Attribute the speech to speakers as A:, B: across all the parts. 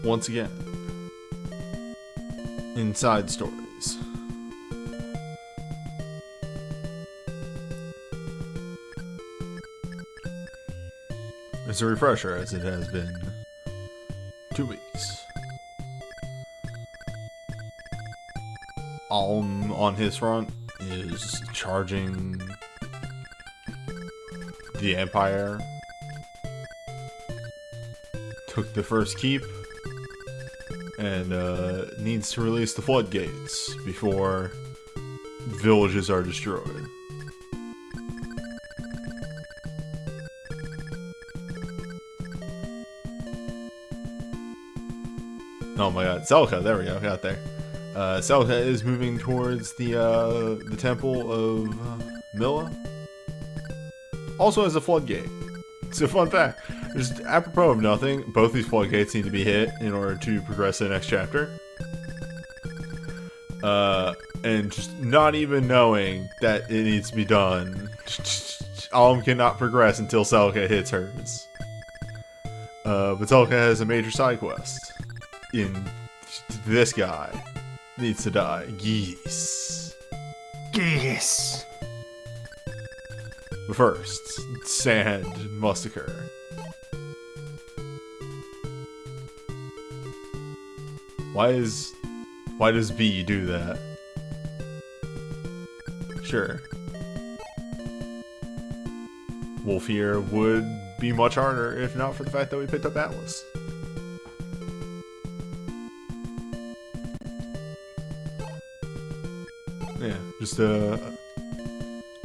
A: once again in side stories. It's a refresher, as it has been 2 weeks. Alm on his front is charging the Empire. Took the first keep and needs to release the floodgates before villages are destroyed. Oh my god, Selka, there we go, got there. Selka is moving towards the temple of Milla. Also has a floodgate. It's a fun fact. Just apropos of nothing, both these floodgates need to be hit in order to progress to the next chapter. And just not even knowing that it needs to be done. Alm cannot progress until Selka hits hers. But Selka has a major side quest. In this guy needs to die. Geese.
B: Geese.
A: But first, Sannndd must occur. Why does B do that? Sure. Wolf here would be much harder if not for the fact that we picked up Atlas. Yeah, just a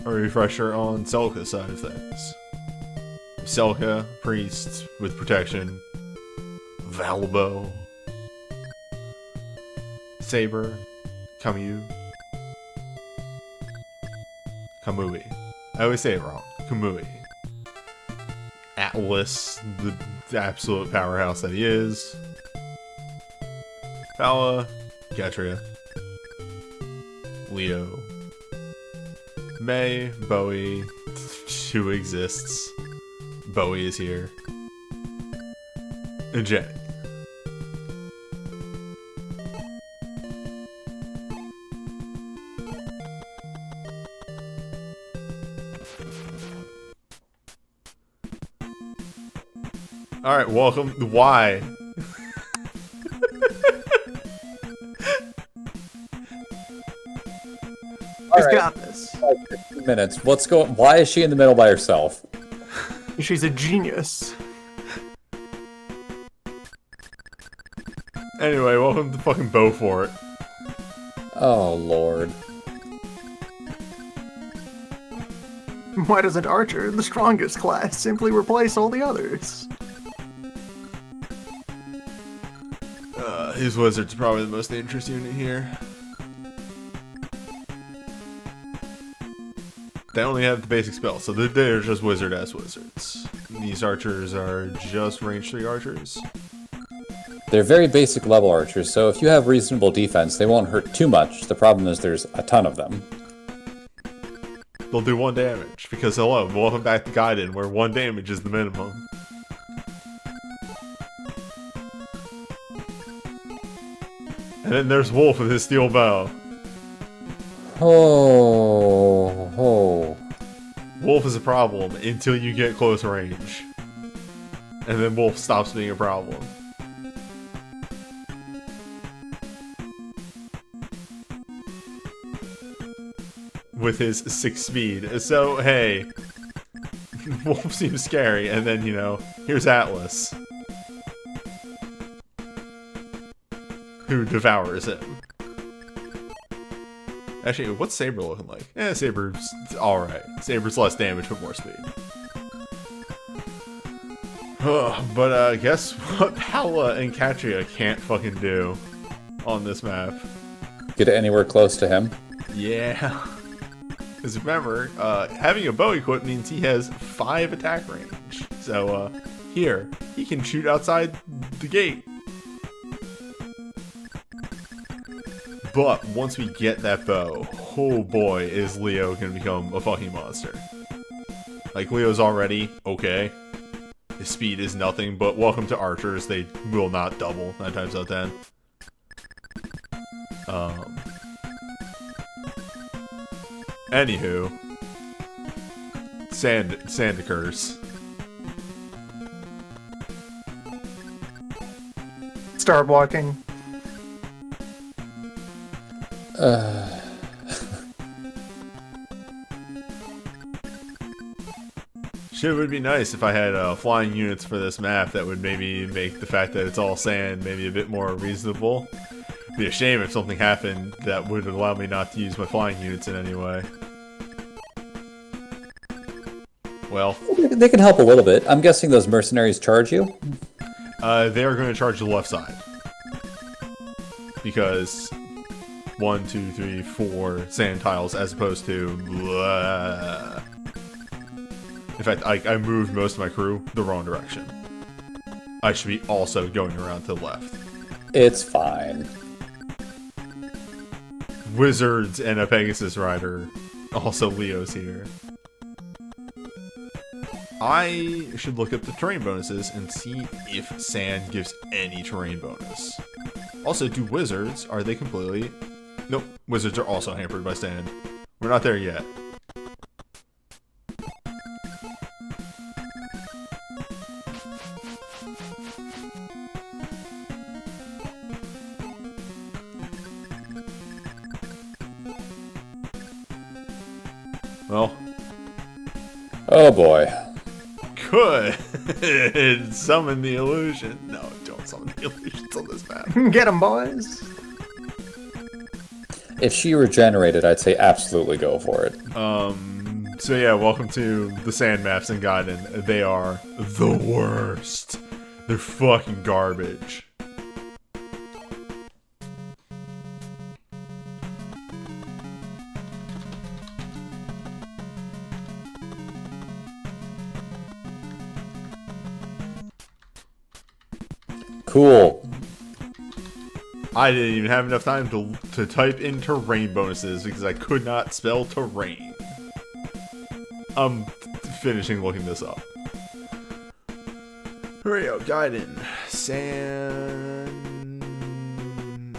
A: refresher on Selka's side of things. Selka, priest with protection. Valbo. Saber. Kamui. I always say it wrong. Kamui. Atlas, the absolute powerhouse that he is. Fala. Gatria. Leo. May, Bowie, who exists. Bowie is here. And Jay. Alright, welcome. Why?
B: She's got this.
C: 2 minutes. What's going? Why is she in the middle by herself?
B: She's a genius.
A: Anyway, welcome to fucking Beaufort.
C: Oh lord.
B: Why doesn't Archer, the strongest class, simply replace all the others?
A: His wizard's probably the most dangerous unit here. They only have the basic spells, so they're just wizard-ass wizards. These archers are just range 3 archers.
C: They're very basic level archers, so if you have reasonable defense, they won't hurt too much. The problem is there's a ton of them.
A: They'll do 1 damage, because hello, welcome back to Gaiden, where 1 damage is the minimum. And then there's Wolf with his steel bow.
C: Oh.
A: Wolf is a problem until you get close range. And then Wolf stops being a problem. With his 6 speed. So, hey. Wolf seems scary, and then, you know, here's Atlas. Who devours him. Actually, what's Saber looking like? Saber's alright. Saber's less damage, but more speed. But guess what Paula and Katria can't fucking do on this map?
C: Get anywhere close to him?
A: Yeah. Because remember, having a bow equipped means he has 5 attack range. So, here, he can shoot outside the gate. But once we get that bow, oh boy, is Leo gonna become a fucking monster. Like, Leo's already okay. His speed is nothing, but welcome to archers, they will not double 9 times out of 10. Anywho, Sannndd occurs.
B: Start walking.
A: Shit would be nice if I had flying units for this map that would maybe make the fact that it's all sand maybe a bit more reasonable. It'd be a shame if something happened that would allow me not to use my flying units in any way. Well,
C: They can help a little bit. I'm guessing those mercenaries charge you?
A: they are going to charge the left side. Because 1, 2, 3, 4 sand tiles as opposed to... Blah. In fact, I moved most of my crew the wrong direction. I should be also going around to the left.
C: It's fine.
A: Wizards and a Pegasus Rider. Also Leo's here. I should look up the terrain bonuses and see if Sannndd gives any terrain bonus. Also, do wizards, are they completely... Nope, wizards are also hampered by Sannndd. We're not there yet. Well.
C: Oh boy.
A: Could summon the illusion. No, don't summon the illusions on this map.
B: Get 'em, boys.
C: If she regenerated, I'd say absolutely go for it.
A: So yeah, welcome to the sand maps in Gaiden. They are the worst. They're fucking garbage.
C: Cool.
A: I didn't even have enough time to type in terrain bonuses because I could not spell terrain. I'm finishing looking this up. Here we go, Gaiden. Sand...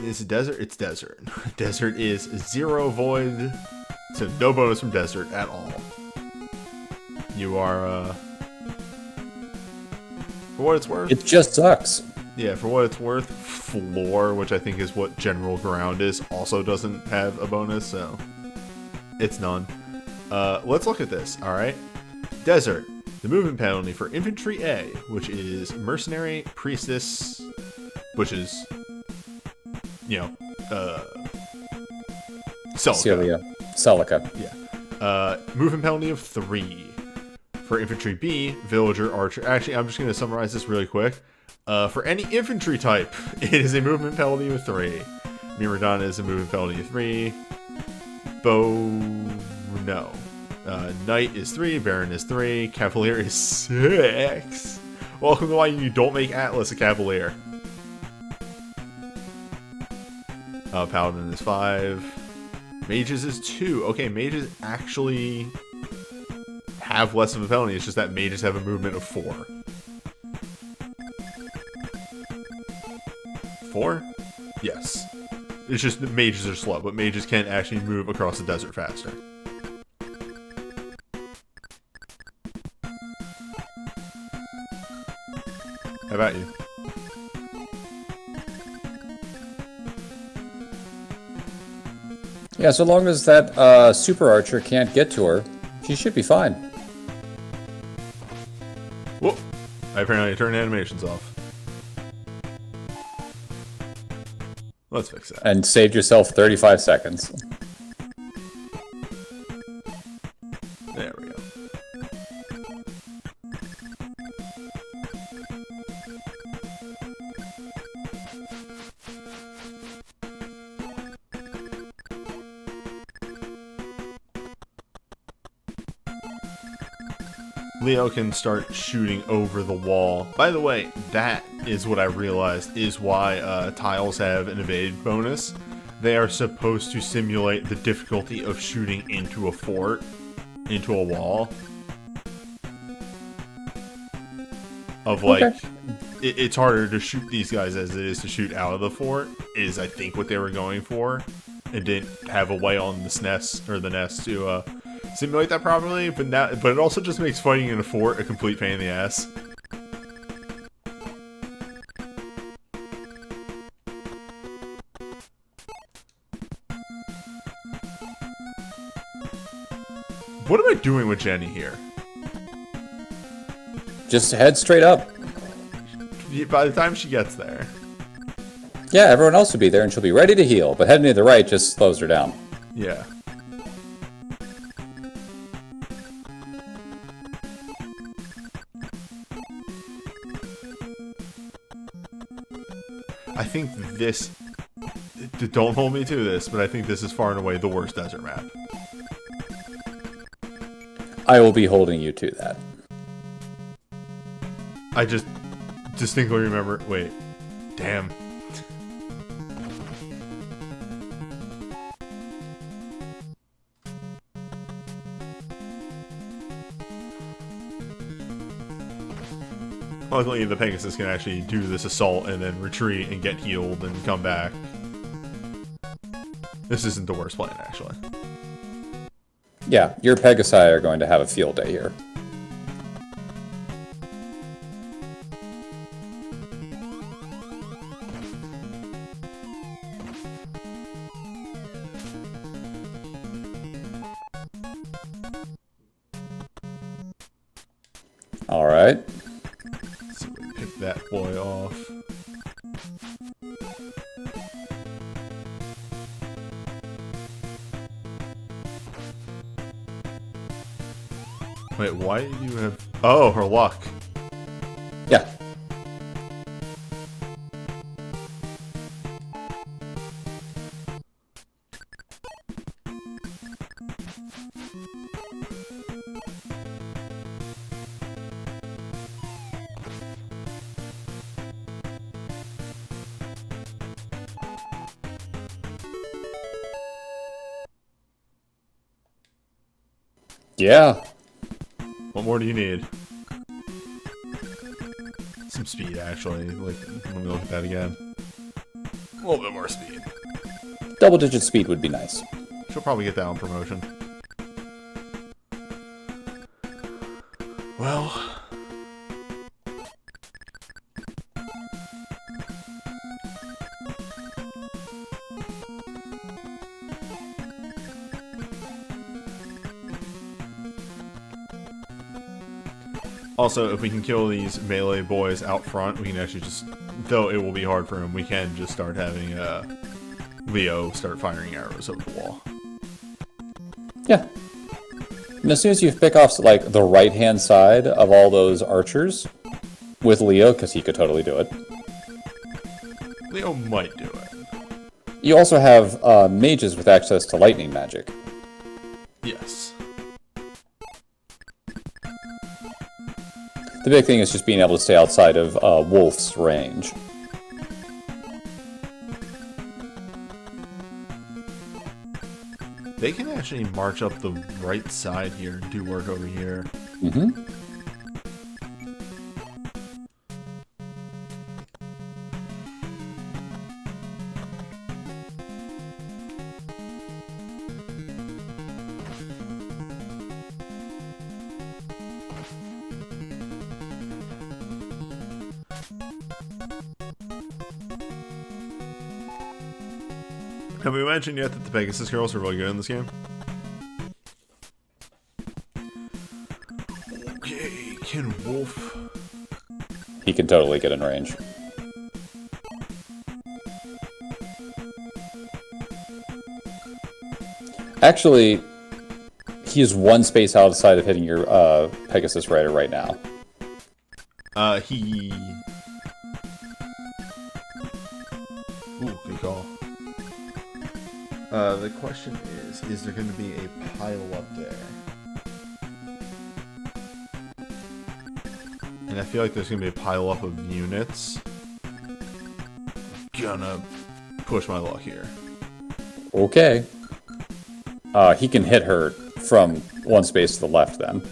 A: Is it desert? It's desert. Desert is 0 void, so no bonus from desert at all. You are, for what it's worth...
C: It just sucks.
A: Yeah, for what it's worth, floor, which I think is what general ground is, also doesn't have a bonus, so it's none. Let's look at this, alright? Desert. The movement penalty for Infantry A, which is Mercenary, Priestess, which is, you know,
C: Celica.
A: Yeah. Movement penalty of 3. For Infantry B, Villager, Archer. Actually, I'm just going to summarize this really quick. For any infantry type, it is a movement penalty of 3. Miradon is a movement penalty of 3. Bow... no. Knight is 3, Baron is 3, Cavalier is 6. Welcome to why you don't make Atlas a Cavalier. Paladin is 5. Mages is 2. Okay, mages actually have less of a penalty, it's just that mages have a movement of 4. 4? Yes. It's just that mages are slow, but mages can actually move across the desert faster. How about you?
C: Yeah, so long as that super archer can't get to her, she should be fine.
A: Whoop! I apparently turned animations off. Let's fix that.
C: And saved yourself 35 seconds.
A: There we go. Leo can start shooting over the wall. By the way, that is what I realized is why tiles have an evade bonus. They are supposed to simulate the difficulty of shooting into a fort, into a wall. of like
C: Okay.
A: it's harder to shoot these guys as it is to shoot out of the fort is I think what they were going for, and didn't have a way on the SNES or the NES to simulate that properly. But it also just makes fighting in a fort a complete pain in the ass. What am I doing with Jenny here?
C: Just head straight up.
A: By the time she gets there.
C: Yeah, everyone else will be there and she'll be ready to heal, but heading to the right just slows her down.
A: Yeah. I think this... Don't hold me to this, but I think this is far and away the worst desert map.
C: I will be holding you to that.
A: I just distinctly remember... Wait. Damn. Luckily, the Pegasus can actually do this assault and then retreat and get healed and come back. This isn't the worst plan, actually.
C: Yeah, your Pegasi are going to have a field day here. All right.
A: Let's see if we can pick that boy off. Wait, why do you have... Oh, her luck.
C: Yeah. Yeah.
A: What more do you need? Some speed, actually. Like, let me look at that again. A little bit more speed.
C: Double-digit speed would be nice.
A: She'll probably get that on promotion. Well... Also, if we can kill these melee boys out front, we can actually just... Though it will be hard for him, we can just start having Leo start firing arrows over the wall.
C: Yeah. And as soon as you pick off, like, the right-hand side of all those archers with Leo, because he could totally do it.
A: Leo might do it.
C: You also have mages with access to lightning magic.
A: Yes.
C: The big thing is just being able to stay outside of Wolf's range.
A: They can actually march up the right side here and do work over here.
C: Mm-hmm.
A: Have we mentioned yet that the Pegasus girls are really good in this game? Okay, can Wolf...
C: He can totally get in range. Actually, he is one space outside of hitting your Pegasus Rider right now.
A: He... Ooh, good call. The question is there going to be a pile up there? And I feel like there's going to be a pile up of units. Gonna push my luck here.
C: Okay. He can hit her from one space to the left then.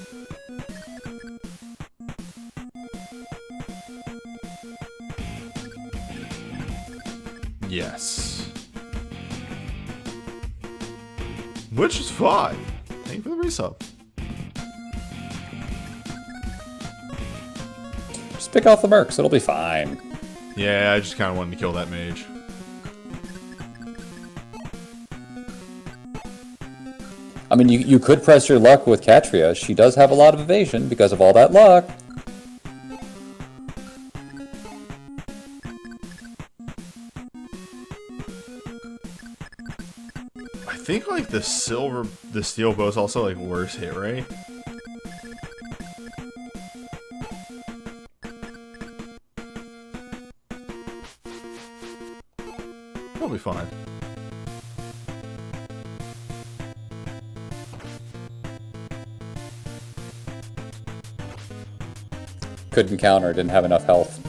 A: Yes. Which is fine. Thank you for the resub.
C: Just pick off the mercs, it'll be fine.
A: Yeah, I just kind of wanted to kill that mage.
C: I mean, you could press your luck with Katria. She does have a lot of evasion because of all that luck.
A: I think like the steel bow is also like worse hit rate. It'll be fine.
C: Couldn't counter, didn't have enough health.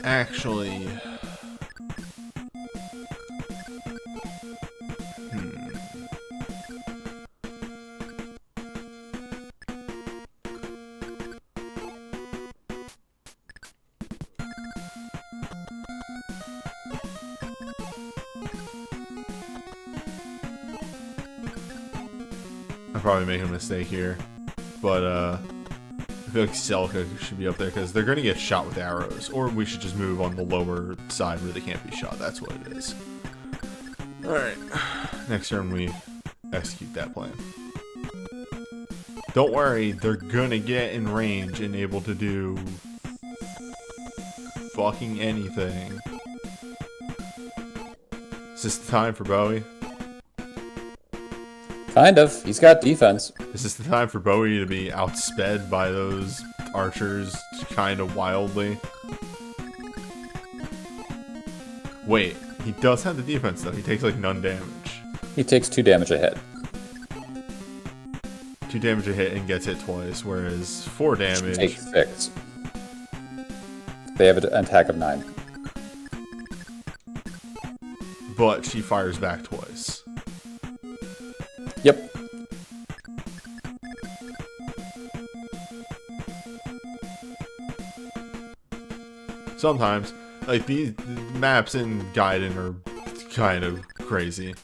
A: Actually, I'm probably making a mistake here, but I feel like Celica should be up there because they're going to get shot with arrows, or we should just move on the lower side where they can't be shot. That's what it is. Alright, next turn we execute that plan. Don't worry, they're going to get in range and able to do fucking anything. Is this the time for Bowie?
C: Kind of. He's got defense.
A: Is this the time for Bowie to be outsped by those archers kind of wildly? Wait, he does have the defense though. He takes like none damage.
C: He takes 2 damage a hit.
A: 2 damage a hit and gets hit twice, whereas 4 damage...
C: Take 6. They have an attack of 9.
A: But she fires back twice.
C: Yep.
A: Sometimes, like these maps in Gaiden are kind of crazy.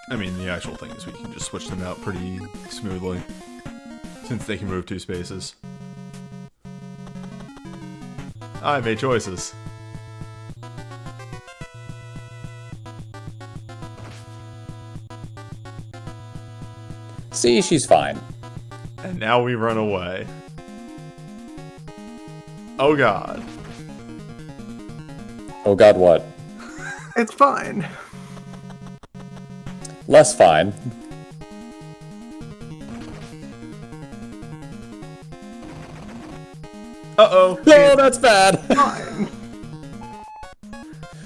A: I mean, the actual thing is we can just switch them out pretty smoothly, since they can move 2 spaces. I made choices.
C: See, she's fine.
A: And now we run away. Oh god.
C: Oh god, what?
B: It's fine.
C: Less fine.
A: Uh-oh.
C: No, that's bad.
B: Fine.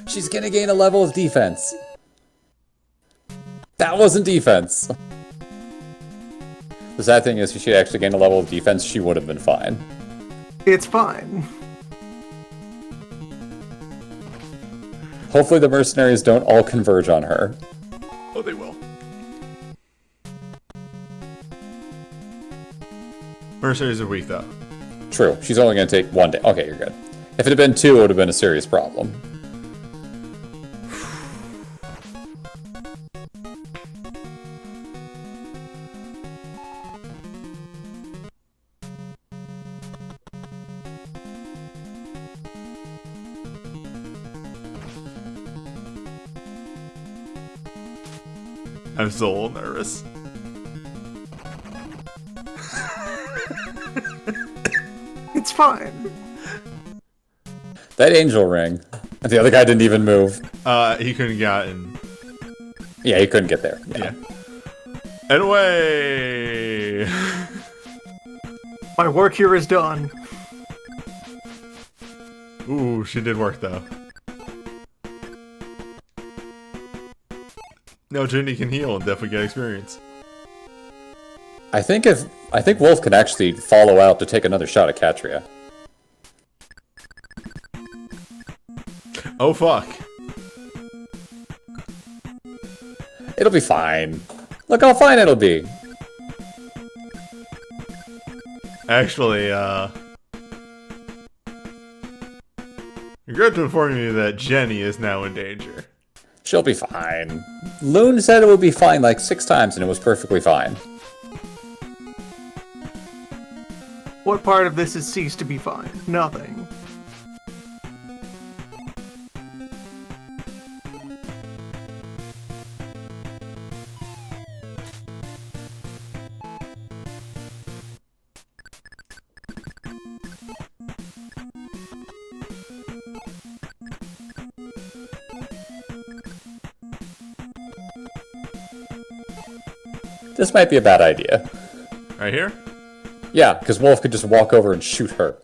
C: She's gonna gain a level of defense. That wasn't defense. The sad thing is, if she actually gained a level of defense, she would have been fine.
B: It's fine.
C: Hopefully the mercenaries don't all converge on her.
A: Oh, they will. Mercenaries are weak, though.
C: True, she's only gonna take 1 day. Okay, you're good. If it had been 2, it would have been a serious problem.
A: I'm still a little nervous.
B: It's fine.
C: That angel ring. And the other guy didn't even move.
A: He couldn't get in.
C: Yeah, he couldn't get there.
A: Yeah. And away!
B: My work here is done.
A: Ooh, she did work, though. No, Ginny can heal and definitely get experience.
C: I think Wolf can actually follow out to take another shot at Katria.
A: Oh fuck.
C: It'll be fine. Look how fine it'll be.
A: Actually, regret to inform you that Jenny is now in danger.
C: She'll be fine. Loon said it would be fine like 6 times and it was perfectly fine.
B: What part of this has ceased to be fine? Nothing.
C: This might be a bad idea.
A: Right here?
C: Yeah, because Wolf could just walk over and shoot her.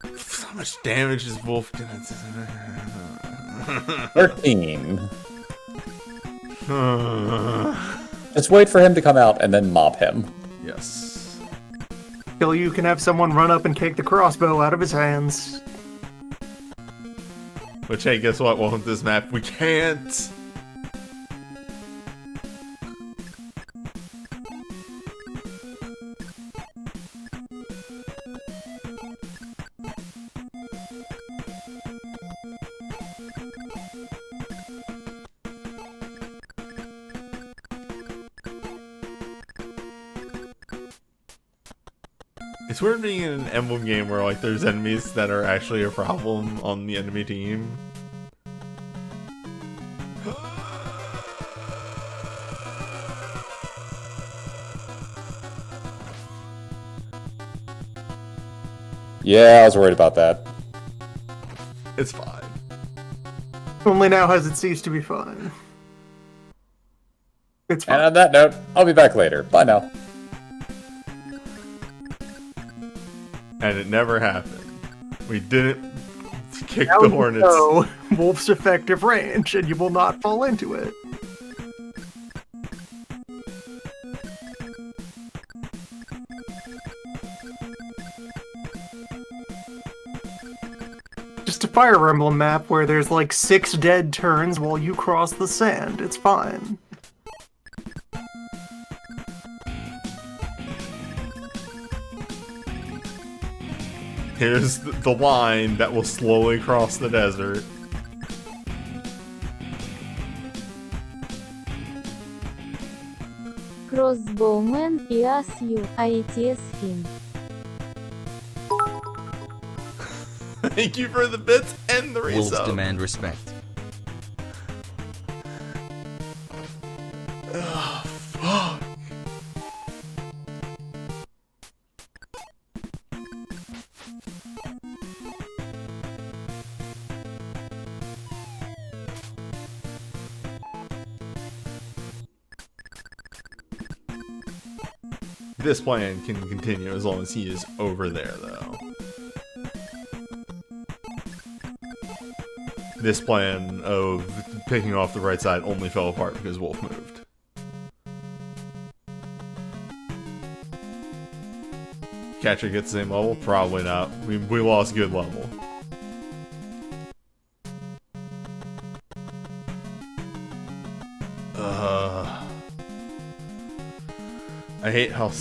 A: How much damage is Wolf gonna
C: 13. Just wait for him to come out and then mob him.
A: Yes.
B: Till you can have someone run up and kick the crossbow out of his hands.
A: Which, hey, guess what? Welcome to this map. We can't! It's weird being in an Emblem game where, like, there's enemies that are actually a problem on the enemy team.
C: Yeah, I was worried about that.
A: It's fine.
B: Only now has it ceased to be fine. It's fine.
C: And on that note, I'll be back later. Bye now.
A: And it never happened. We didn't kick
B: Now
A: the
B: you
A: hornets.
B: know Wolf's effective range, and you will not fall into it. Just a Fire Emblem map where there's like 6 dead turns while you cross the sand. It's fine.
A: Here's the line that will slowly cross the desert.
D: Crossbowman PSU ITS him.
A: Thank you for the bits and the
E: Wolves
A: resub.
E: demand respect.
A: Oh, fuck. This plan can continue as long as he is over there, though. This plan of picking off the right side only fell apart because Wolf moved. Catcher gets the same level? Probably not. We lost good level. I hate how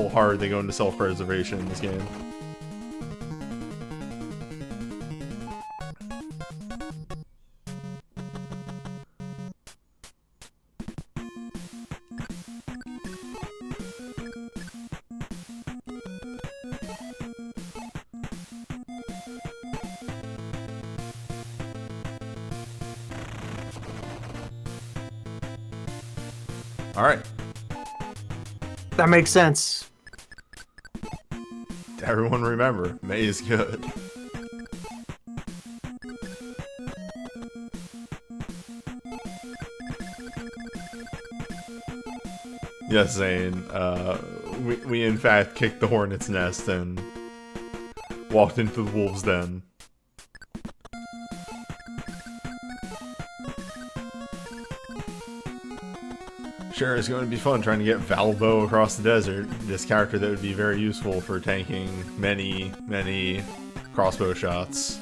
A: hard they go into self-preservation in this game. Alright.
B: That makes sense.
A: Everyone remember, May is good. Yes, Zane. We in fact kicked the hornet's nest and walked into the wolf's den. Sure, it's going to be fun trying to get Valbo across the desert. This character that would be very useful for tanking many, many crossbow shots.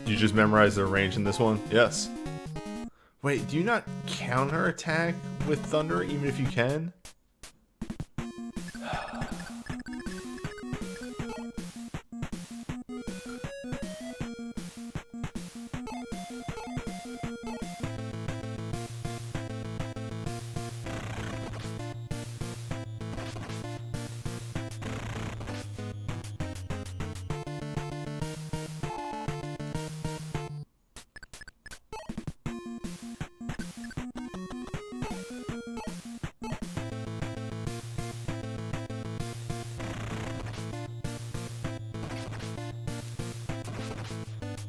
A: You just memorize their range in this one? Yes. Wait, do you not counterattack with thunder even if you can?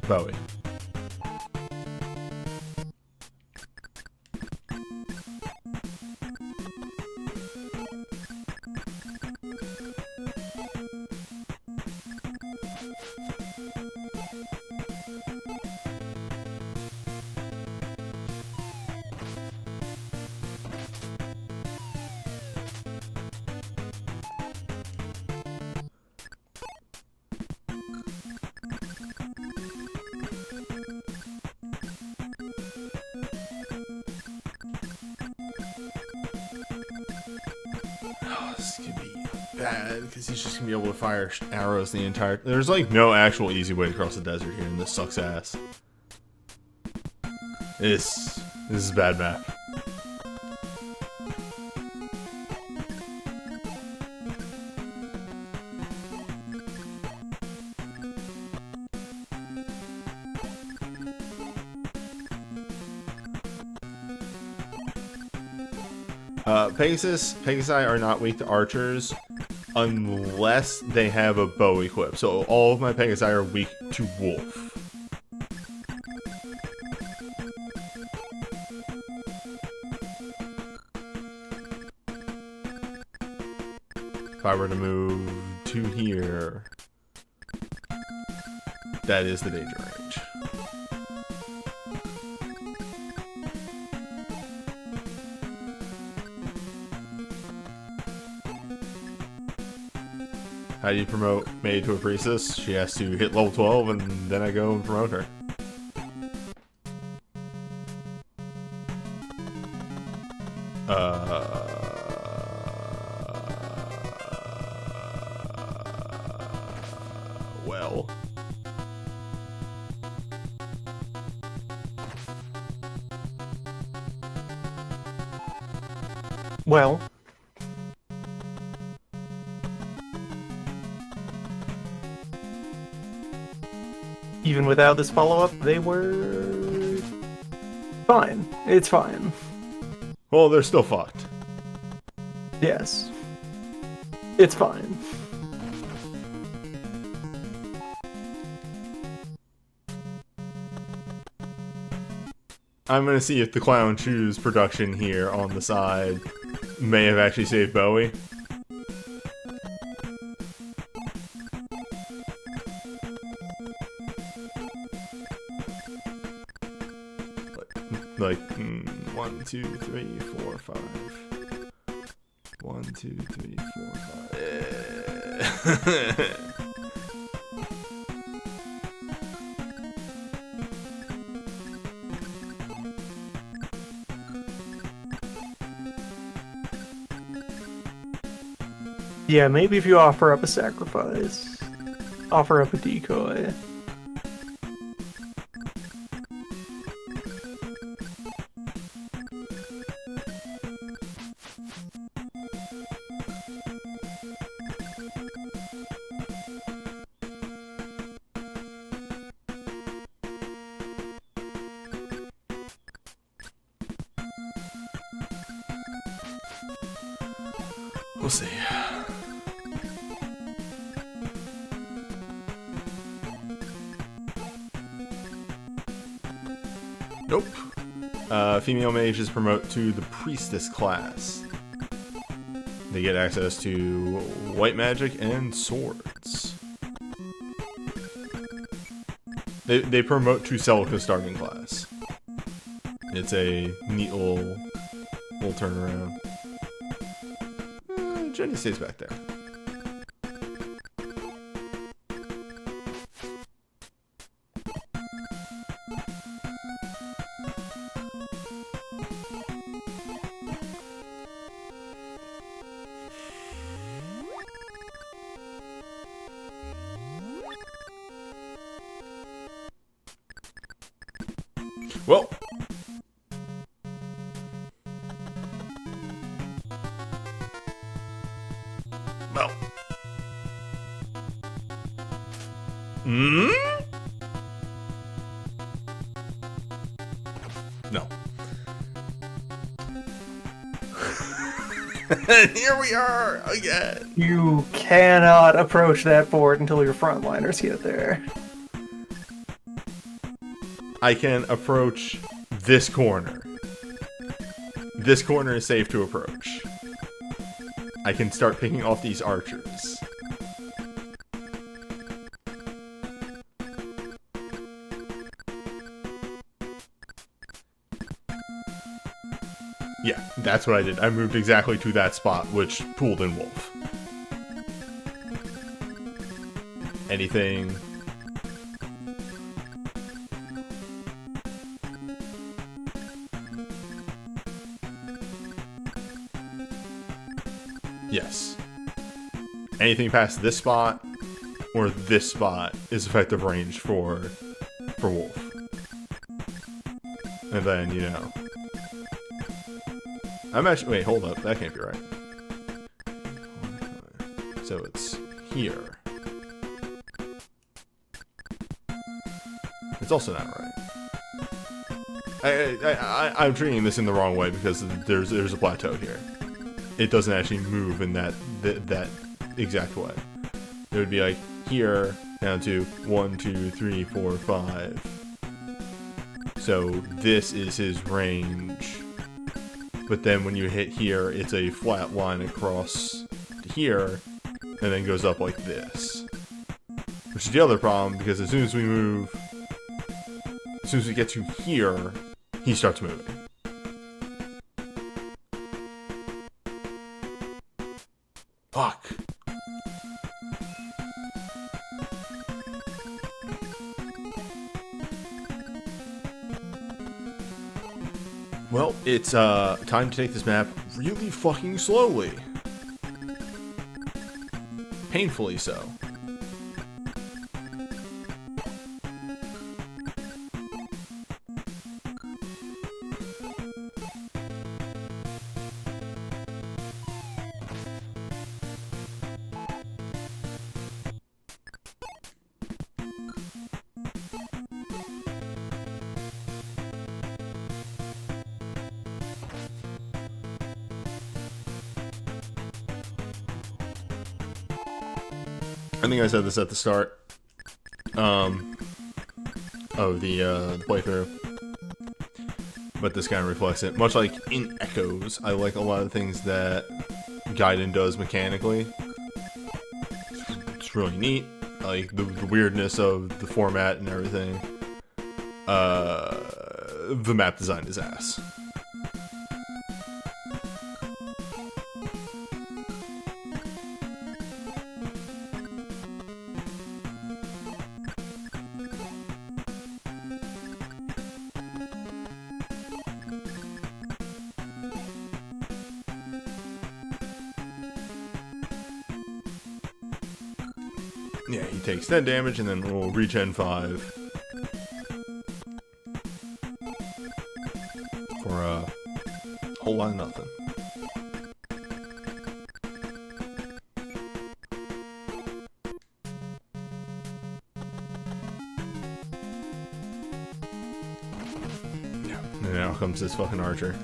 A: Bowie. This could be bad because he's just gonna be able to fire arrows the entire. There's like no actual easy way to cross the desert here, and this sucks ass. This is a bad map. Pegasi are not weak to archers unless they have a bow equipped. So all of my Pegasi are weak to wolf. If I were to move to here, that is the danger range. How do you promote Maid to a priestess? She has to hit level 12 and then I go and promote her. Well.
B: Well. Even without this follow-up, they were fine. It's fine.
A: Well, they're still fucked.
B: Yes. It's fine.
A: I'm gonna see if the Clown Shoes production here on the side may have actually saved Bowie. Like, 1, 2, 3, 4, 5. 1, 2, 3, 4, 5.
B: Yeah, maybe if you offer up a sacrifice. Offer up a decoy.
A: We'll see. Nope. Female mages promote to the priestess class. They get access to white magic and swords. They promote to Celica's starting class. It's a neat little turnaround. Jenny stays back there. Well, no. Here we are again.
B: You cannot approach that board until your frontliners get there.
A: I can approach this corner. This corner is safe to approach. I can start picking off these archers. Yeah, that's what I did. I moved exactly to that spot, which pooled in wolf. Anything... Yes. Anything past this spot or this spot is effective range for wolf. And then, you know. I'm actually... Wait, hold up. That can't be right. So it's here. It's also not right. I'm treating this in the wrong way because there's a plateau here. It doesn't actually move in that exact way. It would be like here down to 1, 2, 3, 4, 5. So this is his range. But then when you hit here, it's a flat line across to here, and then goes up like this. Which is the other problem, because as soon as we move, as soon as we get to here, he starts moving. Fuck. Well, it's time to take this map really fucking slowly. Painfully so. I think I said this at the start of the playthrough, but this kind of reflects it. Much like in Echoes, I like a lot of things that Gaiden does mechanically. It's really neat. I like the weirdness of the format and everything. The map design is ass. Yeah, he takes 10 damage and then we'll regen 5 for a whole lot of nothing. Yeah, and now comes this fucking archer.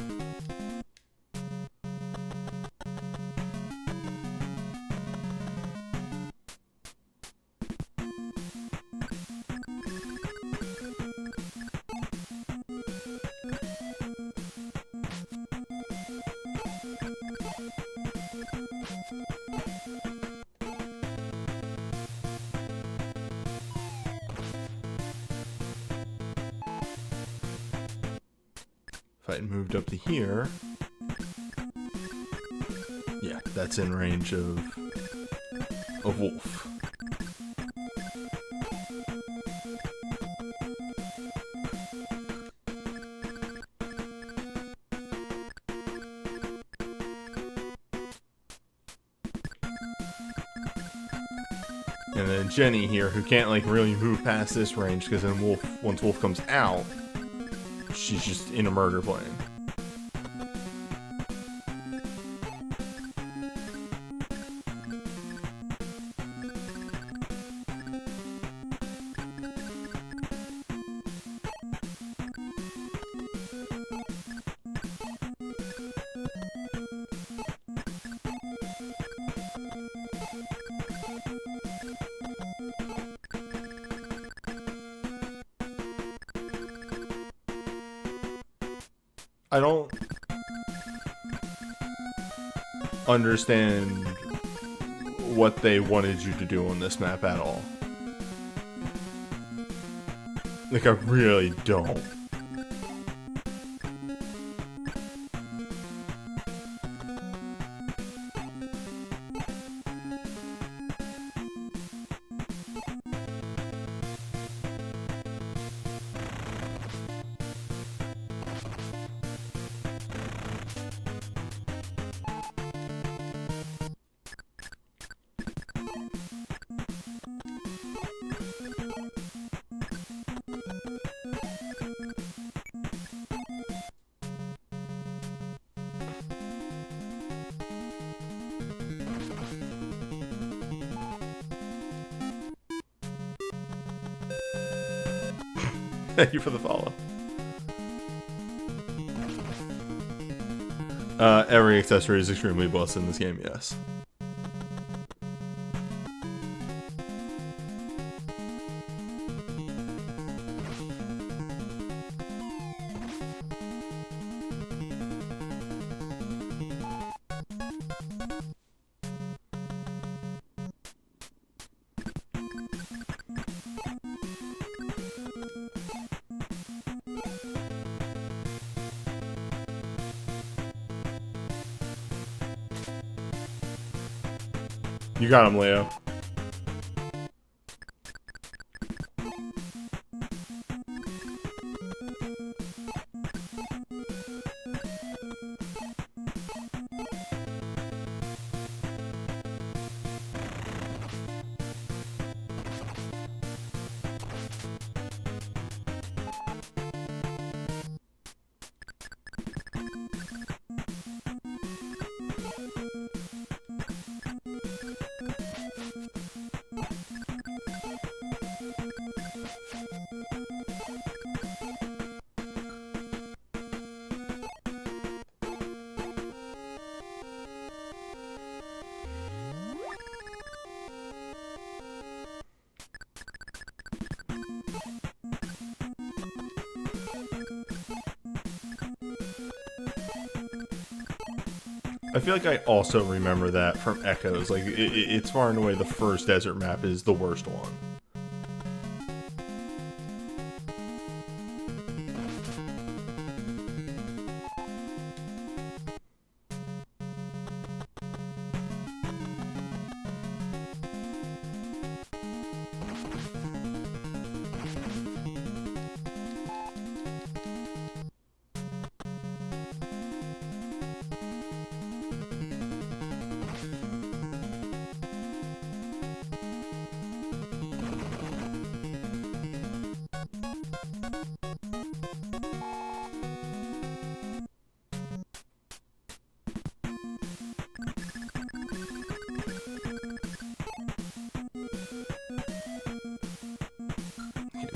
A: If I moved up to here, yeah, that's in range of Wolf. And then Jenny here, who can't like really move past this range because then once Wolf comes out, she's just in a murder plane. I don't understand what they wanted you to do on this map at all. Like, I really don't. Thank you for the follow. Every accessory is extremely blessed in this game, yes. You got him, Leo. I feel like I also remember that from Echoes. Like, it's far and away the first desert map is the worst one.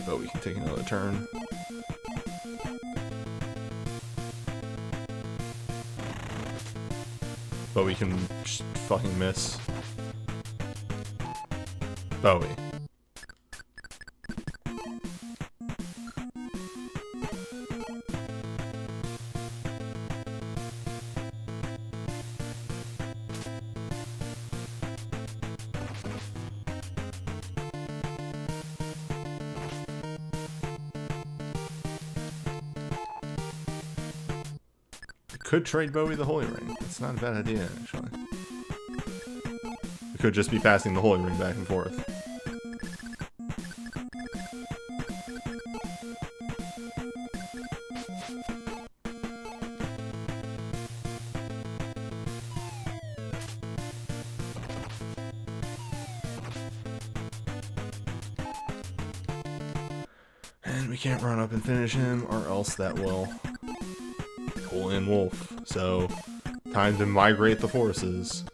A: But we can take another turn. But we can just fucking miss. Bowie. could trade Bowie the Holy Ring. It's not a bad idea, actually. We could just be passing the Holy Ring back and forth. And we can't run up and finish him, or else that will pull in Wolf. So, time to migrate the forces.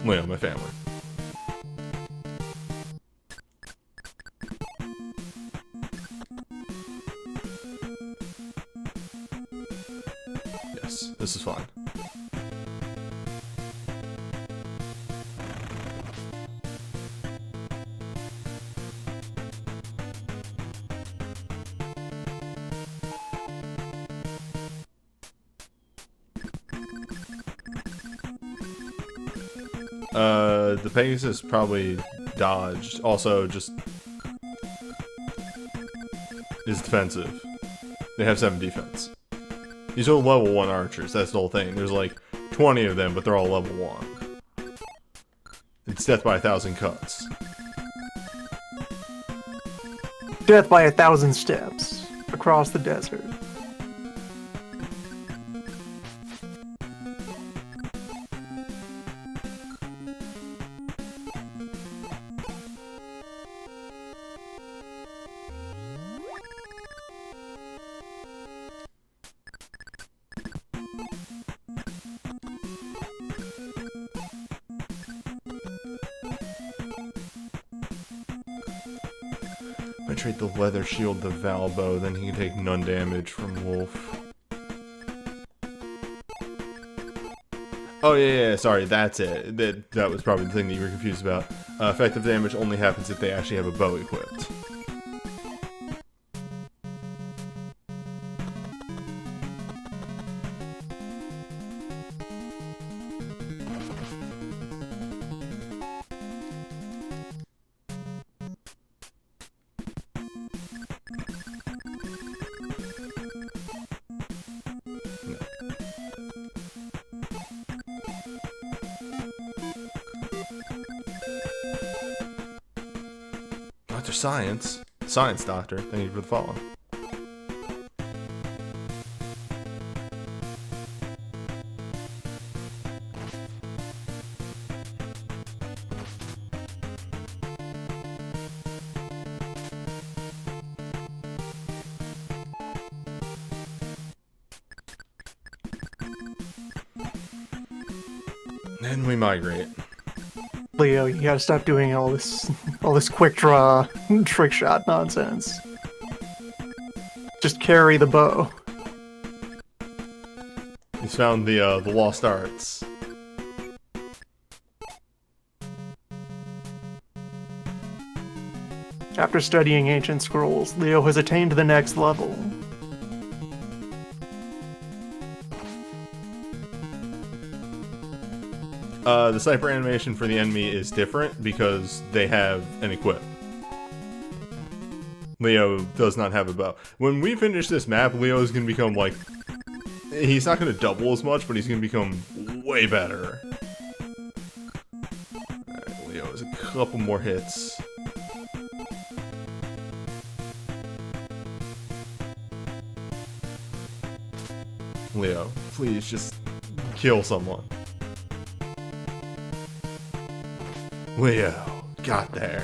A: Well, my family. Yes, this is fun. The Pegasus probably dodged. Also, just is defensive. They have 7 defense. These are level 1 archers. That's the whole thing. There's like 20 of them, but they're all level 1. It's death by 1,000 cuts.
B: Death by 1,000 steps across the desert.
A: I trade the leather shield to Valbo, then he can take none damage from Wolf. Oh yeah, sorry, that's it. That was probably the thing that you were confused about. Effective damage only happens if they actually have a bow equipped. Dr. Science Doctor, thank you for the follow. Then we migrate.
B: Leo, you gotta stop doing all this quick draw trick shot nonsense. Just carry the bow.
A: He's found the lost arts.
B: After studying ancient scrolls, Leo has attained the next level.
A: The sniper animation for the enemy is different because they have an equip. Leo does not have a bow. When we finish this map, Leo is going to become like... He's not going to double as much, but he's going to become way better. Alright, Leo has a couple more hits. Leo, please just kill someone. Leo got there.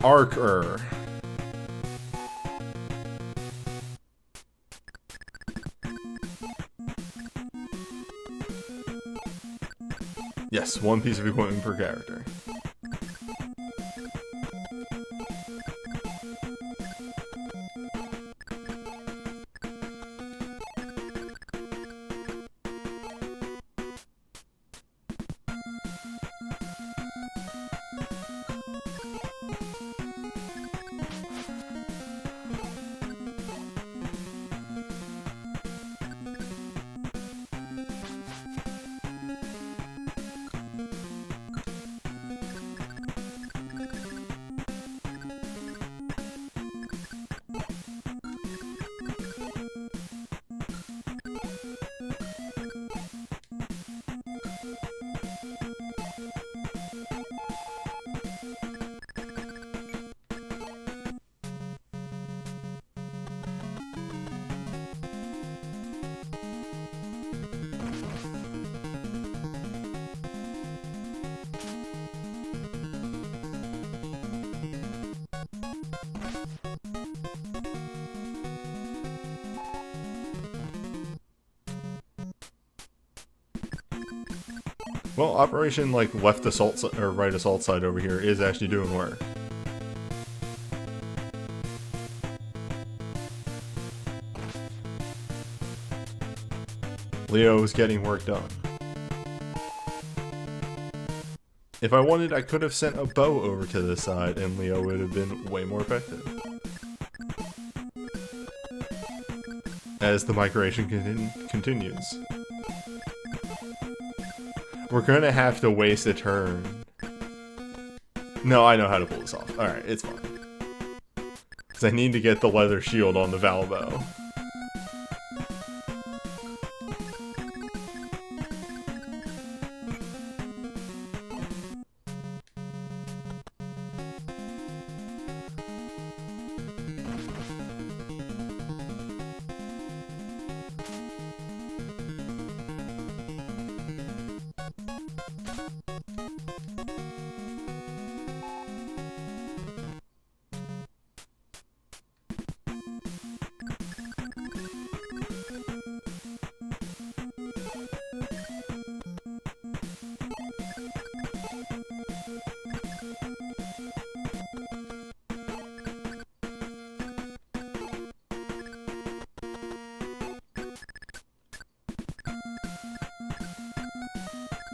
A: Archer. Yes, one piece of equipment per character. Well, Operation like left assault or right assault side over here is actually doing work. Leo is getting work done. If I wanted, I could have sent a bow over to this side and Leo would have been way more effective. As the migration continues. We're gonna have to waste a turn. No, I know how to pull this off. Alright, it's fine. Because I need to get the leather shield on the Valbo.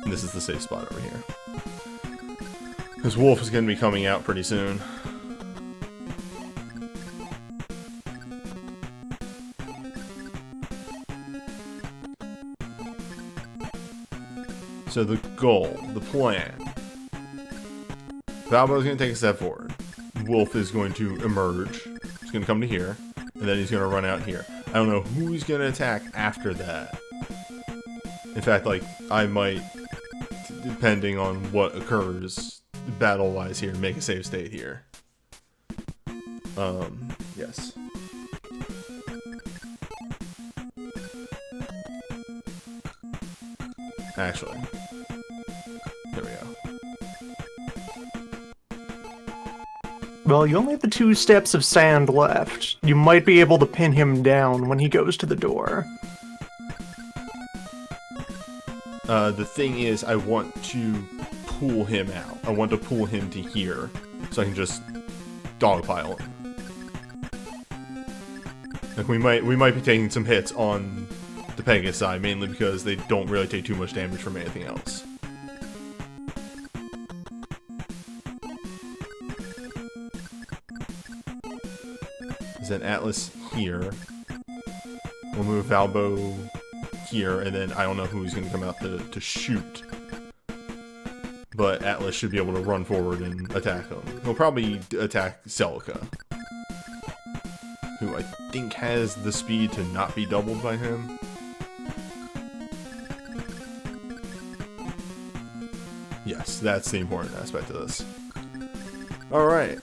A: This is the safe spot over here. Because Wolf is going to be coming out pretty soon. So the goal, the plan. Valbo is going to take a step forward. Wolf is going to emerge. He's going to come to here. And then he's going to run out here. I don't know who he's going to attack after that. In fact, like, I might, depending on what occurs battle-wise here, make a save state here. Yes. Actually. There we go.
B: Well, you only have the 2 steps of Sannndd left. You might be able to pin him down when he goes to the door.
A: The thing is, I want to pull him out. I want to pull him to here, so I can just dogpile him. Like we might be taking some hits on the Pegasus side, mainly because they don't really take too much damage from anything else. Is an Atlas here. We'll move Valbo here, and then I don't know who's going to come out to shoot. But Atlas should be able to run forward and attack him. He'll probably attack Celica, who I think has the speed to not be doubled by him. Yes, that's the important aspect of this. Alright.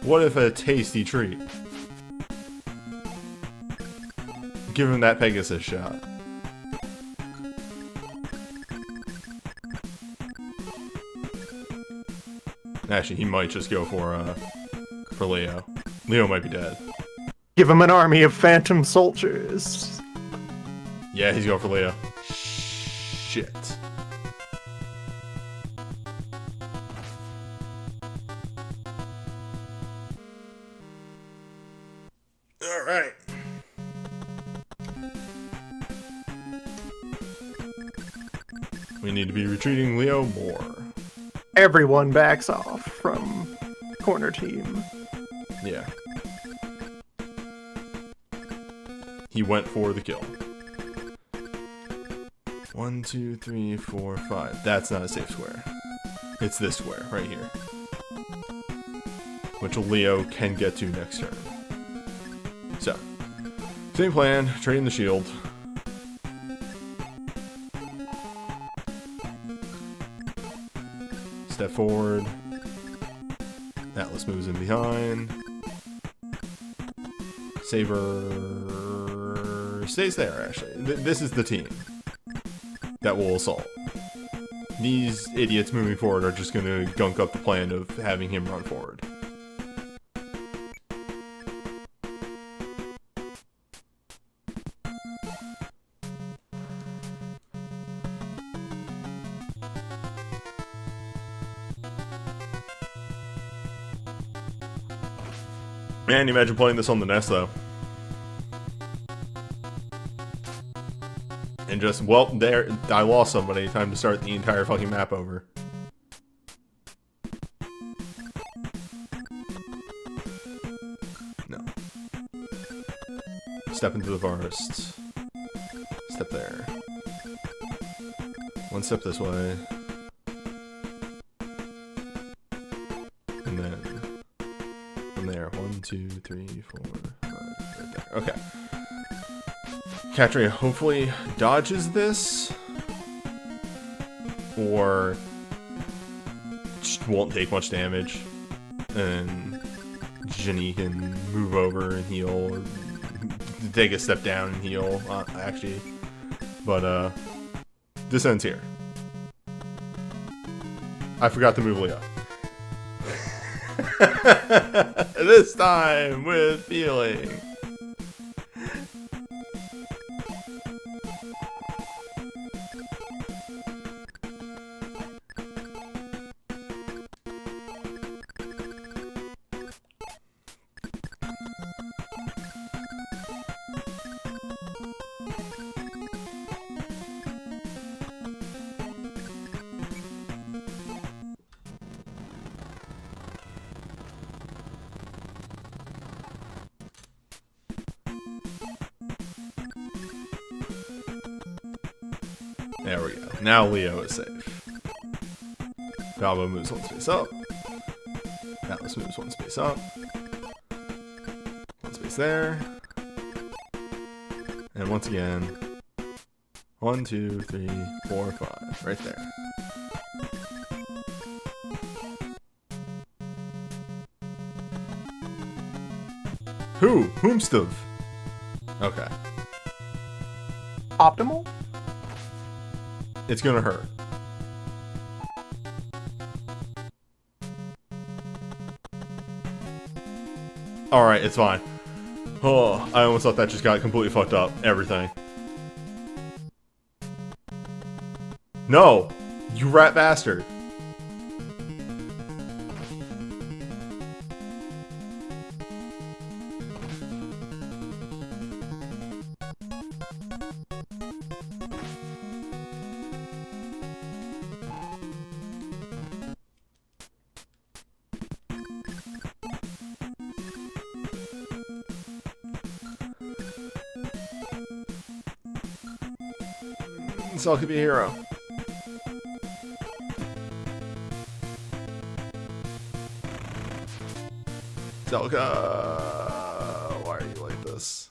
A: What if a tasty treat? Give him that Pegasus shot. Actually, he might just go for Leo. Leo might be dead.
B: Give him an army of phantom soldiers.
A: Yeah, he's going for Leo. Shit. Alright. We need to be retreating Leo more.
B: Everyone backs off from corner team.
A: Yeah. He went for the kill. 1, 2, 3, 4, 5. That's not a safe square. It's this square right here. Which Leo can get to next turn. So, same plan, trading the shield. Step forward. Atlas moves in behind. Saber stays there, actually. This is the team that will assault. These idiots moving forward are just going to gunk up the plan of having him run forward. Man, imagine playing this on the NES, though. And just, well, there, I lost somebody. Time to start the entire fucking map over. No. Step into the forest. Step there. One step this way. And then from there, 1, 2, 3, 4, 5, right there. Okay. Katrina hopefully dodges this, or just won't take much damage, and Jenny can move over and heal, or take a step down and heal, actually, but this ends here. I forgot to move Leo. This time with feeling. There we go. Now Leo is safe. Galbo moves one space up. Atlas moves one space up. One space there. And once again, 1, 2, 3, 4, 5. Right there. Whomstuv? Okay.
B: Optimal?
A: It's gonna hurt. Alright, it's fine. Oh, I almost thought that just got completely fucked up. Everything. No! You rat bastard. Cell could be a hero. Zelka, why are you like this?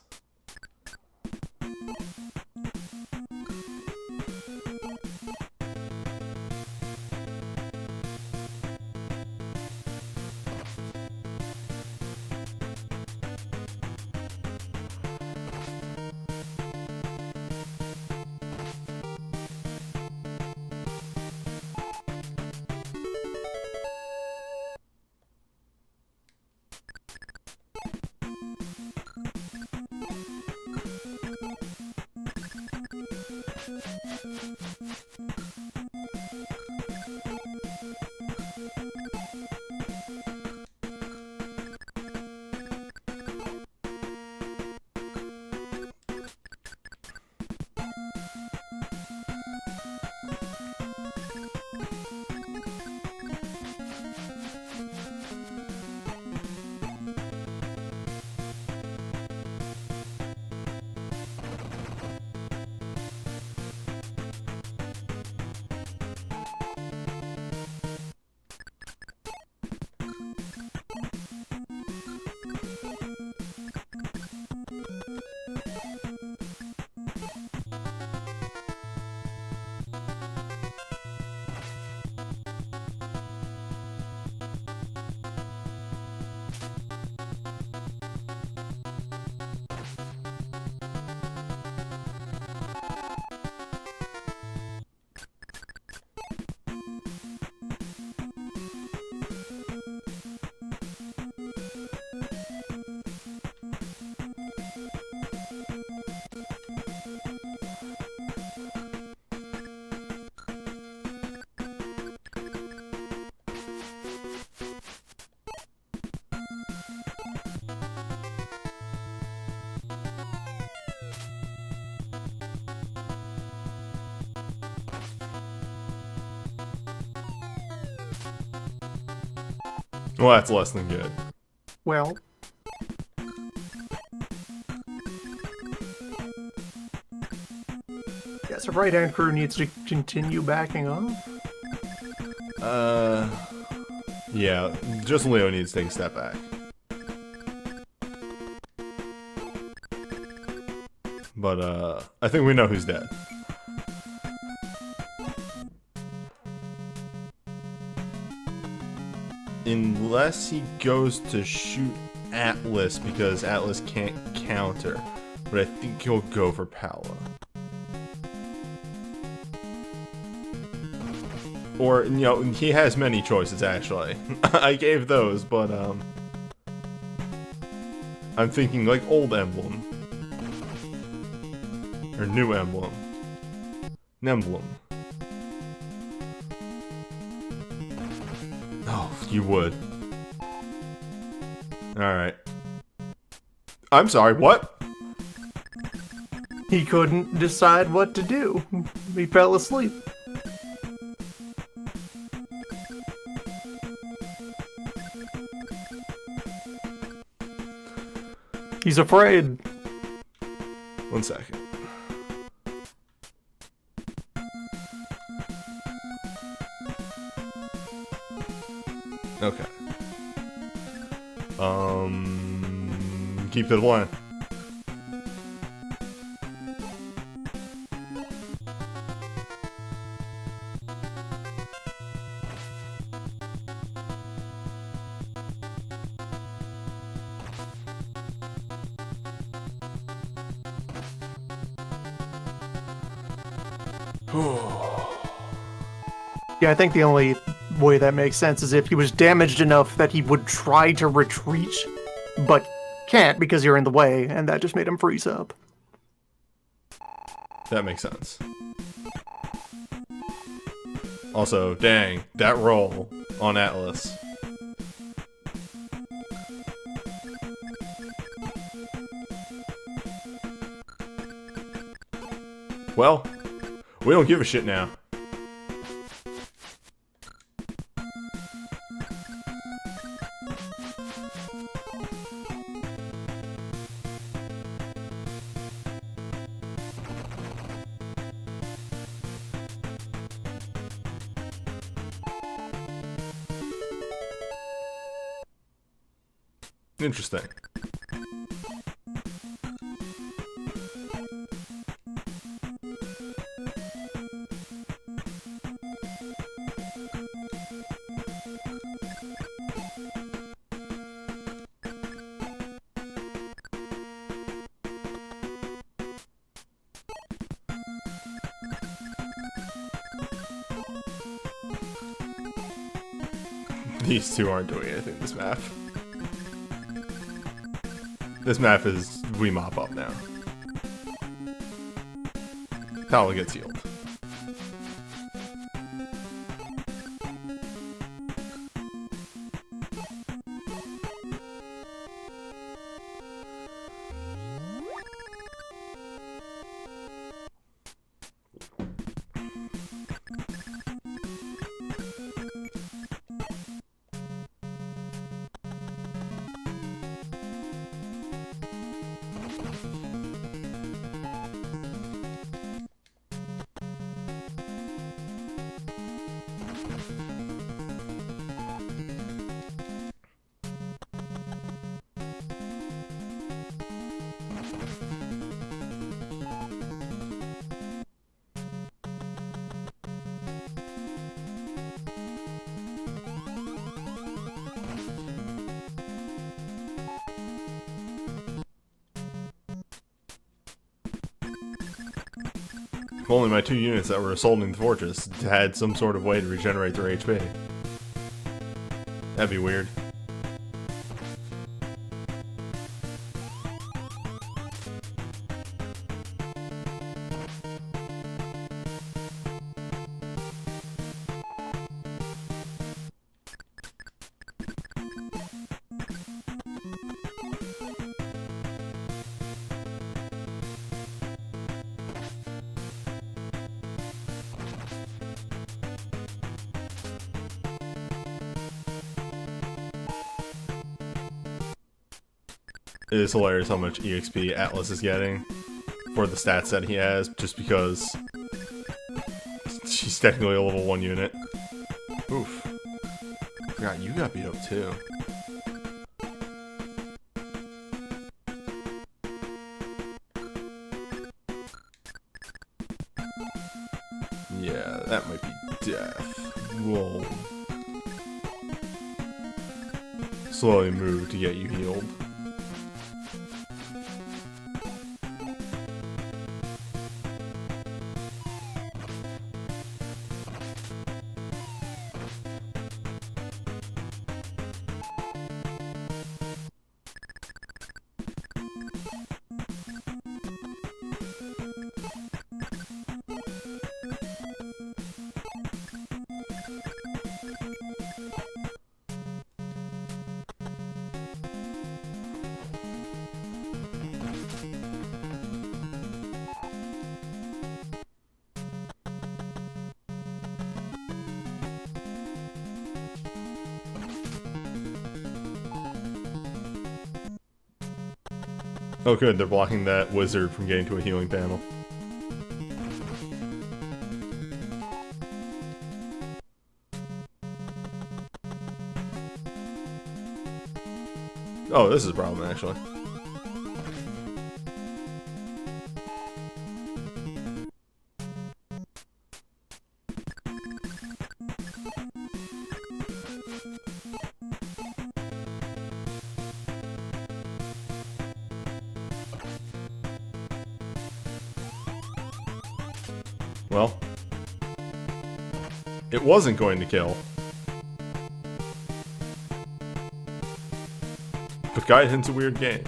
A: Well, that's less than good.
B: Well, yes, the right-hand crew needs to continue backing off.
A: Yeah, just Leo needs to take a step back. But, I think we know who's dead. Unless he goes to shoot Atlas because Atlas can't counter. But I think he'll go for Paula. Or, you know, he has many choices, actually. I gave those, but, I'm thinking, like, old Emblem. Or new Emblem. Nemblem. Oh, you would. Alright. I'm sorry, what?
B: He couldn't decide what to do. He fell asleep. He's afraid.
A: 1 second. Okay. Keep to the plan.
B: Yeah, I think the only way that makes sense is if he was damaged enough that he would try to retreat, but can't because you're in the way, and that just made him freeze up.
A: That makes sense. Also, dang, that roll on Atlas. Well, we don't give a shit now. Interesting. These two aren't doing anything this map. This map is we mop up now. Paula gets healed. If only my 2 units that were assaulting the fortress had some sort of way to regenerate their HP. That'd be weird. It is hilarious how much EXP Atlas is getting for the stats that he has, just because she's technically a level 1 unit. Oof. Forgot you got beat up too. Yeah, that might be death. We'll slowly move to get you healed. Oh good, they're blocking that wizard from getting to a healing panel. Oh, this is a problem actually. Well, it wasn't going to kill. But Gaiden's a weird game.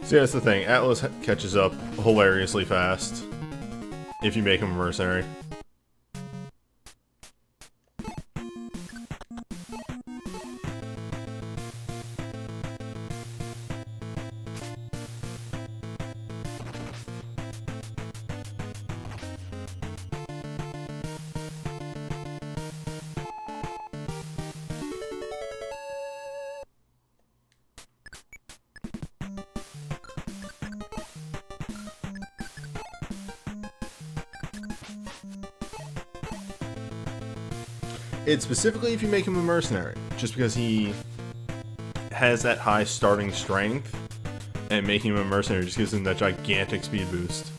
A: See, that's the thing. Atlas catches up hilariously fast if you make him a mercenary. It's specifically if you make him a mercenary, just because he has that high starting strength, and making him a mercenary just gives him that gigantic speed boost.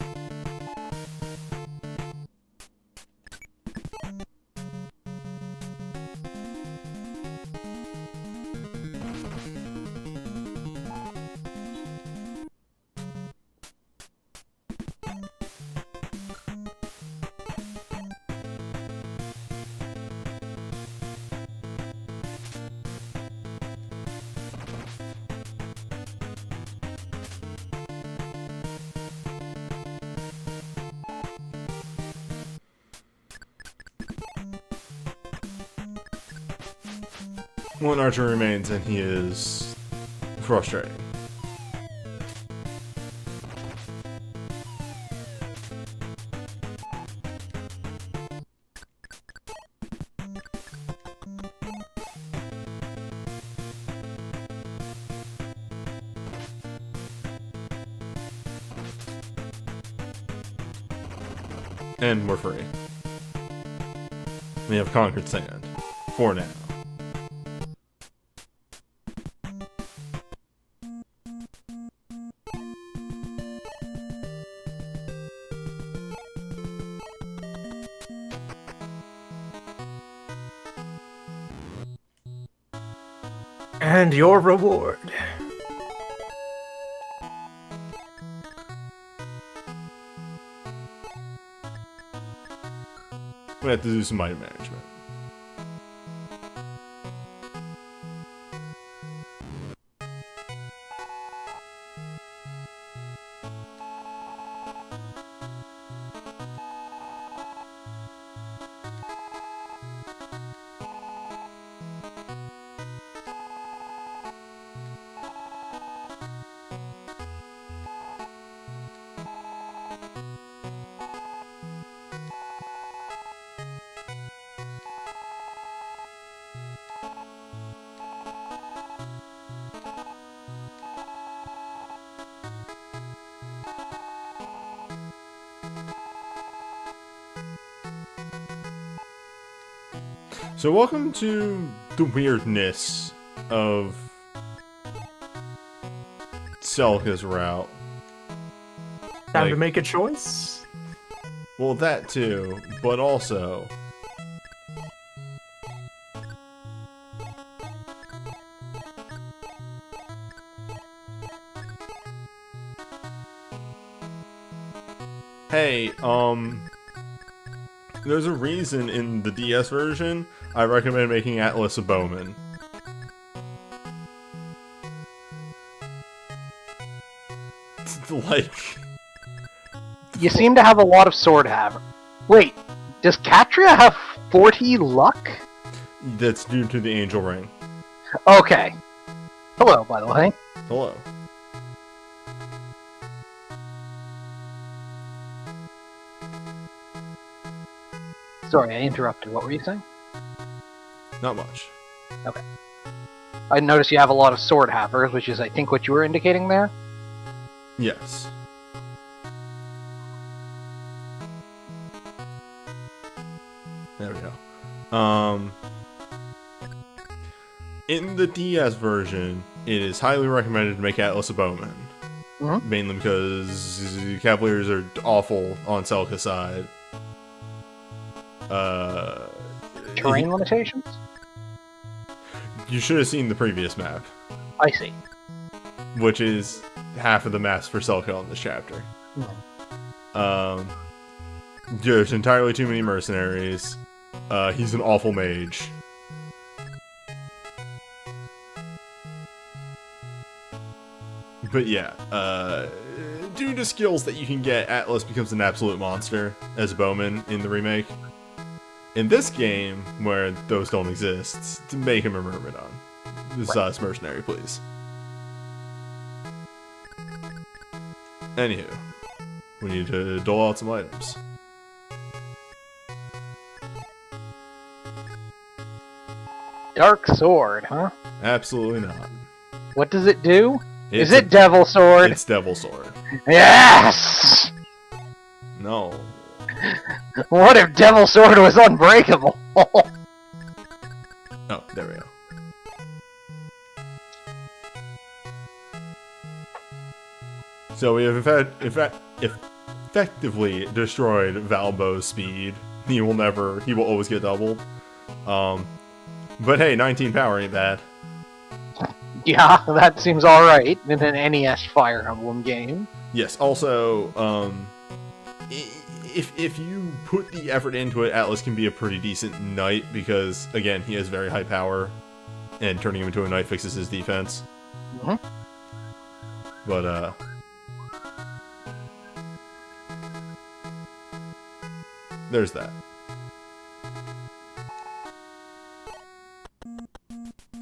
A: One archer remains, and he is frustrating. And we're free. We have conquered Sannndd. For now.
B: And your reward.
A: We have to do some item management. So welcome to the weirdness of Celica's route.
B: Time to make a choice?
A: Well, that too, but also... Hey, there's a reason in the DS version I recommend making Atlas a bowman. Like...
E: You seem to have a lot of sword haver. Wait, does Katria have 40 luck?
A: That's due to the angel ring.
E: Okay. Hello, by the way.
A: Hello.
E: Sorry, I interrupted. What were you saying?
A: Not much.
E: Okay. I noticed you have a lot of sword havers, which is, I think, what you were indicating there.
A: Yes. There we go. In the DS version, it is highly recommended to make Atlas a bowman.
E: Mm-hmm.
A: Mainly because Cavaliers are awful on Celica's side.
E: Terrain limitations?
A: You should have seen the previous map,
E: I see.
A: which is half of the maps for Celica on this chapter. There's entirely too many mercenaries. He's an awful mage. But yeah, due to skills that you can get, Atlas becomes an absolute monster as a bowman in the remake. In this game, where those don't exist, to make him a Myrmidon. Besides mercenary, please. Anywho, we need to dole out some items.
E: Dark sword, huh?
A: Absolutely not.
E: What does it do?
A: It's
E: Is it Devil Sword?
A: It's Devil Sword.
E: Yes!
A: No.
E: What if Devil Sword was unbreakable?
A: Oh, there we go. So we have effectively destroyed Valbo's speed. He will always get doubled. But hey, 19 power ain't bad.
E: Yeah, that seems alright in an NES Fire Emblem game.
A: Yes, also, if you put the effort into it, Atlas can be a pretty decent knight, because, again, he has very high power, and turning him into a knight fixes his defense.
E: Mm-hmm.
A: But, there's that.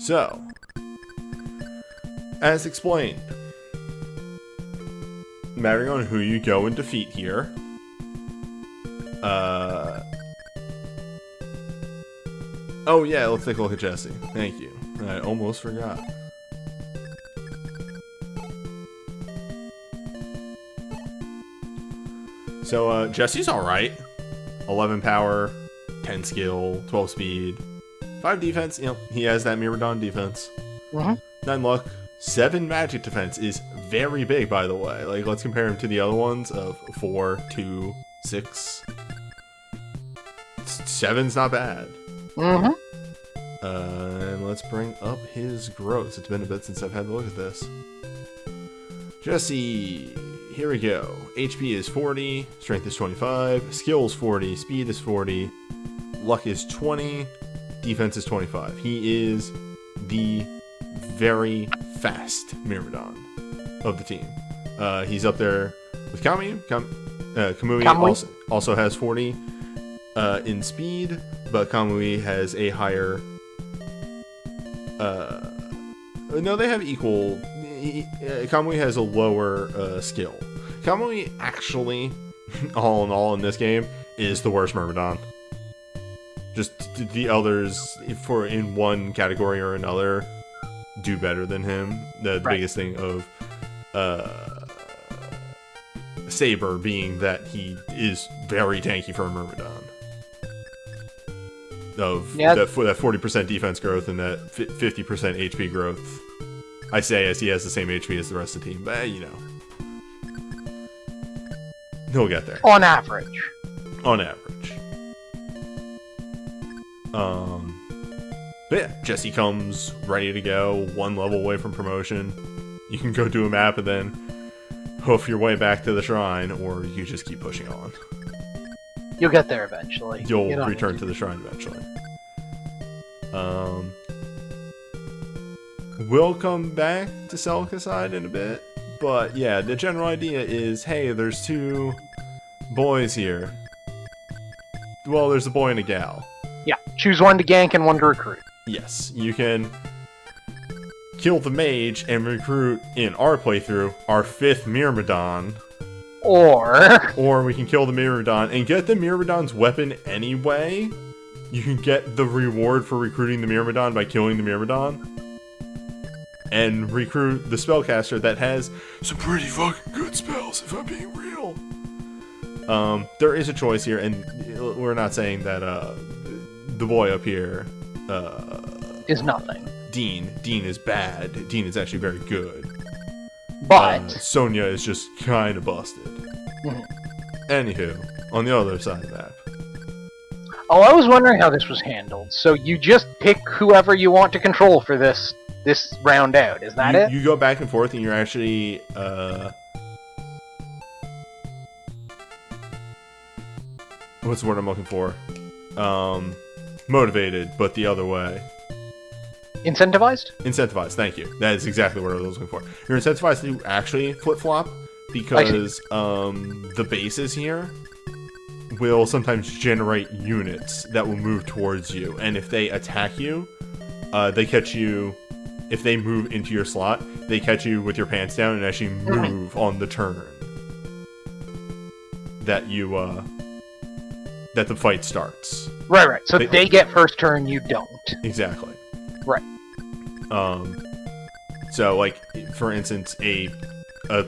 A: So, as explained, mattering on who you go and defeat here, oh yeah, let's take a look at Jesse. Thank you. I almost forgot. So, Jesse's alright. 11 power, 10 skill, 12 speed, 5 defense. You know, he has that Miraidon defense. 9 luck, 7 magic defense is very big, by the way. Like, let's compare him to the other ones of 4, 2, 6. 7's not bad. And let's bring up his growth. It's been a bit since I've had a look at this. Jesse, here we go. HP is 40, strength is 25, skill is 40, speed is 40, luck is 20, defense is 25. He is the very fast Miraidon of the team. He's up there with Kamui. Kamui also has 40 in speed, but Kamui has a higher... no, they have equal... Kamui has a lower skill. Kamui actually, all in all in this game, is the worst Myrmidon. Just the others, in one category or another, do better than him. The biggest thing of Saber being that he is very tanky for a Myrmidon. That 40% defense growth and that 50% HP growth. I say as he has the same HP as the rest of the team, but you know. He'll get there.
E: On average.
A: On average. But yeah, Jesse comes ready to go, 1 level away from promotion. You can go do a map and then hoof your way back to the shrine, or you just keep pushing on.
E: You'll get there eventually.
A: You'll return to the shrine eventually. We'll come back to Celica side in a bit, but yeah, the general idea is, hey, there's 2 boys here. Well, there's a boy and a gal.
E: Yeah, choose one to gank and one to recruit.
A: Yes, you can kill the mage and recruit in our playthrough our 5th Myrmidon.
E: Or
A: we can kill the Myrmidon and get the Myrmidon's weapon anyway. You can get the reward for recruiting the Myrmidon by killing the Myrmidon. And recruit the spellcaster that has some pretty fucking good spells, if I'm being real. There is a choice here, and we're not saying that the boy up here
E: is nothing.
A: Dean is bad. Dean is actually very good.
E: But
A: Sonya is just kind of busted. Anywho, on the other side of the map.
E: Oh, I was wondering how this was handled. So you just pick whoever you want to control for this round out, is that it?
A: You go back and forth and you're actually what's the word I'm looking for? Motivated, but the other way.
E: Incentivized?
A: Incentivized, thank you. That is exactly what I was looking for. You're incentivized to actually flip-flop because the bases here will sometimes generate units that will move towards you, and if they attack you, they catch you. If they move into your slot, they catch you with your pants down and actually move on the turn that you that the fight starts.
E: Right. So they get first turn, you don't.
A: Exactly.
E: Right.
A: So like for instance, a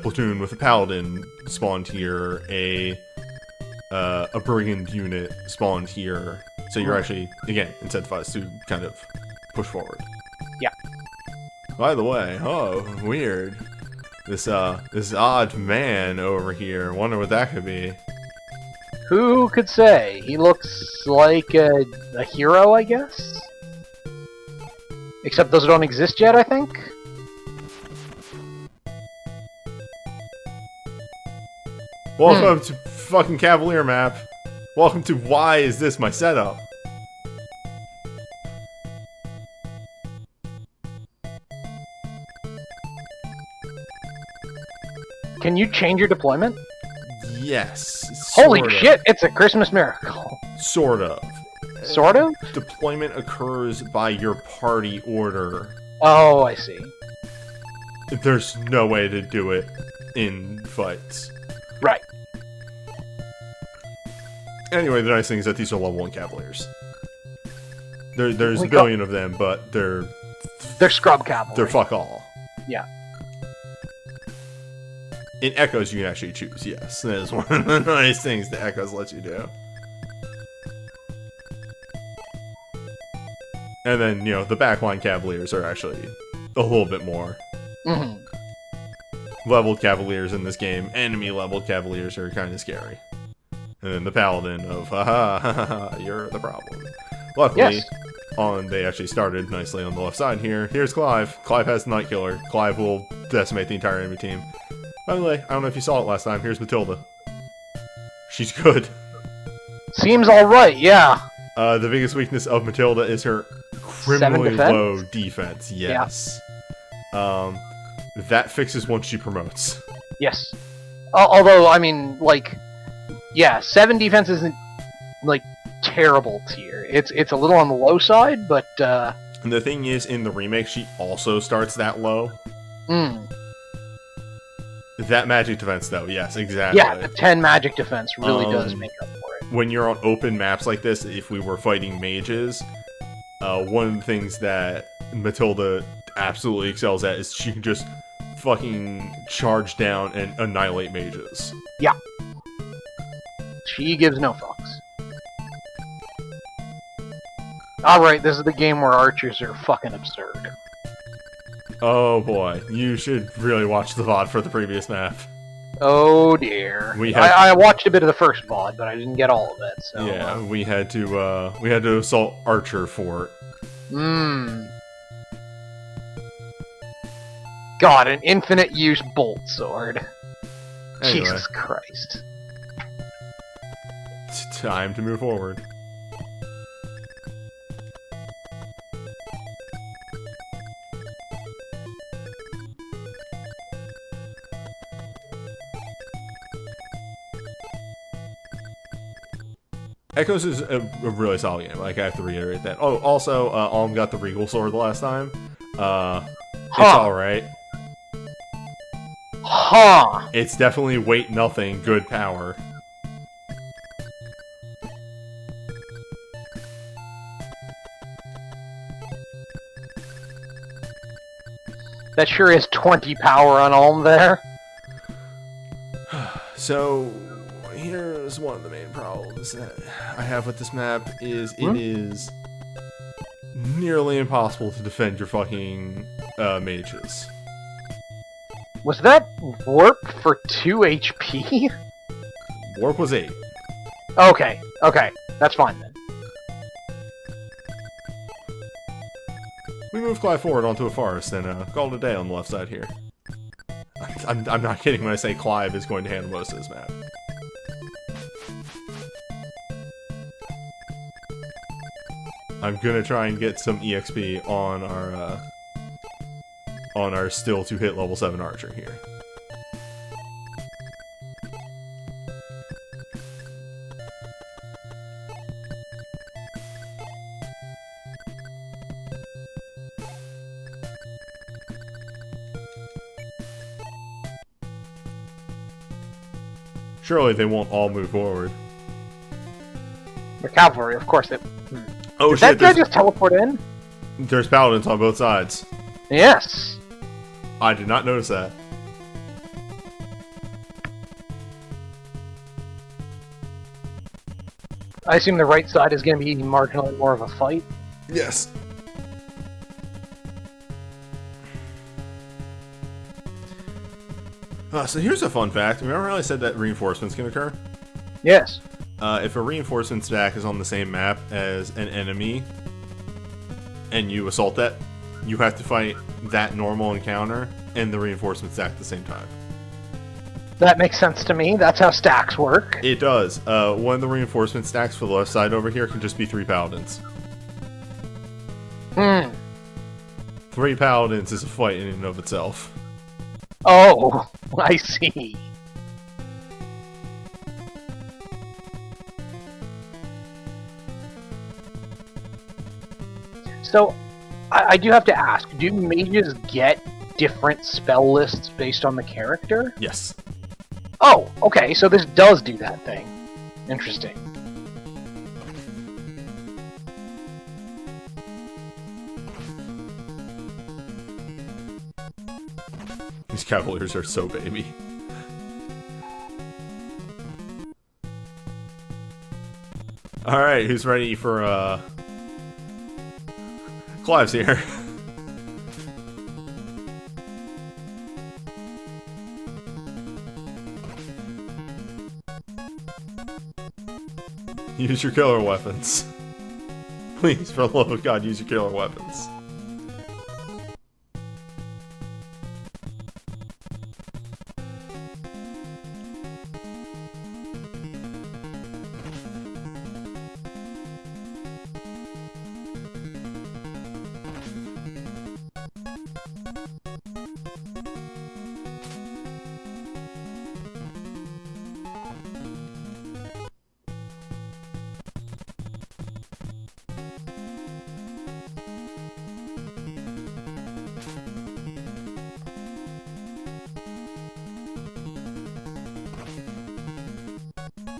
A: platoon with a paladin spawned here, a brigand unit spawned here. So you're actually again incentivized to kind of push forward.
E: Yeah.
A: By the way, oh, weird. This odd man over here. Wonder what that could be.
E: Who could say? He looks like a hero, I guess? Except those don't exist yet, I think?
A: Welcome to fucking Cavalier map. Welcome to why is this my setup?
E: Can you change your deployment?
A: Yes.
E: Holy
A: sort of.
E: shit, it's a Christmas miracle.
A: Sort of.
E: Sort of?
A: Deployment occurs by your party order.
E: Oh, I see.
A: There's no way to do it in fights.
E: Right.
A: Anyway, the nice thing is that these are level 1 Cavaliers. There's a billion of them, but they're
E: scrub cavalry.
A: they're fuck all.
E: Yeah.
A: In Echoes, you can actually choose, yes. That is one of the nice things that Echoes lets you do. And then, you know, the backline Cavaliers are actually a little bit more.
E: Mm-hmm.
A: Leveled Cavaliers in this game, enemy-leveled Cavaliers are kind of scary. And then the Paladin of, haha, you're the problem. Luckily,
E: Yes.
A: they actually started nicely on the left side here. Here's Clive. Clive has the Night Killer. Clive will decimate the entire enemy team. By the way, I don't know if you saw it last time. Here's Matilda. She's good.
E: Seems alright, yeah.
A: The biggest weakness of Matilda is her criminally
E: defense?
A: low defense. Yes. That fixes once she promotes.
E: Yes. Although, I mean, like, yeah, 7 defense isn't, like, terrible tier. It's a little on the low side, but,
A: And the thing is, in the remake, she also starts that low. That magic defense, though, yes, exactly.
E: Yeah, the 10 magic defense really does make up for it.
A: When you're on open maps like this, if we were fighting mages, one of the things that Matilda absolutely excels at is she can just fucking charge down and annihilate mages.
E: Yeah. She gives no fucks. Alright, this is the game where archers are fucking absurd.
A: Oh boy, you should really watch the VOD for the previous map.
E: Oh dear.
A: We had-
E: I watched a bit of the first VOD, but I didn't get all of it, so...
A: Yeah, we had to assault Archer Fort.
E: God, an infinite use bolt sword.
A: Anyway.
E: Jesus Christ.
A: It's time to move forward. Echoes is a really solid game. Like, I have to reiterate that. Oh, also, Alm got the Regal Sword the last time. It's alright.
E: Huh.
A: It's definitely weight nothing, good power.
E: That sure is 20 power on Ulm there.
A: So, here's one of the main problems that I have with this map is it is nearly impossible to defend your fucking mages.
E: Was that warp for 2 HP?
A: Warp was 8.
E: Okay, that's fine then.
A: We move Clive forward onto a forest and call it a day on the left side here. I'm not kidding when I say Clive is going to handle most of this map. I'm gonna try and get some EXP on our still to hit level 7 archer here. Surely they won't all move forward.
E: The cavalry, of course.
A: Oh
E: Did
A: shit,
E: that guy just teleport in?
A: there's paladins on both sides.
E: Yes.
A: I did not notice that.
E: I assume the right side is going to be marginally more of a fight.
A: Yes. So here's a fun fact. Remember how I said that reinforcements can occur?
E: Yes.
A: If a reinforcement stack is on the same map as an enemy, and you assault that, you have to fight that normal encounter and the reinforcement stack at the same time.
E: That makes sense to me. That's how stacks work.
A: It does. One of the reinforcement stacks for the left side over here can just be 3 paladins. 3 paladins is a fight in and of itself.
E: Oh, I see. So, I do have to ask, do mages get different spell lists based on the character?
A: Yes.
E: Oh, okay, so this does do that thing. Interesting.
A: These cavaliers are so baby. Alright, who's ready for, Clive's here. Use your killer weapons. Please, for the love of God, use your killer weapons.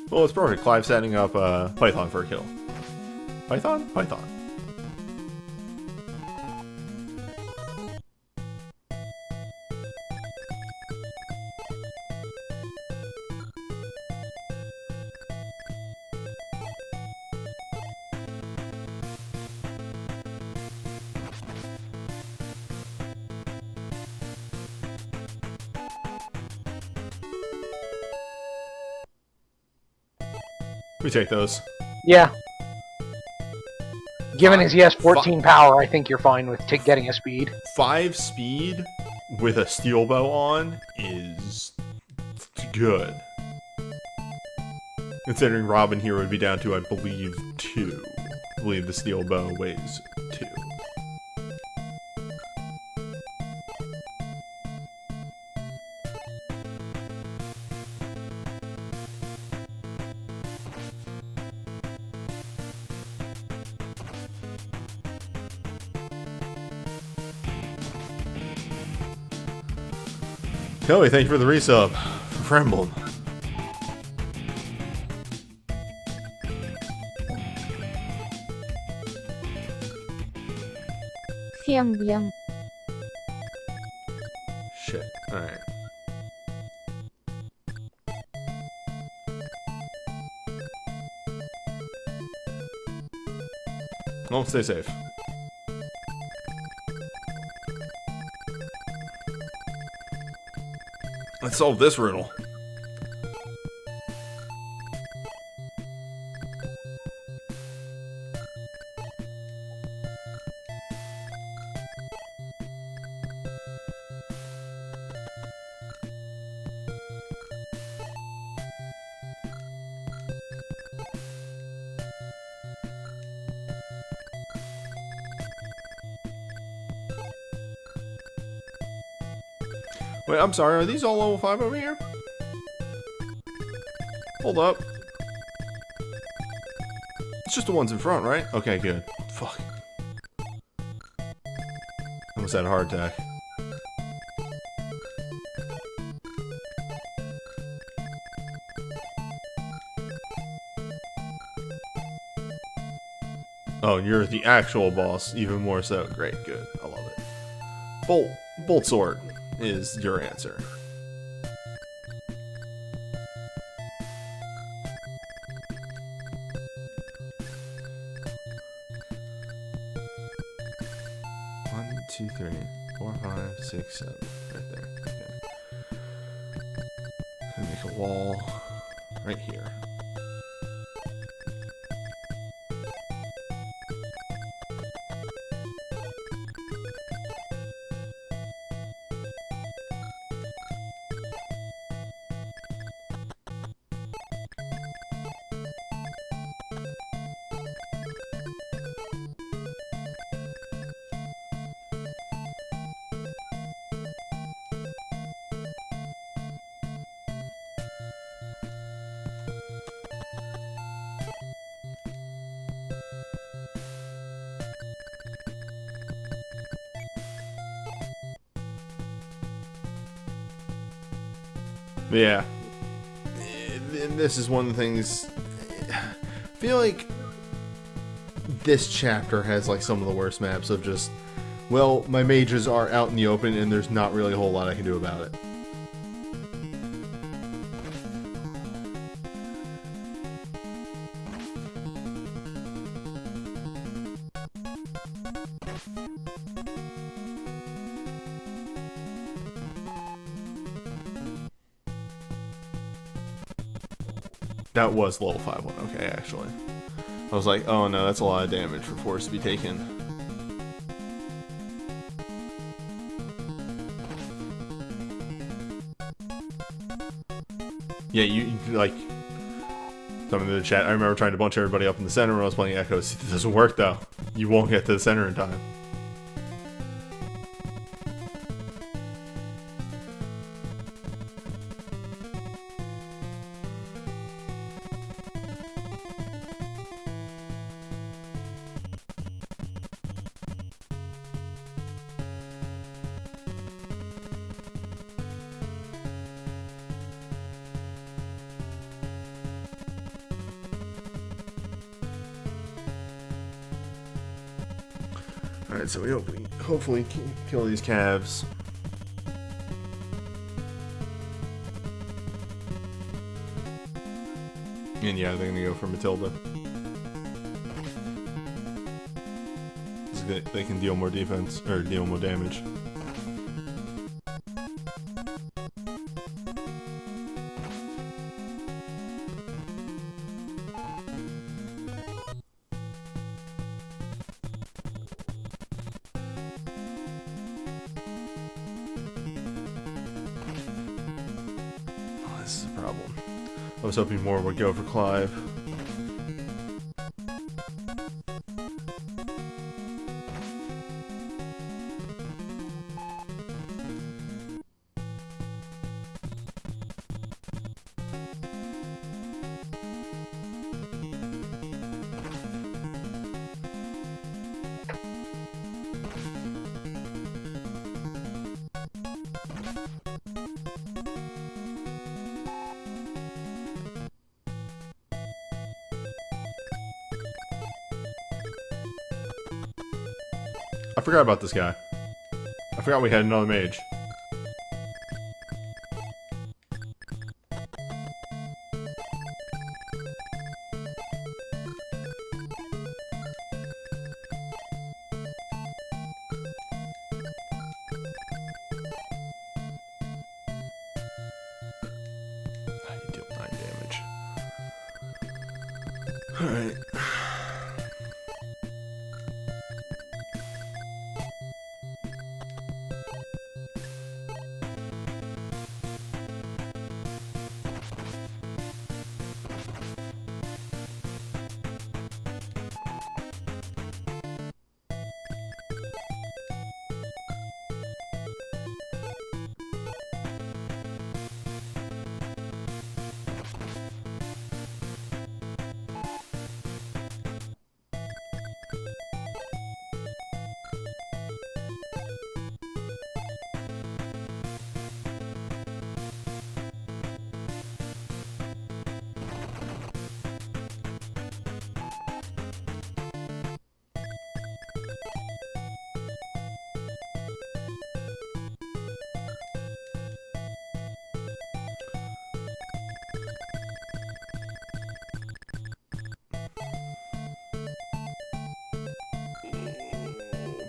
A: Well, it's perfect. Clive setting up Python for a kill. Python? Python. We take those.
E: Yeah. Given his ES14 power, I think you're fine with getting a speed.
A: 5 speed with a steel bow on is good. Considering Robin here would be down to, I believe, 2. I believe the steel bow weighs 2. Kelly, thank you for the resub for Emblem.
D: Emblem.
A: Shit. Alright. Well, stay safe. Let's solve this riddle. Wait, I'm sorry, are these all level 5 over here? Hold up. It's just the ones in front, right? Okay, good. Fuck. Almost had a heart attack. Oh, you're the actual boss, even more so. Great, good. I love it. Bolt sword is your answer. One, two, 3, 4, 5, 6, 7. Right there. Okay. Make a wall right here. But yeah, this is one of the things. I feel like this chapter has like some of the worst maps of just, well, my mages are out in the open and there's not really a whole lot I can do about it. That was level 5 one, okay, actually. I was like, oh no, that's a lot of damage for force to be taken. Yeah, you like, something in the chat, I remember trying to bunch everybody up in the center when I was playing Echoes. It doesn't work though. You won't get to the center in time. Alright, so we hopefully can kill these calves. And yeah, they're gonna go for Matilda. They can deal more defense, or deal more damage. This is a problem. I was hoping more would go for Clive. I forgot about this guy. I forgot we had another mage. You deal 9 damage. Alright.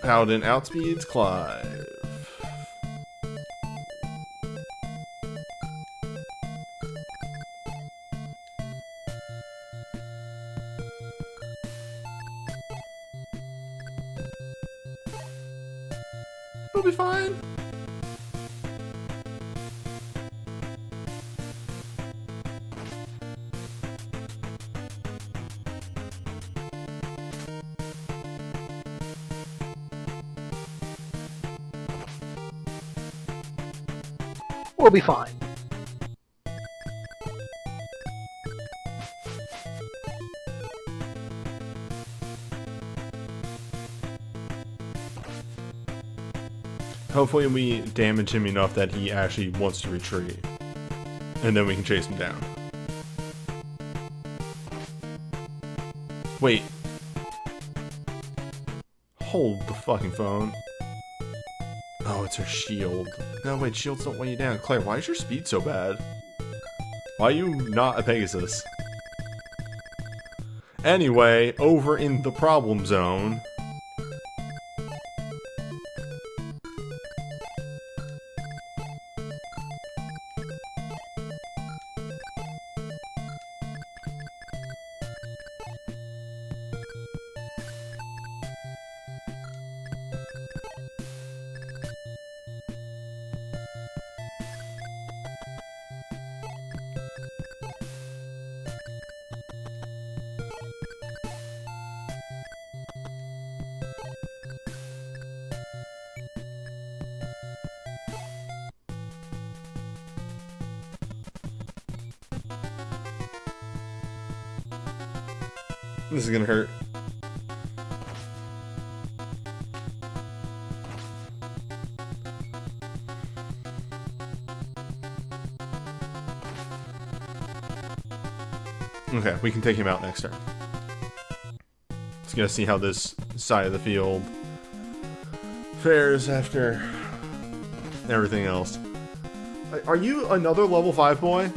A: Paladin outspeeds Clive. It'll be fine.
E: We'll be fine.
A: Hopefully we damage him enough that he actually wants to retreat. And then we can chase him down. Wait. Hold the fucking phone. Oh, it's her shield. No, wait, shields don't weigh you down. Claire, why is your speed so bad? Why are you not a Pegasus? Anyway, over in the problem zone. This is gonna hurt. Okay, we can take him out next turn. Just gonna see how this side of the field fares after everything else. Are you another level 5 boy?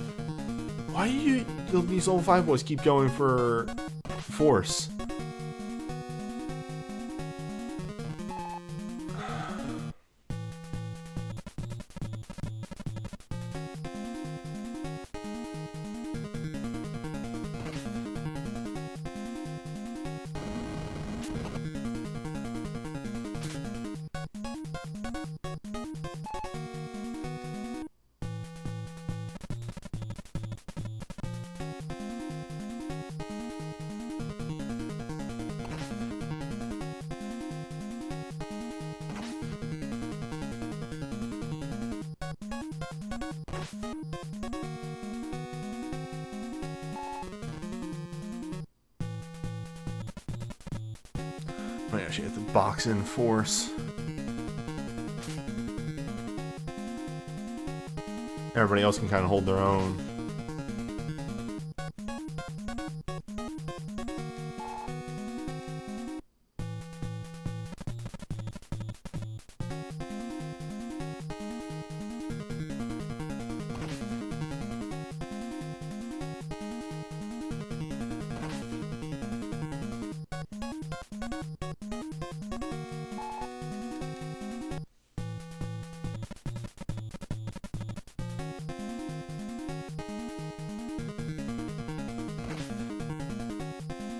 A: Why do you these level 5 boys keep going for force? I actually have to box in force. Everybody else can kind of hold their own.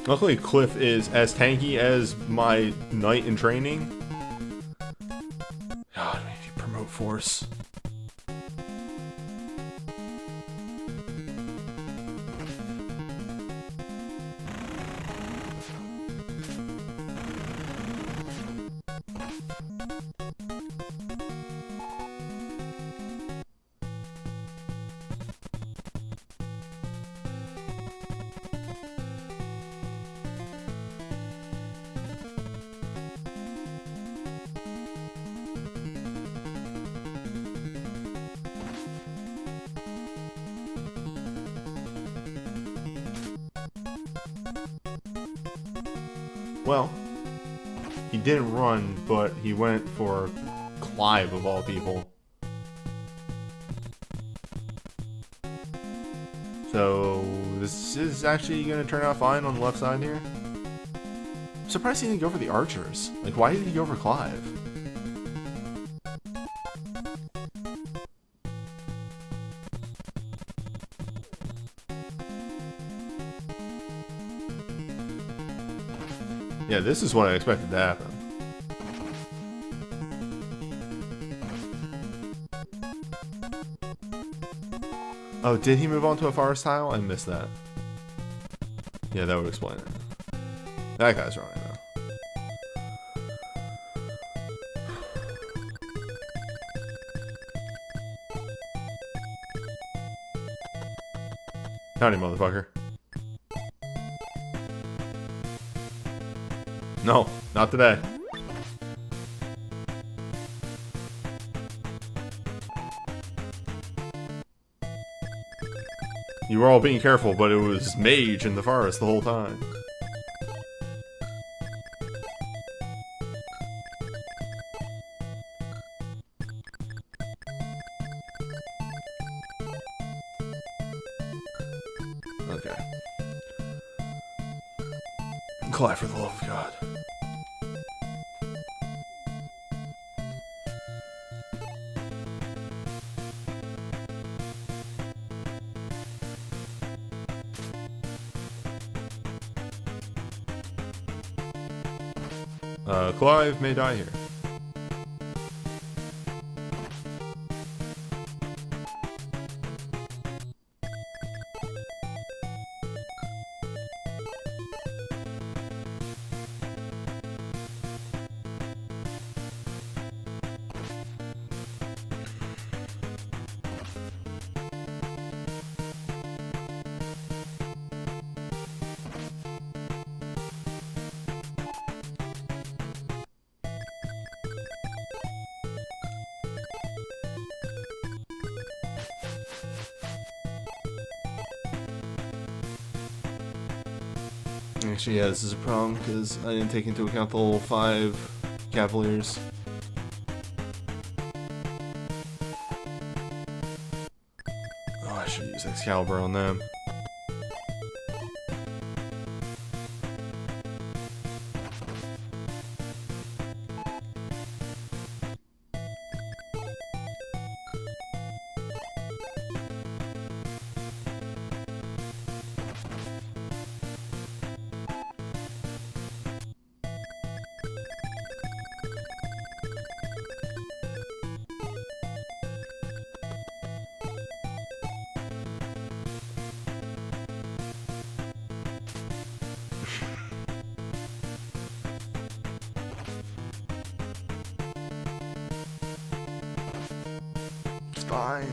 A: Luckily, Cliff is as tanky as my knight in training. God, we need to promote force. Well, he didn't run, but he went for Clive of all people. So this is actually going to turn out fine on the left side here. I'm surprised he didn't go for the archers. Like, why did he go for Clive? Yeah, this is what I expected to happen. Oh, did he move on to a forest tile? I missed that. Yeah, that would explain it. That guy's running though. Howdy, motherfucker. No, not today. You were all being careful, but it was Mage in the forest the whole time. Okay. Clive, for the love of God. Clive may die here. Actually, yeah, this is a problem because I didn't take into account the level 5 Cavaliers. Oh, I should use Excalibur on them. Fine.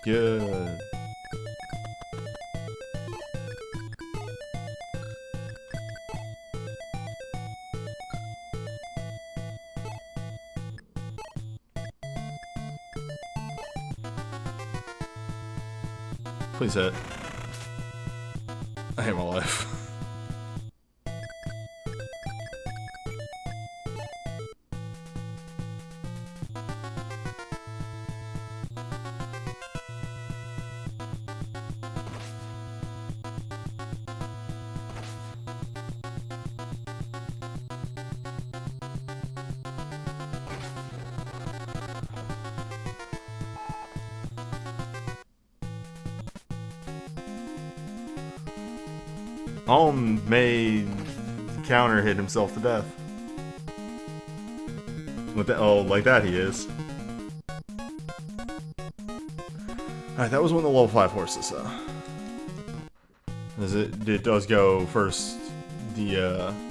A: Good. Please hit. I hate my life. May counter hit himself to death. With that, oh, like that he is. Alright, that was one of the level 5 horses, though. As it does go first the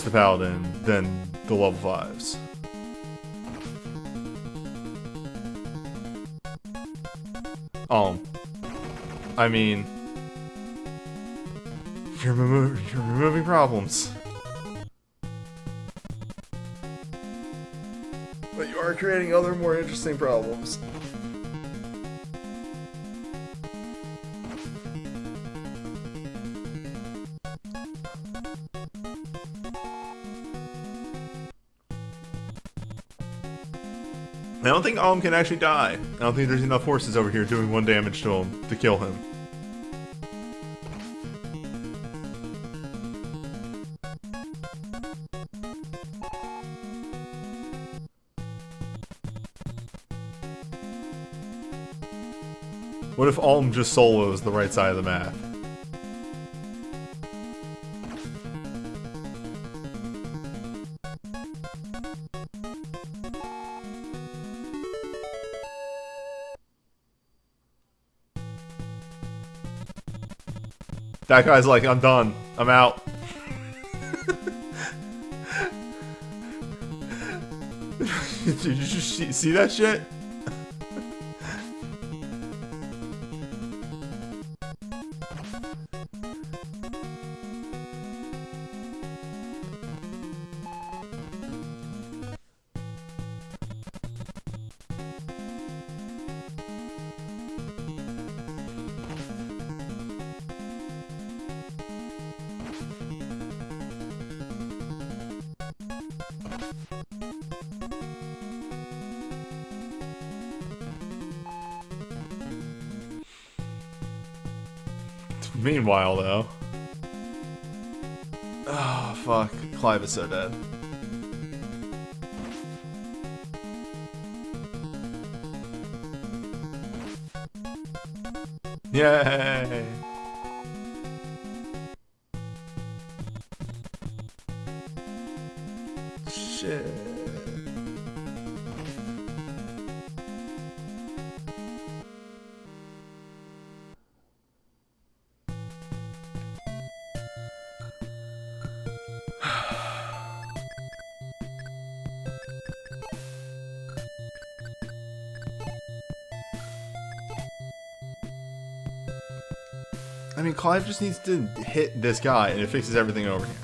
A: Paladin, then the level 5s. I mean, you're removing problems. But you are creating other more interesting problems. I don't think Alm can actually die. I don't think there's enough horses over here doing 1 damage to him to kill him. What if Alm just solos the right side of the map? That guy's like, I'm done. I'm out. Did you see that shit? Meanwhile, though. Oh, fuck. Clive is so dead. Yay! Shit. I mean, Clive just needs to hit this guy and it fixes everything over here.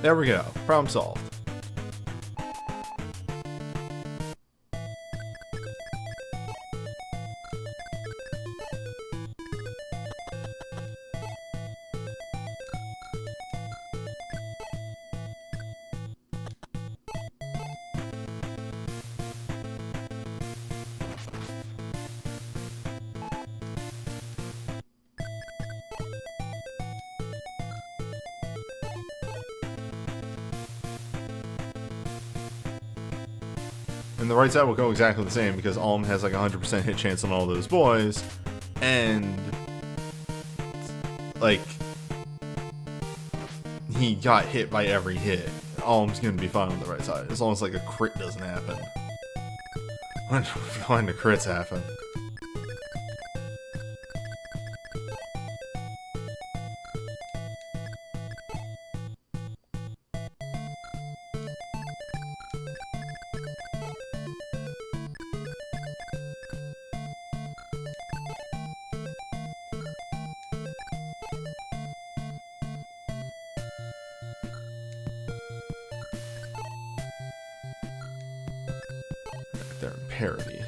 A: There we go. Problem solved. And the right side will go exactly the same because Alm has like 100% hit chance on all those boys. And like he got hit by every hit. Alm's gonna be fine on the right side. As long as like a crit doesn't happen. When the crits happen. They're in parody.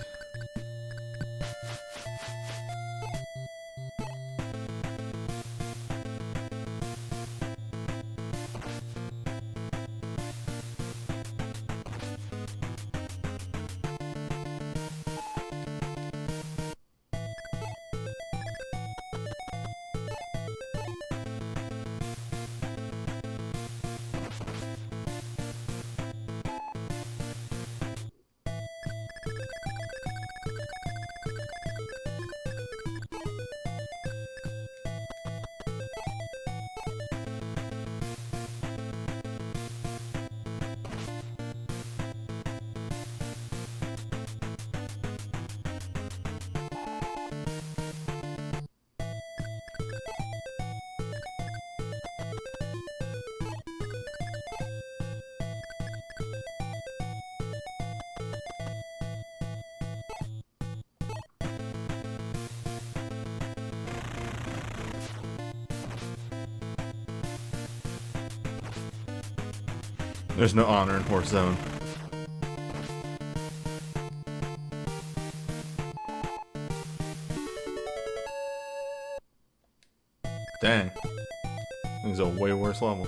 A: There's no honor in Horse Zone. Dang. This is a way worse level.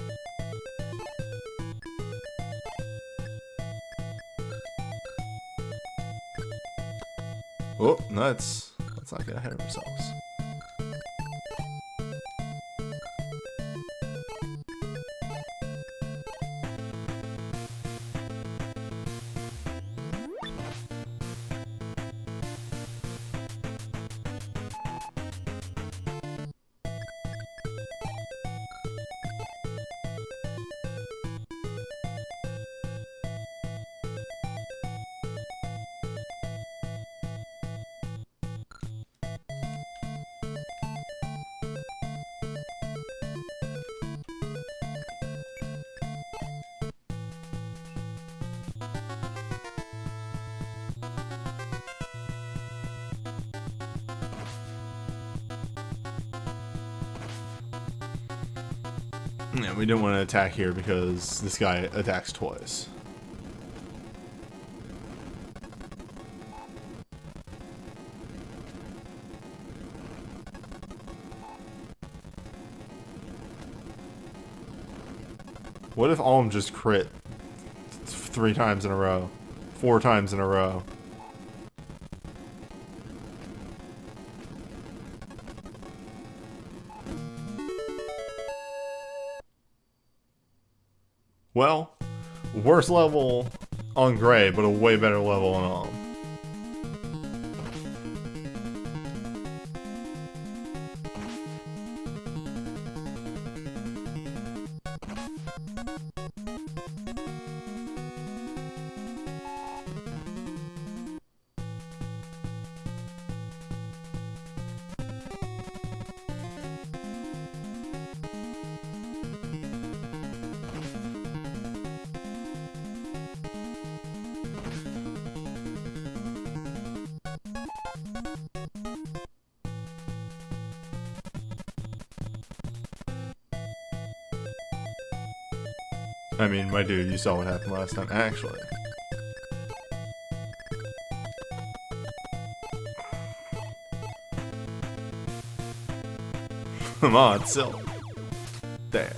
A: Oh, nuts. Let's not get ahead of ourselves. Yeah, we didn't want to attack here because this guy attacks twice. What if Alm just crit 3 times in a row? 4 times in a row? Well, worst level on Gray, but a way better level on Alm. I mean, my dude, you saw what happened last time, actually. Come on, Silk. Damn.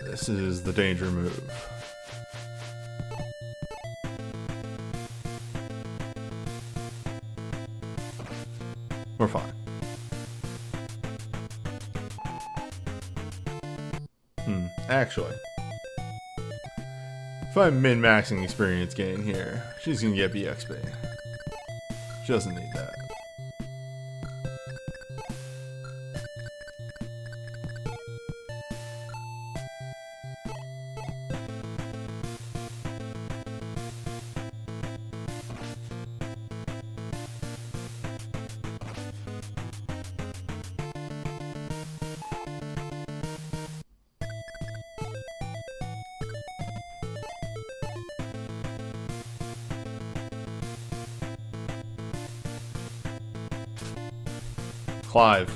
A: This is the danger move. We're fine. Actually. If I'm min-maxing experience gain here, she's gonna get BXP. She doesn't need that. Clive.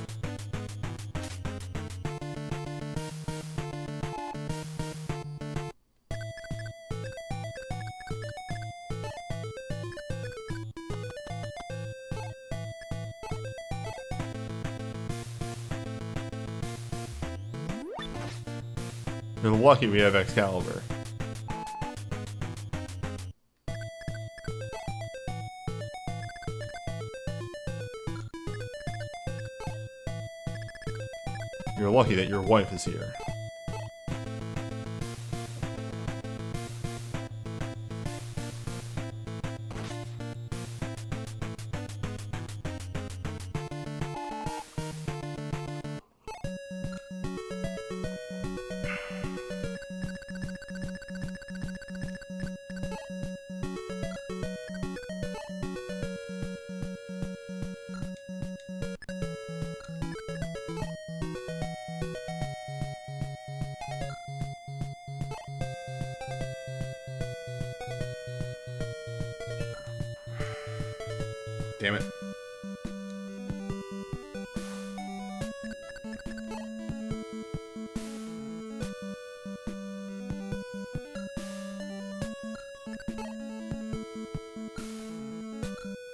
A: You're lucky we have Excalibur. You're lucky that your wife is here. Damn it.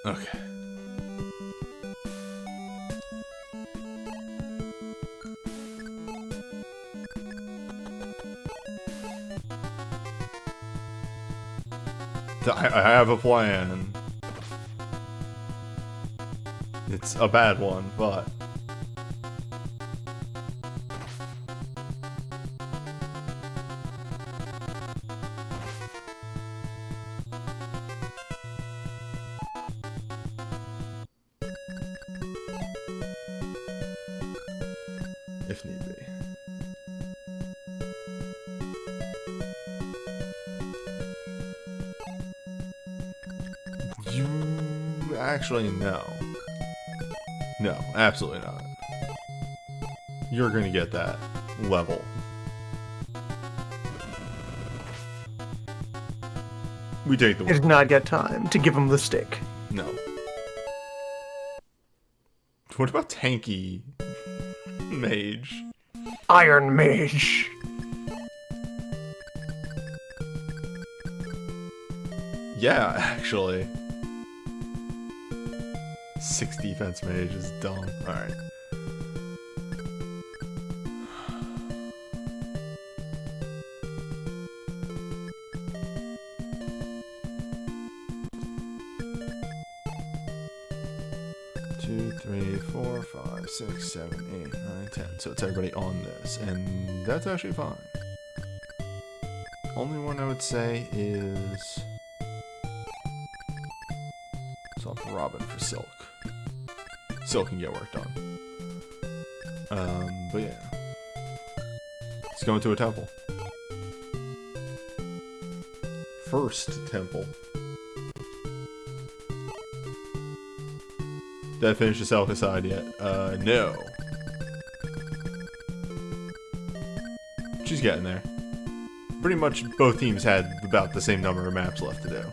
A: Okay. I have a plan. It's a bad one, but if need be. Actually, no. No, absolutely not. You're gonna get that level. We take the
B: He did
A: win.
B: not get time to give him the stick.
A: No. What about tanky mage?
B: Iron Mage.
A: Yeah, actually. 6 defense mage is dumb. Alright. Two, three, 4, 5, 6, 7, 8, 9, 10. So it's everybody on this, and that's actually fine. Only one I would say is swap Robin for Silk. Silk can get work done. But yeah. Let's go into a temple. First temple. Did I finish the Selka side yet? No. She's getting there. Pretty much both teams had about the same number of maps left to do.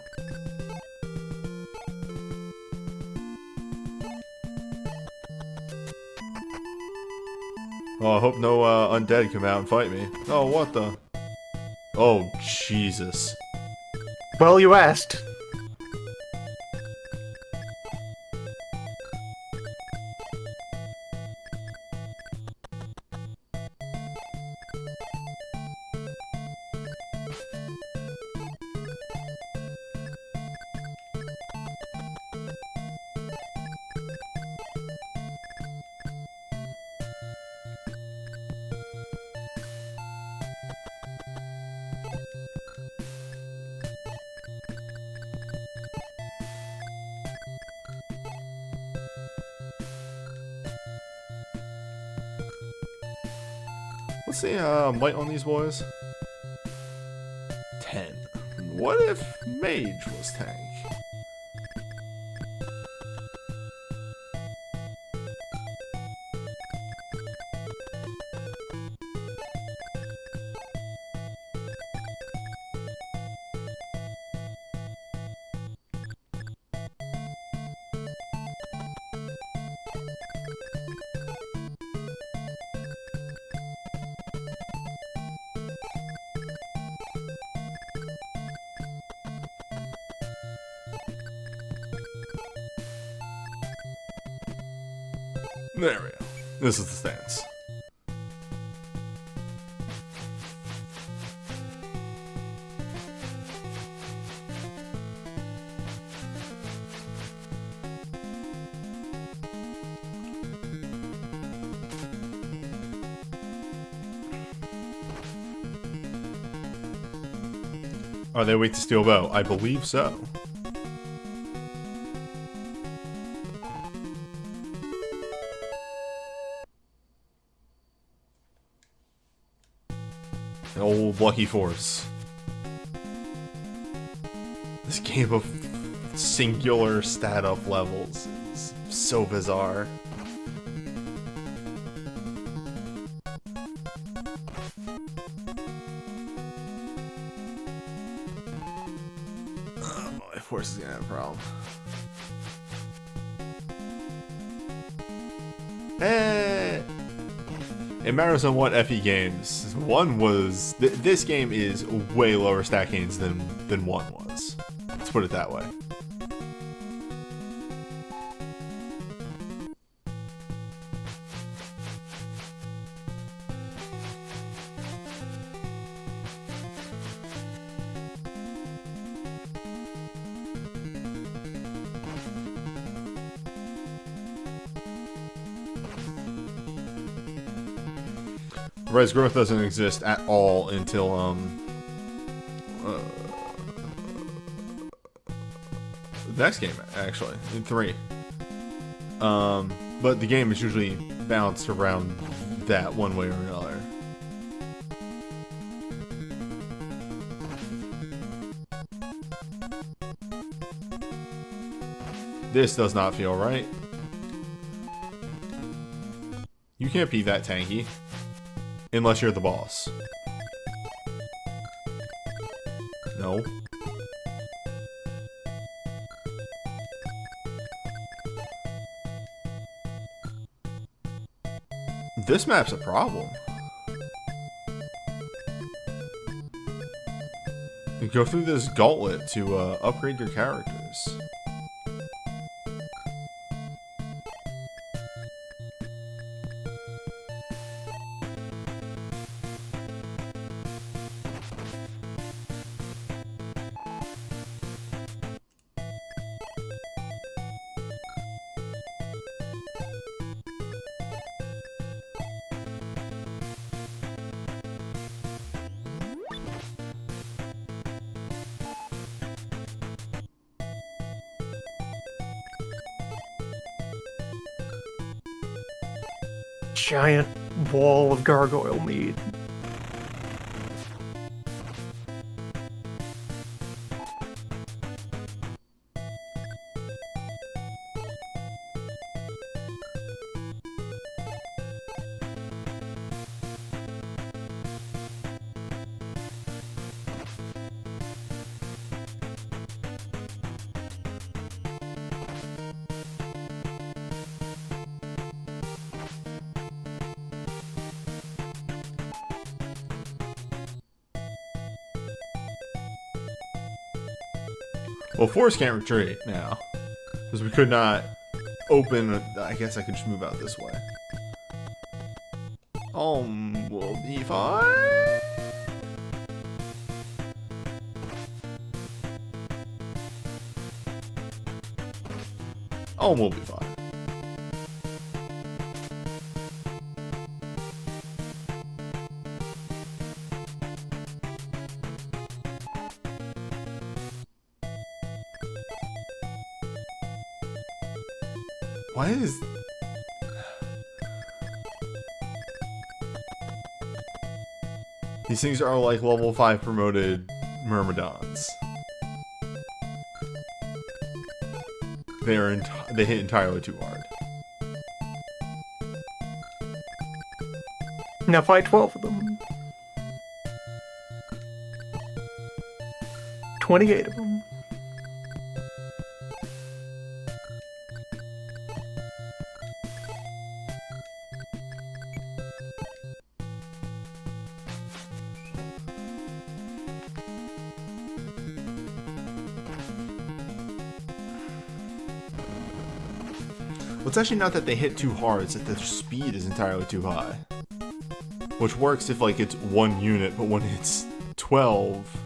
A: Oh, I hope no undead come out and fight me. Oh, what the? Oh, Jesus.
B: Well, you asked.
A: What's the might on these boys? 10. What if mage was tank? There we go. This is the stance. Are they weak to steel bow? I believe so. An old lucky force. This game of singular stat up levels is so bizarre. Oh, my force is gonna have a problem. It matters on what FE games. One was... this game is way lower stat gains than 1 was. Let's put it that way. Res growth doesn't exist at all until the next game, actually, in 3. But the game is usually balanced around that one way or another. This does not feel right. You can't be that tanky. Unless you're the boss. No. This map's a problem. You go through this gauntlet to upgrade your characters.
B: Giant wall of gargoyle meat.
A: Well, Force can't retreat now. Because we could not open... I guess I could just move out this way. We'll be fine. We'll be fine. Why is... These things are like level 5 promoted Myrmidons. They hit entirely too hard.
B: Now fight 12 of them. 28 of them.
A: Well, it's actually not that they hit too hard, it's that their speed is entirely too high. Which works if, like, it's 1 unit, but when it's 12...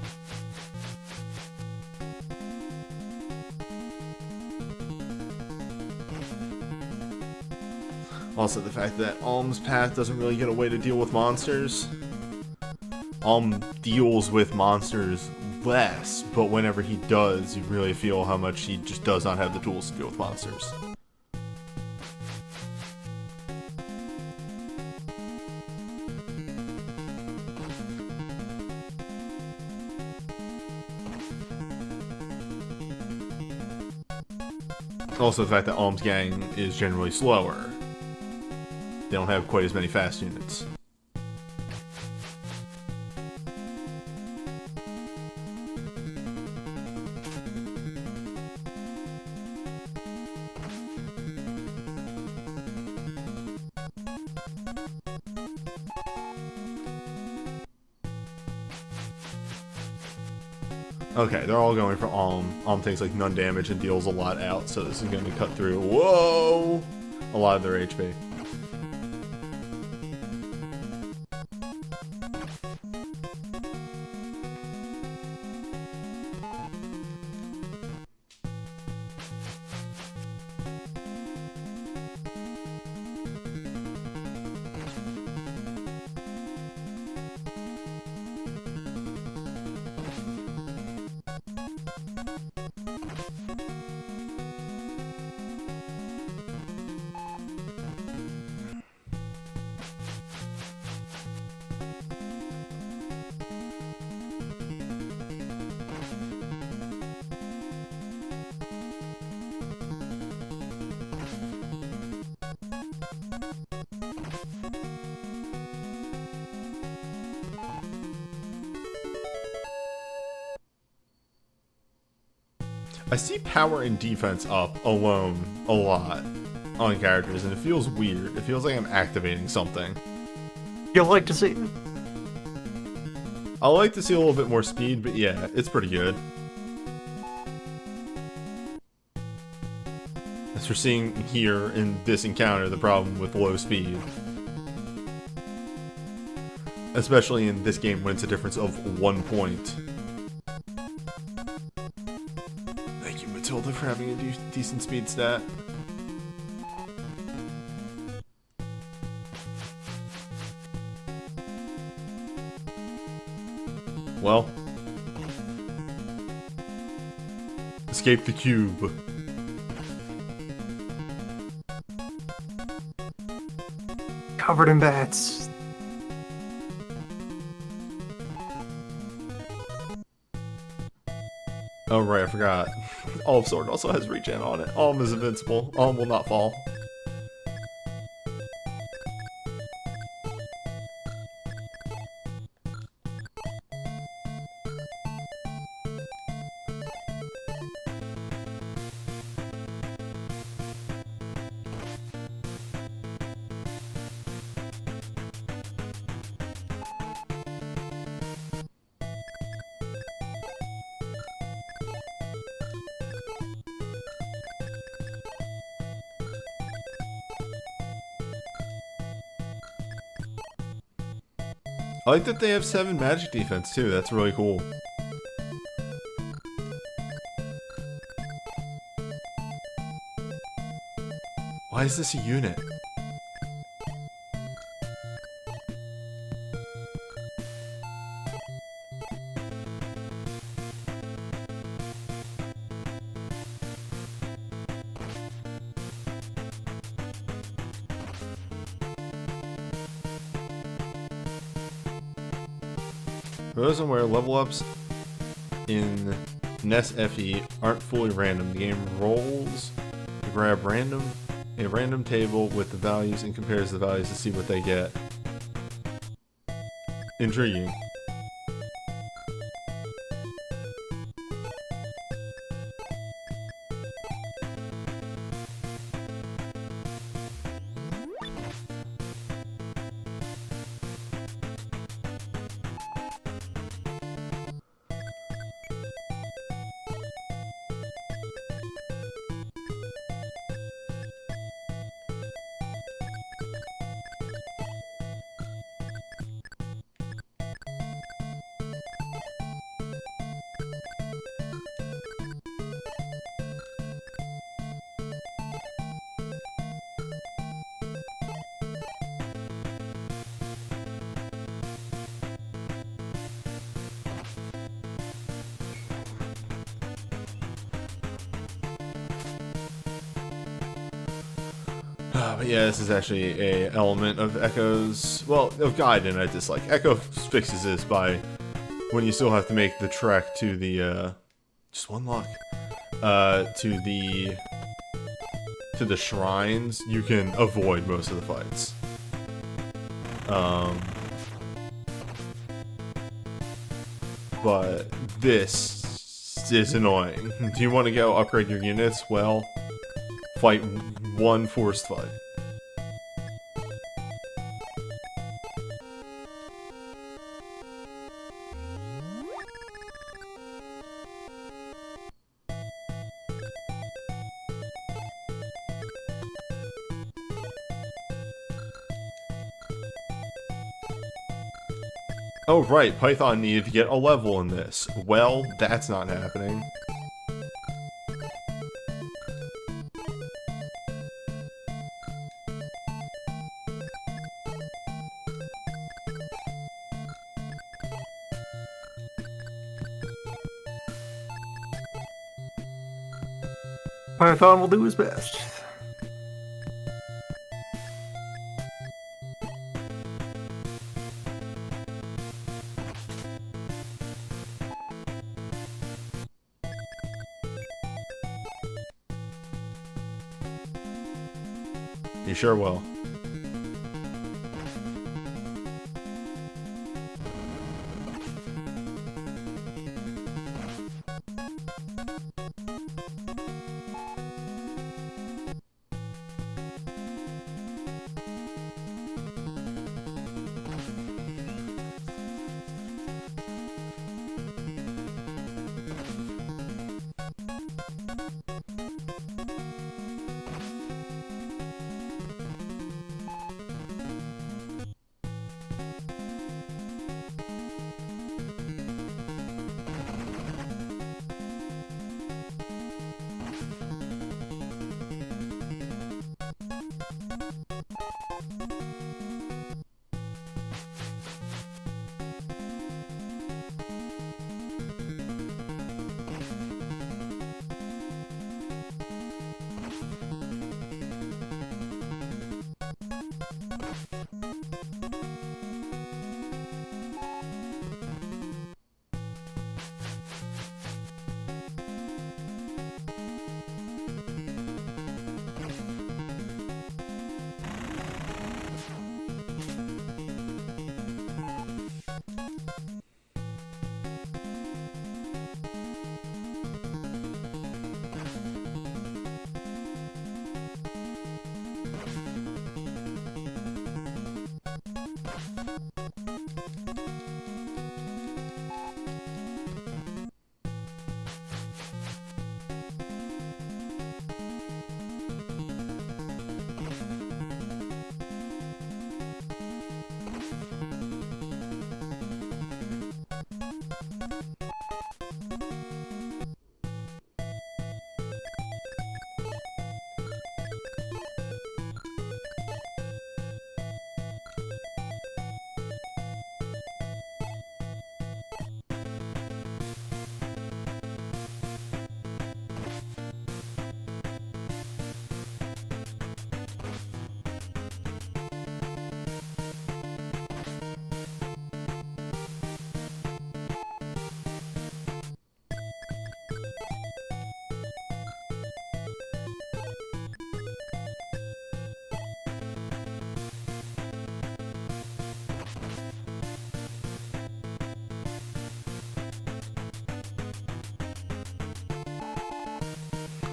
A: Also, the fact that Alm's path doesn't really get a way to deal with monsters. Alm deals with monsters less, but whenever he does, you really feel how much he just does not have the tools to deal with monsters. Also, the fact that Alm's gang is generally slower. They don't have quite as many fast units. Okay, they're all going for Alm. Alm takes like none damage and deals a lot out, so this is going to cut through, whoa, a lot of their HP. I see power and defense up alone a lot on characters, and it feels weird. It feels like I'm activating something.
B: You'll like to see.
A: I like to see a little bit more speed, but yeah, it's pretty good. As we're seeing here in this encounter, the problem with low speed. Especially in this game when it's a difference of 1 point. Thank you, Matilda, for having a decent speed stat. Well. Escape the cube.
B: Covered in bats.
A: Oh right, I forgot. Olive Sword also has regen on it. Alm is invincible. Alm will not fall. I like that they have 7 magic defense too, that's really cool. Why is this a unit? For those unaware, level ups in NES FE aren't fully random. The game rolls to grab a random table with the values and compares the values to see what they get. Intriguing. But yeah, this is actually a element of Echo's, well, of Gaiden I dislike. Echo fixes this by, when you still have to make the trek to the, just one lock, to the shrines, you can avoid most of the fights. But this is annoying. Do you want to go upgrade your units? Well, fight one forced fight. Oh right, Python needed to get a level in this. Well, that's not happening.
B: Python will do his best.
A: You sure will.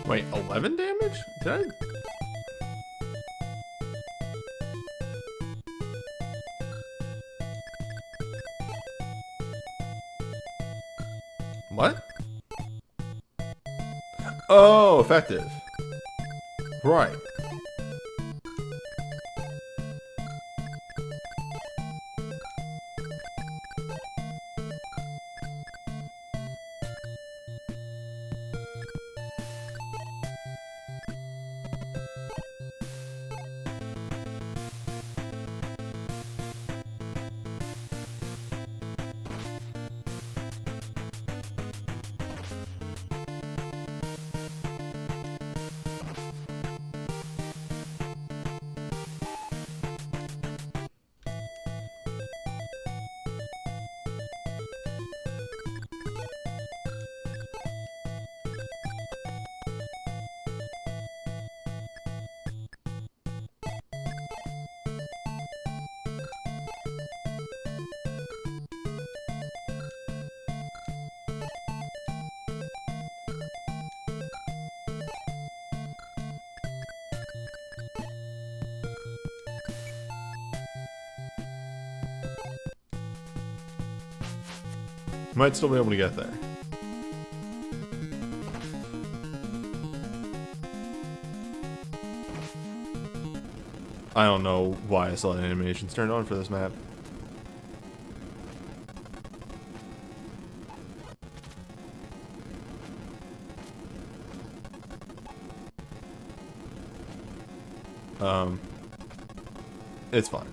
A: Wait, 11 damage? Did I? What? Oh, effective. Right. Might still be able to get there. I don't know why I saw animations turned on for this map. It's fine.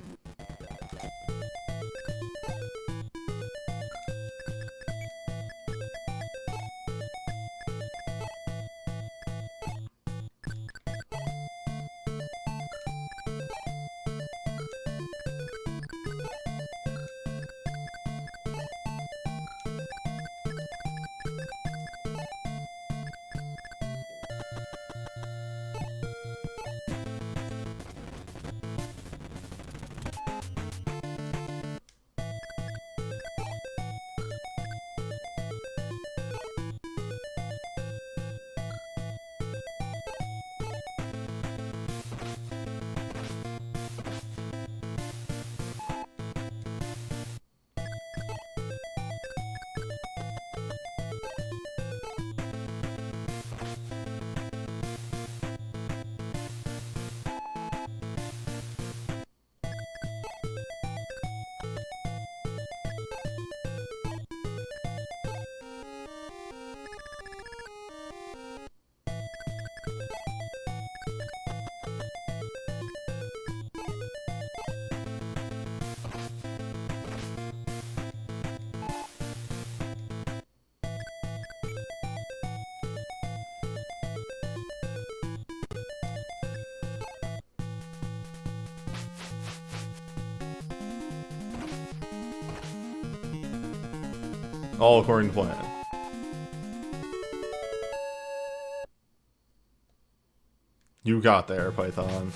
A: All according to plan. You got there, Python.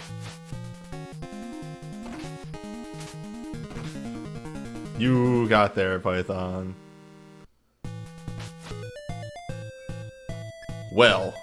A: You got there, Python. Well.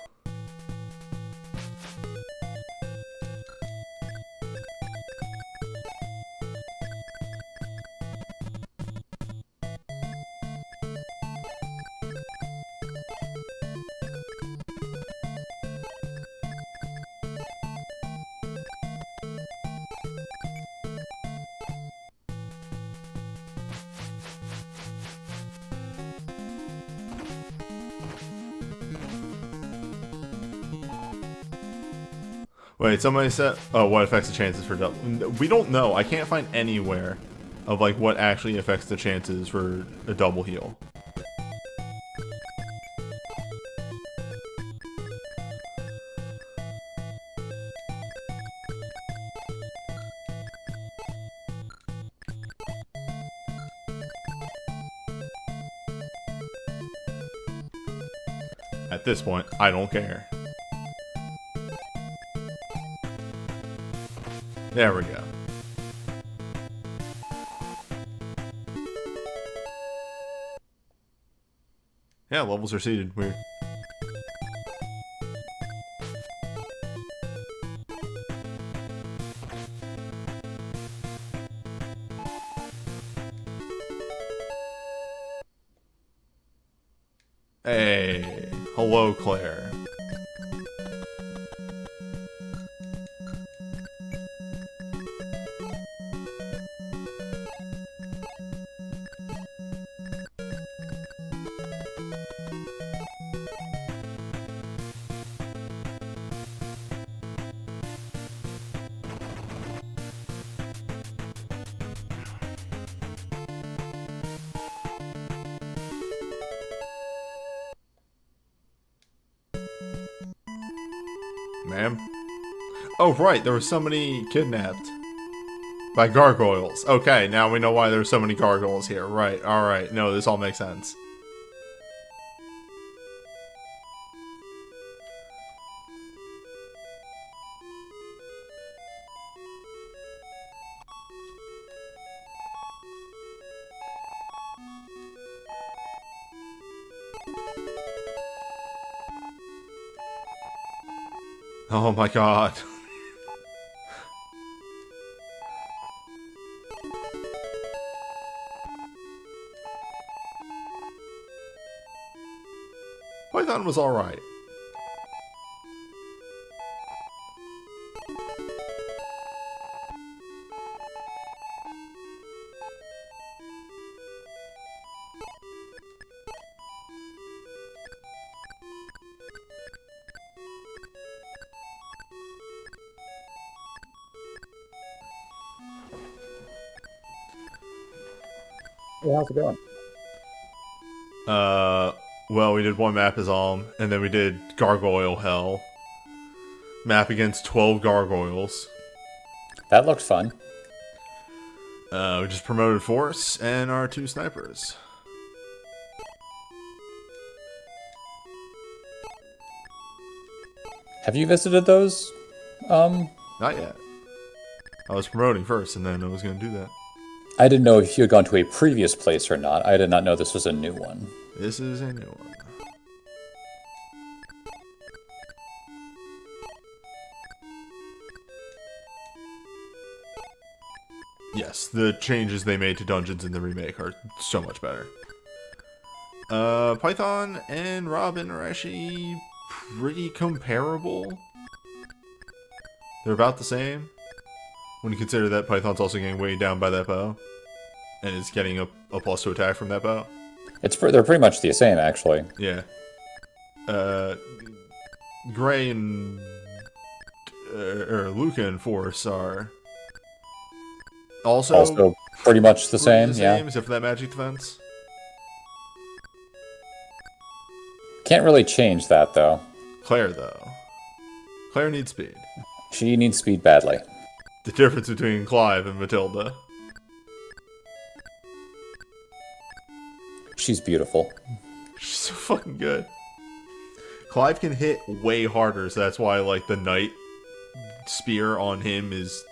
A: Wait, somebody said, oh, what affects the chances for double? We don't know. I can't find anywhere of like what actually affects the chances for a double heal. At this point, I don't care. There we go. Yeah, levels are seated. Weird. Hey, hello, Claire. Ma'am? Oh, right, there were somebody kidnapped by gargoyles. Okay, now we know why there were so many gargoyles here. Right, alright. No, this all makes sense. Oh my god. Python was alright.
C: Hey, how's it going?
A: Well, we did one map as Alm, and then we did Gargoyle Hell. Map against 12 gargoyles.
C: That looked fun.
A: We just promoted Force and our 2 snipers.
C: Have you visited those?
A: Not yet. I was promoting first, and then I was going to do that.
C: I didn't know if you had gone to a previous place or not. I did not know this was a new one.
A: This is a new one. Yes, the changes they made to dungeons in the remake are so much better. Python and Robin are actually pretty comparable. They're about the same. When you consider that Python's also getting weighed down by that bow. And is getting a plus to attack from that bow.
C: They're pretty much the same, actually.
A: Yeah. Gray and Luca and Force are also
C: pretty much the same, yeah.
A: Except for that magic defense.
C: Can't really change that, though.
A: Claire, though. Claire needs speed.
C: She needs speed badly.
A: The difference between Clive and Matilda.
C: She's beautiful.
A: She's so fucking good. Clive can hit way harder, so that's why, like, the Knight Spear on him is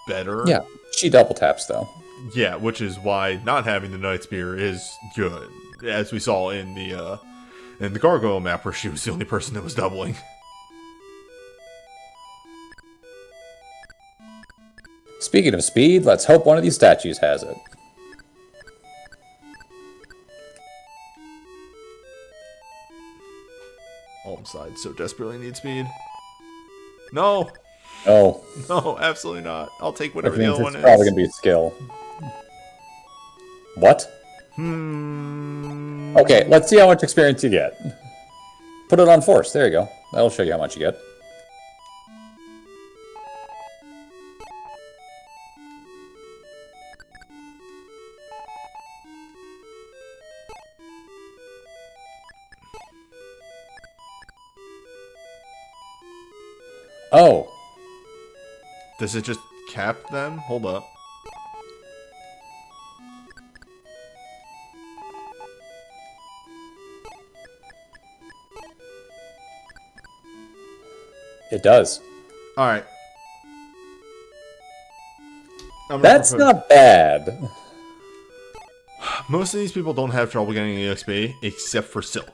A: better.
C: Yeah, she double taps, though.
A: Yeah, which is why not having the Knight Spear is good. As we saw in the Gargoyle map, where she was the only person that was doubling.
C: Speaking of speed, let's hope one of these statues has it.
A: Alm side so desperately need speed. No!
C: Oh.
A: No, absolutely not. I'll take whatever
C: Which
A: the
C: means
A: other one
C: it's
A: is.
C: probably going to be skill. What? Okay, let's see how much experience you get. Put it on Force. There you go. That'll show you how much you get. Oh,
A: Does it just cap them? Hold up.
C: it does.
A: Alright.
C: That's not bad.
A: Most of these people don't have trouble getting EXP, except for Silk.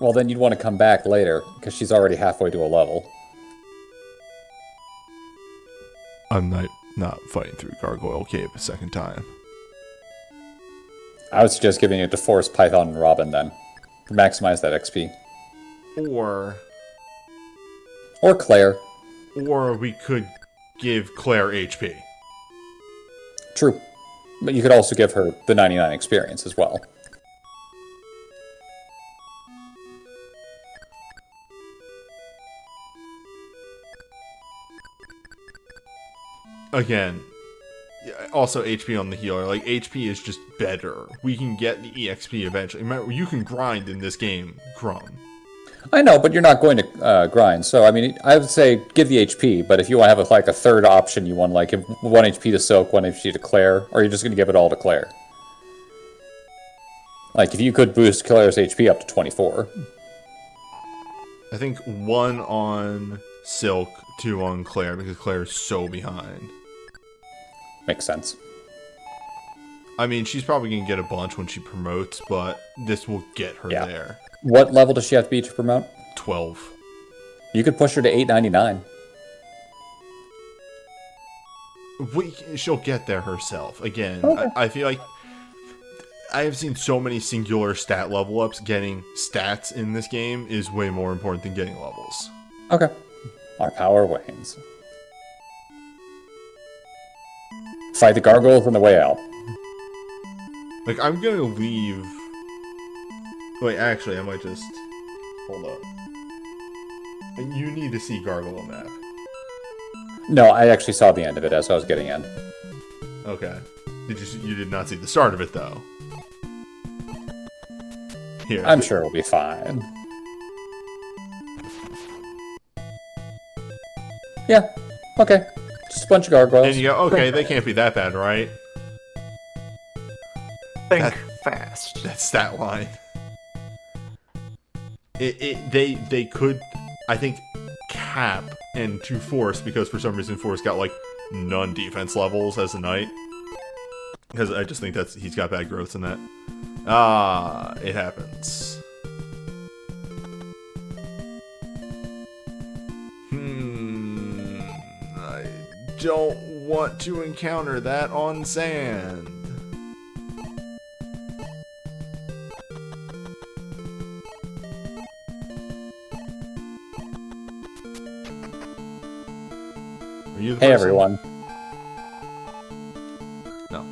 C: Well, then you'd want to come back later, because she's already halfway to a level.
A: I'm not fighting through Gargoyle Cave a second time.
C: I would suggest giving it to Force, Python, and Robin then. Maximize that XP.
A: Or
C: Claire.
A: we could give Claire HP.
C: True. But you could also give her the 99 experience as well.
A: Again, also HP on the healer. Like, HP is just better. We can get the EXP eventually. Remember, you can grind in this game, Crumb.
C: I know, but you're not going to grind. So, I mean, I would say give the HP, but if you want to have like a third option, you want like give 1 HP to Silk, 1 HP to Claire, or you're just going to give it all to Claire. Like, if you could boost Claire's HP up to 24.
A: I think 1 on Silk, 2 on Claire, because Claire is so behind.
C: Makes sense.
A: I mean, she's probably going to get a bunch when she promotes, but this will get her there.
C: What level does she have to be to promote?
A: 12.
C: You could push her to 899.
A: She'll get there herself. Again,
C: Okay.
A: I feel like I have seen so many singular stat level ups. Getting stats in this game is way more important than getting levels.
C: Okay. Our power wanes. Fight the gargoyles on the way out.
A: Like, I'm gonna leave... Wait, actually, I might just... Hold up. You need to see Gargoyle map.
C: No, I actually saw the end of it as I was getting in.
A: Okay. You did not see the start of it, though. Here.
C: I'm sure it'll be fine. Yeah, okay. Just a bunch of gargoyles.
A: And you go, okay, they can't be that bad, right?
B: Think fast.
A: That stat line. They could, I think, cap and to Force, because for some reason Force got like none defense levels as a knight. Because I just think he's got bad growths in that. Ah, it happens. I don't want to encounter that on Sannndd. Are you the
C: Hey
A: person?
C: everyone.
A: No.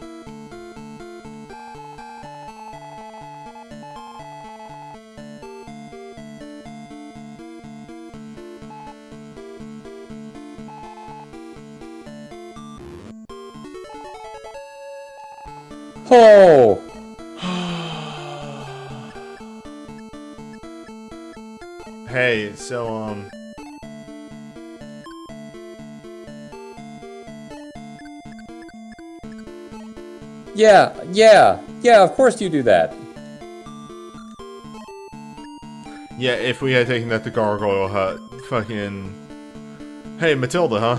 C: Oh!
A: Hey, so,
C: Yeah, of course you do that.
A: yeah, if we had taken that to Gargoyle Hut, fucking... Hey, Matilda, huh?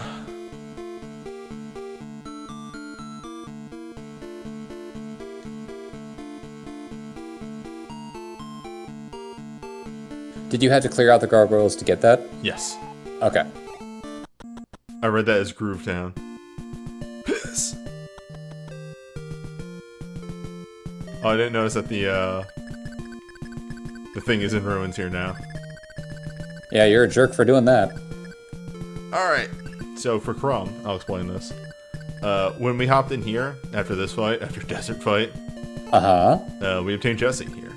C: Did you have to clear out the gargoyles to get that?
A: Yes.
C: Okay.
A: I read that as Groove Town. Piss! Oh, I didn't notice that the thing is in ruins here now.
C: Yeah, you're a jerk for doing that.
A: Alright, so for Crumb, I'll explain this. When we hopped in here, after this fight, after Desert Fight, we obtained Jesse here.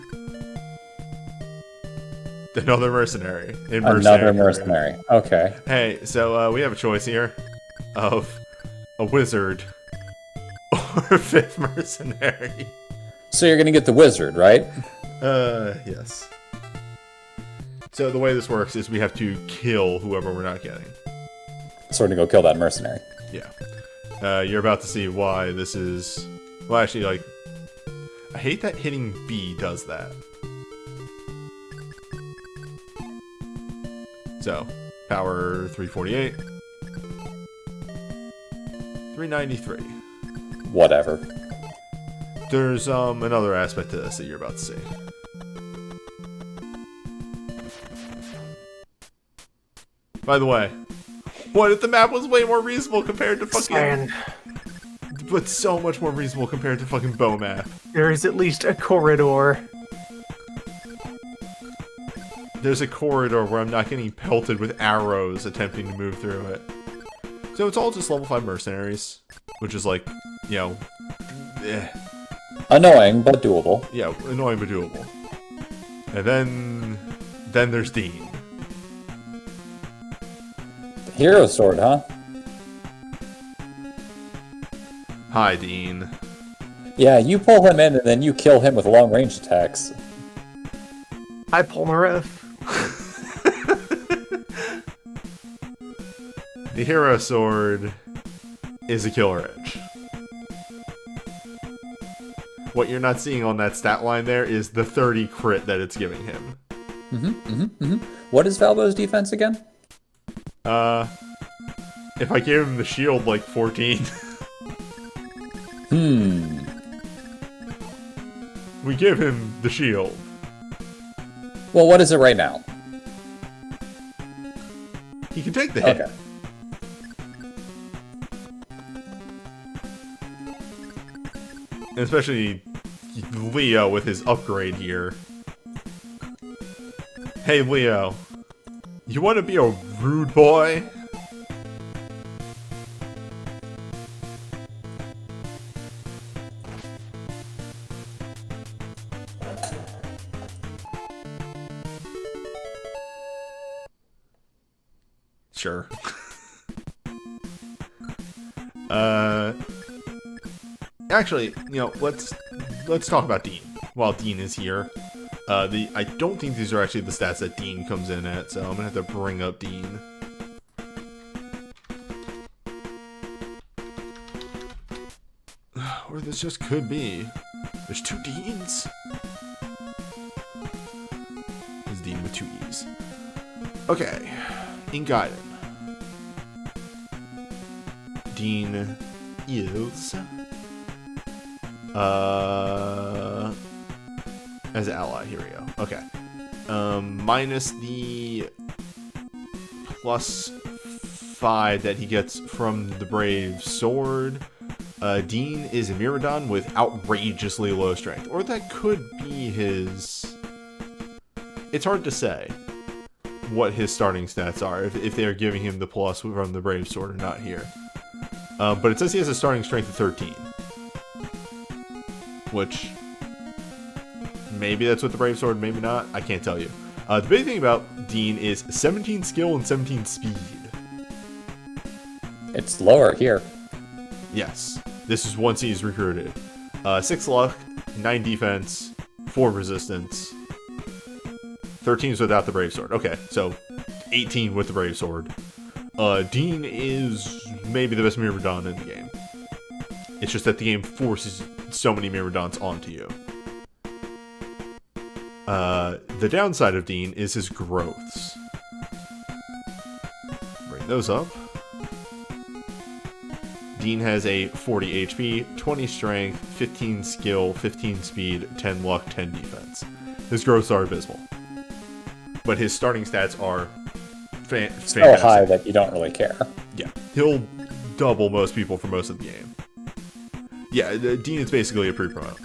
A: Another mercenary.
C: Another mercenary. Okay.
A: Hey, so we have a choice here of a wizard or a 5th mercenary.
C: So you're gonna get the wizard, right?
A: Yes. So the way this works is we have to kill whoever we're not getting.
C: Sort of go kill that mercenary.
A: Yeah. You're about to see why this is... Well, actually, like... I hate that hitting B does that. So, power 348. 393.
C: Whatever.
A: There's another aspect to this that you're about to see. By the way, what if the map was way more reasonable compared to fucking...
B: And
A: But so much more reasonable compared to fucking bow map.
B: there is at least a corridor.
A: There's a corridor where I'm not getting pelted with arrows attempting to move through it. So it's all just level 5 mercenaries, which is like, you know,
C: Annoying, but doable.
A: yeah, annoying but doable. And then there's Dean.
C: Hero sword, huh?
A: Hi, Dean.
C: Yeah, you pull him in and then you kill him with long range attacks.
B: Hi, Polnareff.
A: The hero sword is a killer edge. What you're not seeing on that stat line there is the 30 crit that it's giving him.
C: What is Valbo's defense again?
A: If I gave him the shield, like 14. We give him the shield.
C: Well, what is it right now?
A: He can take the hit.
C: Okay.
A: And especially Leo with his upgrade here. Hey, Leo. You want to be a rude boy? Sure. Actually, you know, let's talk about Dean while Dean is here. I don't think these are actually the stats that Dean comes in at, so I'm gonna have to bring up Dean. Or this just could be. There's 2 Deans. This Dean with 2 E's. Okay, in Gaiden, Dean is as an ally. Here we go. Okay, minus the +5 that he gets from the Brave Sword. Dean is a Miraidon with outrageously low strength, or that could be his. It's hard to say what his starting stats are, if they are giving him the plus from the Brave Sword or not here. But it says he has a starting strength of 13. Which, maybe that's with the Brave Sword, maybe not. I can't tell you. The big thing about Dean is 17 skill and 17 speed.
C: It's lower here.
A: Yes. This is once he's recruited. 6 luck, 9 defense, 4 resistance. 13 is without the Brave Sword. Okay, so 18 with the Brave Sword. Dean is maybe the best Miraidon in the game. It's just that the game forces so many Miraidons onto you. The downside of Dean is his growths. Bring those up. Dean has a 40 HP, 20 strength, 15 skill, 15 speed, 10 luck, 10 defense. His growths are abysmal. But his starting stats are fantastic.
C: So high that you don't really care.
A: Yeah, he'll double most people for most of the game. Yeah, Dean is basically a pre-promote.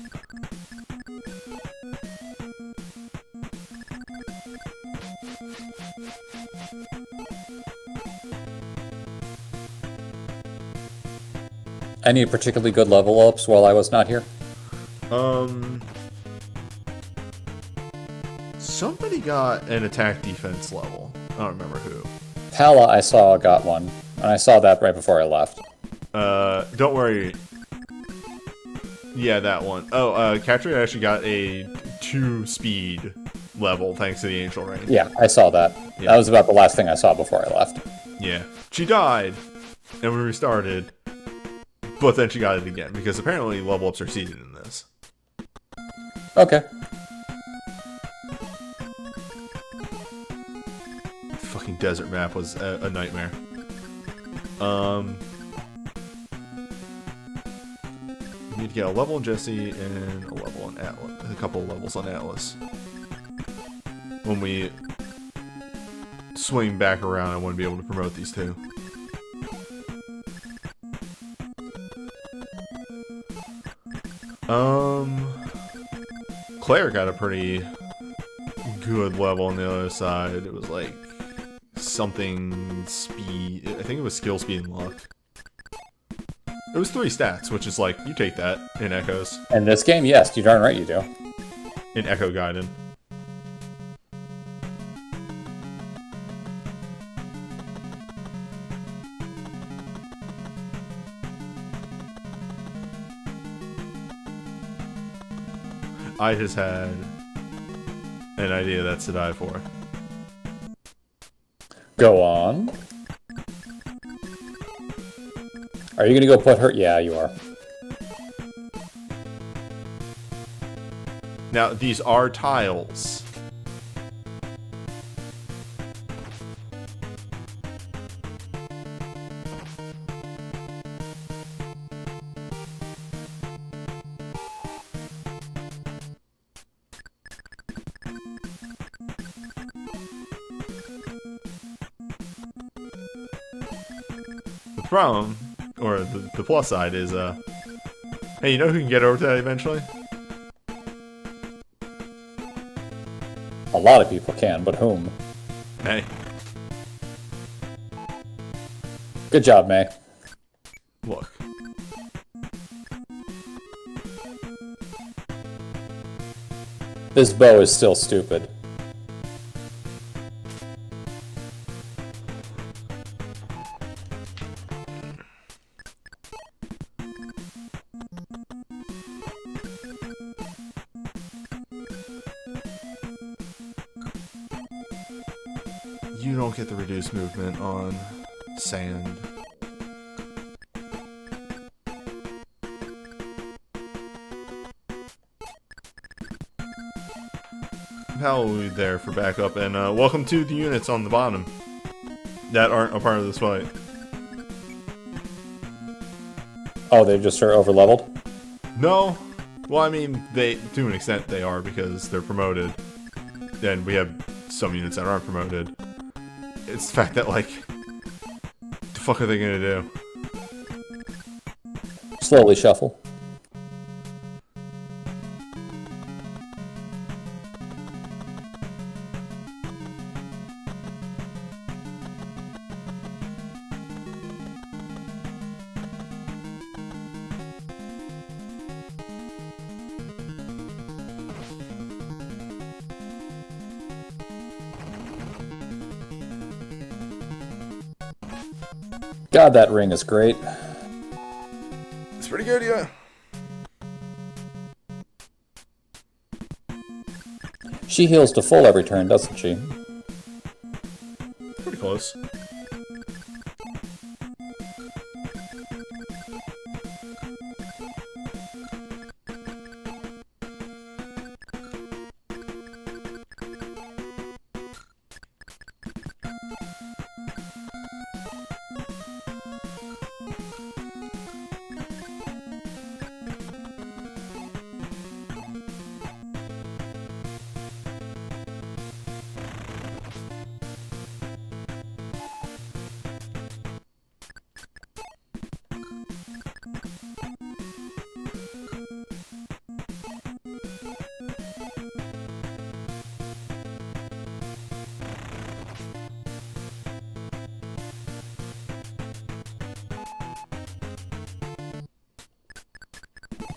C: Any particularly good level ups while I was not here?
A: Somebody got an attack defense level. I don't remember who.
C: Pala, I saw, got one. And I saw that right before I left.
A: Don't worry. Yeah, that one. Oh, Catria actually got a 2 speed level thanks to the Angel Rain.
C: Yeah, I saw that.
A: Yeah.
C: That was about the last thing I saw before I left.
A: Yeah. She died, and we restarted, but then she got it again, because apparently level ups are seeded in this.
C: Okay.
A: Fucking desert map was a nightmare. We need to get a level on Jesse and a level on Atlas. A couple of levels on Atlas. When we swing back around, I want to be able to promote these two. Claire got a pretty good level on the other side. It was like something speed. I think it was skill, speed, and luck. It was 3 stats, which is like, you take that in Echoes.
C: In this game, yes, you darn right you do.
A: In Echo Gaiden. I just had an idea that's to die for.
C: Go on. Are you gonna go put her? Yeah, you are.
A: Now, these are tiles. The problem, or the plus side is, hey, you know who can get over to that eventually?
C: A lot of people can, but whom?
A: Hey.
C: Good job, May.
A: Look.
C: This bow is still stupid.
A: You don't get the reduced movement on Sannndd. Hallelujah there for backup, and welcome to the units on the bottom that aren't a part of this fight.
C: Oh, they just are overleveled?
A: No. Well, I mean, they to an extent they are because they're promoted. Then we have some units that aren't promoted. It's the fact that, like, the fuck are they gonna do?
C: Slowly shuffle. God, that ring is great.
A: It's pretty good, yeah.
C: She heals to full every turn, doesn't she?
A: Pretty close.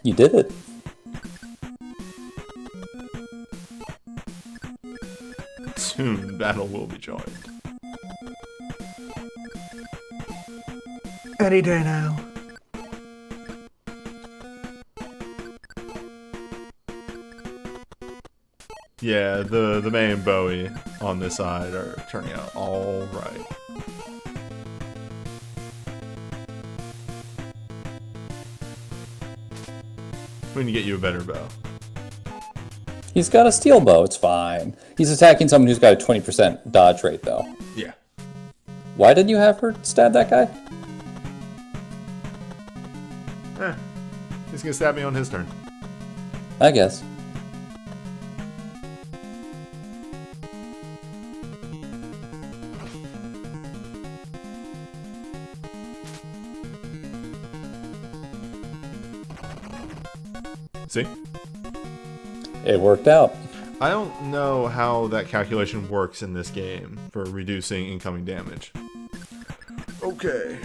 C: You did it.
A: Soon, battle will be joined.
B: Any day now.
A: Yeah, the May and Bowie on this side are turning out all right. We need to get you a better bow.
C: He's got a steel bow, it's fine. He's attacking someone who's got a 20% dodge rate, though.
A: Yeah.
C: Why didn't you have her stab that guy?
A: He's gonna stab me on his turn.
C: I guess.
A: See?
C: It worked out.
A: I don't know how that calculation works in this game for reducing incoming damage. Okay.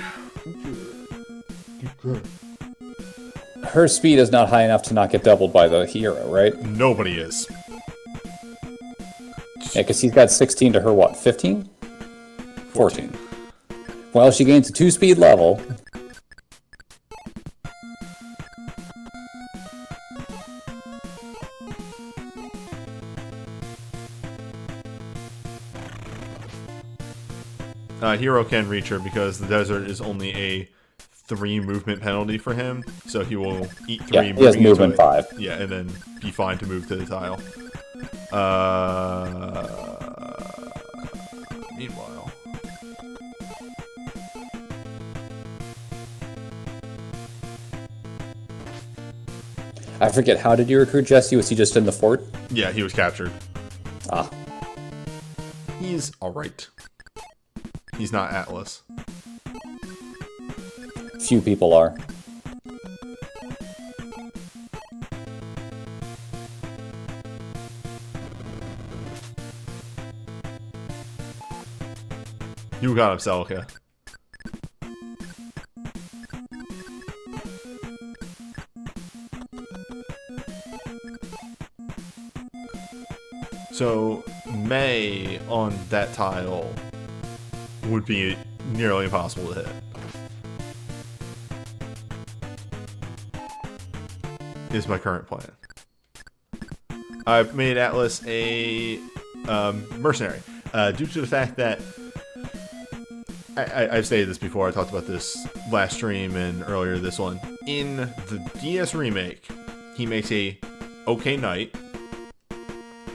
C: Her speed is not high enough to not get doubled by the hero, right?
A: Nobody is.
C: Yeah, because he's got 16 to her, what, 15? 14. Well, she gains a 2-speed level.
A: Hero can reach her because the desert is only a 3 movement penalty for him, so he will eat 3
C: Yeah, he has movement 5.
A: Yeah, and then be fine to move to the tile. Meanwhile,
C: I forget, how did you recruit Jesse? Was he just in the fort?
A: yeah, he was captured.
C: Ah.
A: He's alright. He's not Atlas.
C: Few people are.
A: You got him, Celica. So, May on that tile would be nearly impossible to hit. Is my current plan. I've made Atlas a mercenary due to the fact that I've stated this before. I talked about this last stream and earlier this one. In the DS remake, he makes a okay knight.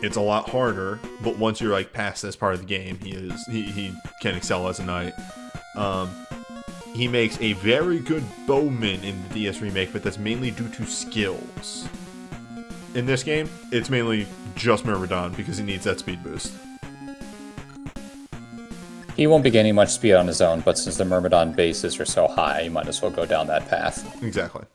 A: It's a lot harder, but once you're like past this part of the game, he can excel as a knight. He makes a very good bowman in the DS remake, but that's mainly due to skills. In this game, it's mainly just Myrmidon because he needs that speed boost.
C: He won't be gaining much speed on his own, but since the Myrmidon bases are so high, you might as well go down that path.
A: Exactly.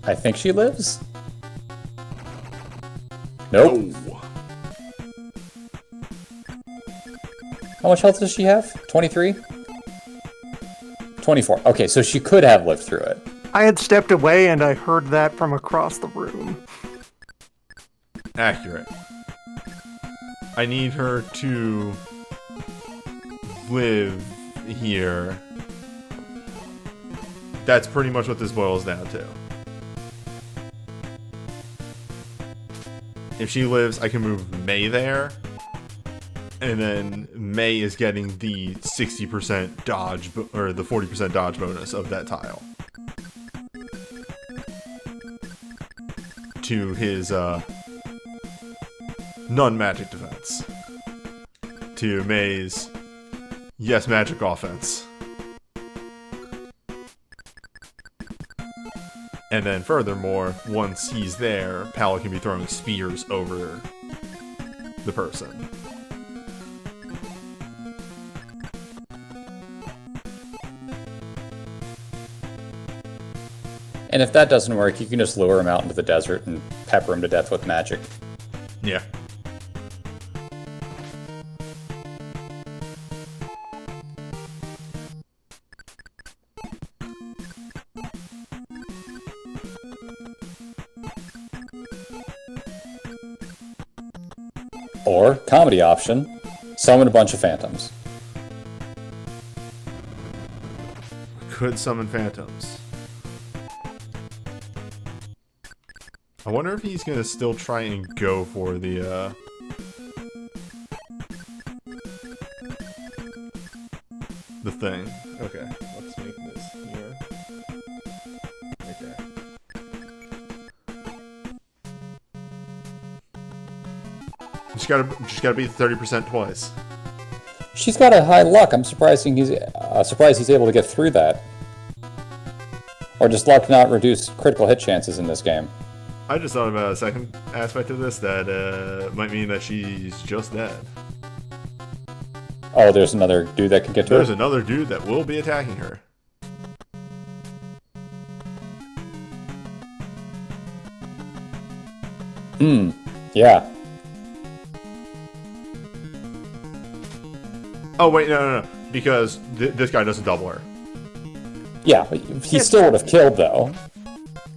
C: I think she lives? Nope.
A: Oh.
C: How much health does she have? 23? 24. Okay, so she could have lived through it.
B: I had stepped away and I heard that from across the room.
A: Accurate. I need her to live here. That's pretty much what this boils down to. If she lives, I can move May there. And then May is getting the 60% dodge, or the 40% dodge bonus of that tile. To his, non-magic defense. To May's, yes, magic offense. And then furthermore, once he's there, Pal can be throwing spears over the person.
C: And if that doesn't work, you can just lure him out into the desert and pepper him to death with magic.
A: Yeah.
C: Or, comedy option, summon a bunch of phantoms.
A: Could summon phantoms. I wonder if he's gonna still try and go for the thing. Okay, let's make this here. Right there. Just gotta beat the 30% twice.
C: She's got a high luck. I'm surprised he's able to get through that. Or does luck not reduce critical hit chances in this game?
A: I just thought about a second aspect of this that might mean that she's just dead.
C: Oh, there's another dude that can get to her?
A: There's another dude that will be attacking her.
C: Yeah.
A: Oh wait, no, because this guy doesn't double her.
C: Yeah, he still would have killed, though.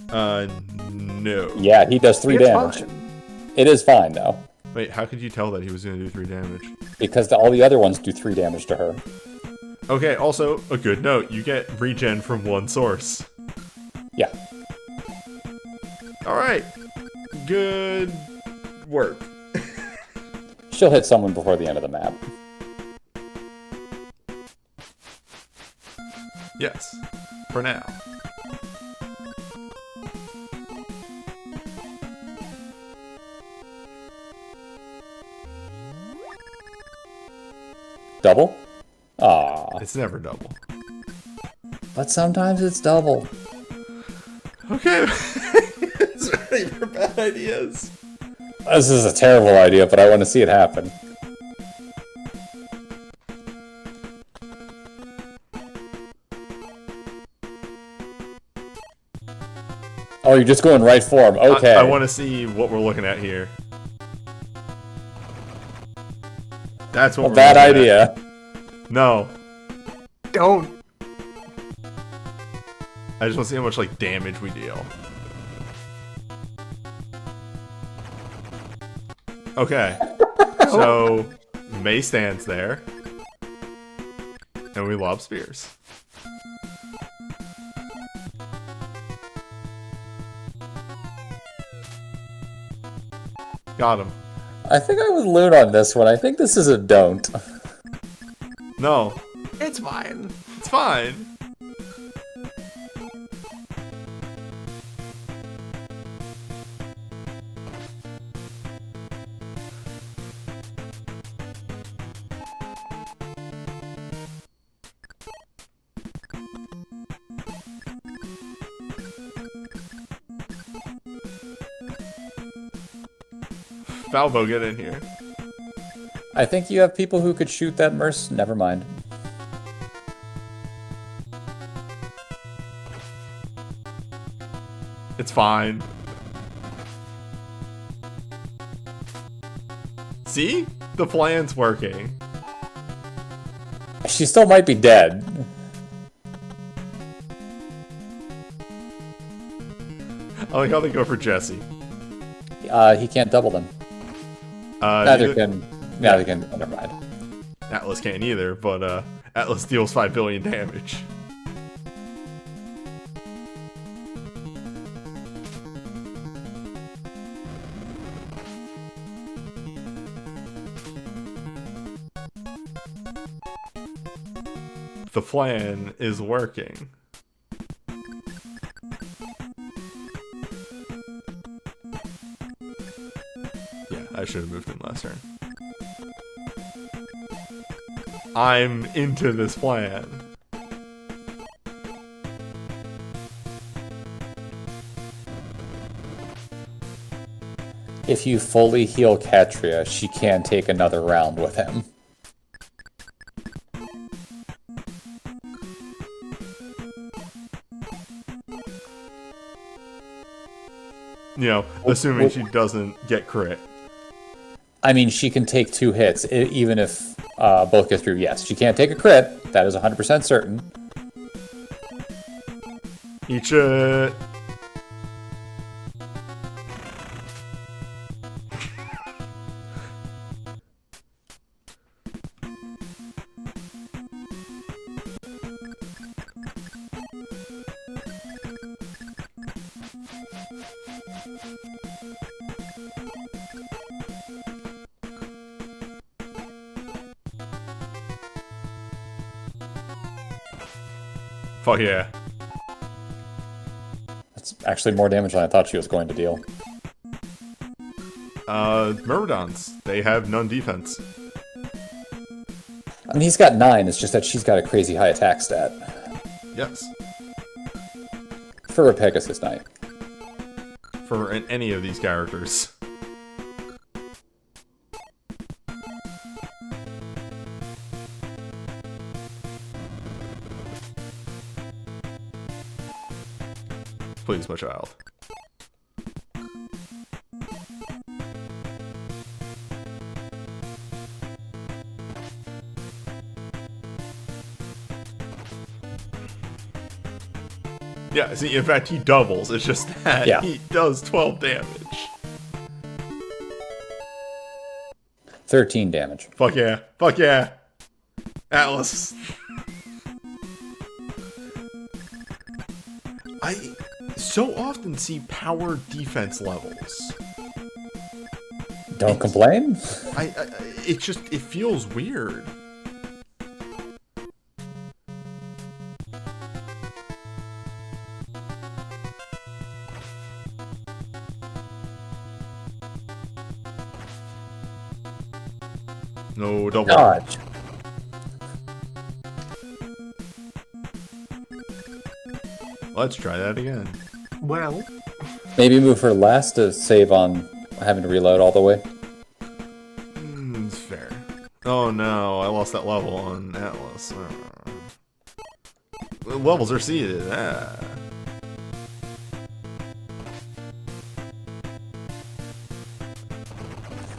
A: No.
C: Yeah, he does 3
B: It's
C: damage.
B: fine.
C: It is fine, though.
A: Wait, how could you tell that he was gonna do 3 damage?
C: Because all the other ones do 3 damage to her.
A: Okay, also, a good note, you get regen from one source.
C: Yeah.
A: Alright. Good work.
C: She'll hit someone before the end of the map.
A: Yes. For now.
C: Double? Ah,
A: It's never double.
C: but sometimes it's double.
A: Okay. It's ready for bad ideas.
C: This is a terrible idea, but I want to see it happen. Oh, you're just going right for him. Okay.
A: I want to see what we're looking at here. That's what
C: A
A: we're
C: bad
A: looking
C: idea.
A: at. No.
B: Don't.
A: I just want to see how much like damage we deal. Okay. So May stands there. And we lob spears. Got him.
C: I think I would loot on this one. I think this is a don't.
A: No.
B: It's fine.
A: It's fine. Falvo, get in here.
C: I think you have people who could shoot that merc. Never mind.
A: It's fine. See? The plan's working.
C: She still might be dead.
A: I like how they go for Jesse.
C: He can't double them.
A: Neither
C: Neither can. Never mind.
A: Atlas can't either, but Atlas deals 5 billion damage. The plan is working. Yeah, I should have moved him last turn. I'm into this plan.
C: If you fully heal Katria, she can take another round with him.
A: You know, assuming she doesn't get crit.
C: I mean, she can take 2 hits, even if both get through. Yes, she can't take a crit. That is 100% certain.
A: Eat it. Fuck yeah.
C: That's actually more damage than I thought she was going to deal.
A: Myrmidons, they have none defense.
C: I mean, he's got 9, it's just that she's got a crazy high attack stat.
A: Yes.
C: For a Pegasus Knight.
A: For any of these characters. Please, my child. Yeah, see, in fact, he doubles. It's just that
C: Yeah.
A: he does 12 damage.
C: 13 damage.
A: Fuck yeah. Fuck yeah. Atlas. I so often see power defense levels.
C: Don't complain.
A: It just, it feels weird. No double.
C: Dodge.
A: Let's try that again.
B: Well,
C: Maybe move her last to save on having to reload all the way.
A: It's fair. Oh no, I lost that level on Atlas. The levels are seeded.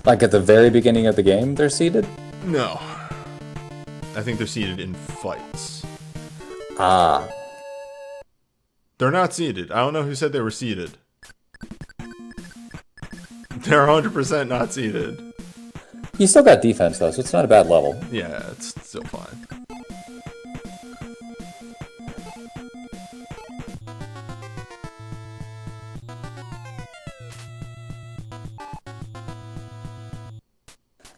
C: Like at the very beginning of the game, they're seeded?
A: No. I think they're seeded in fights.
C: Ah.
A: They're not seeded. I don't know who said they were seeded. They're 100% not seeded.
C: You still got defense though, so it's not a bad level.
A: Yeah, it's still fine.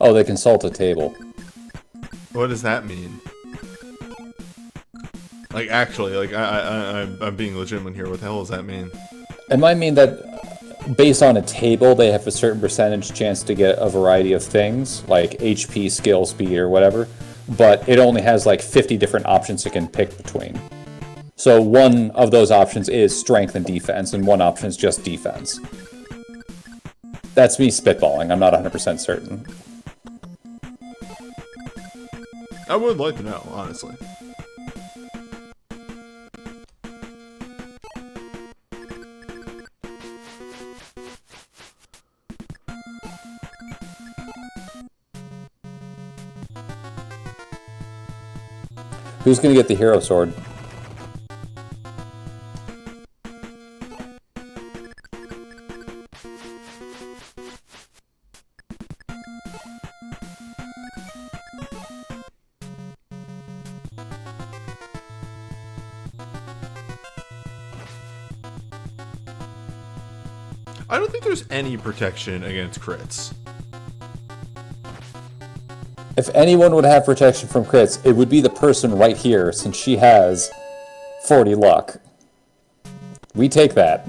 C: Oh, they consult a table.
A: What does that mean? Like, actually, like, I'm being legitimate here. What the hell does that mean?
C: It might mean that based on a table, they have a certain percentage chance to get a variety of things, like HP, skill, speed, or whatever, but it only has like 50 different options it can pick between. So one of those options is strength and defense, and one option is just defense. That's me spitballing, I'm not 100% certain.
A: I would like to know, honestly.
C: Who's gonna get the hero sword?
A: I don't think there's any protection against crits.
C: If anyone would have protection from crits, it would be the person right here, since she has 40 luck. We take that.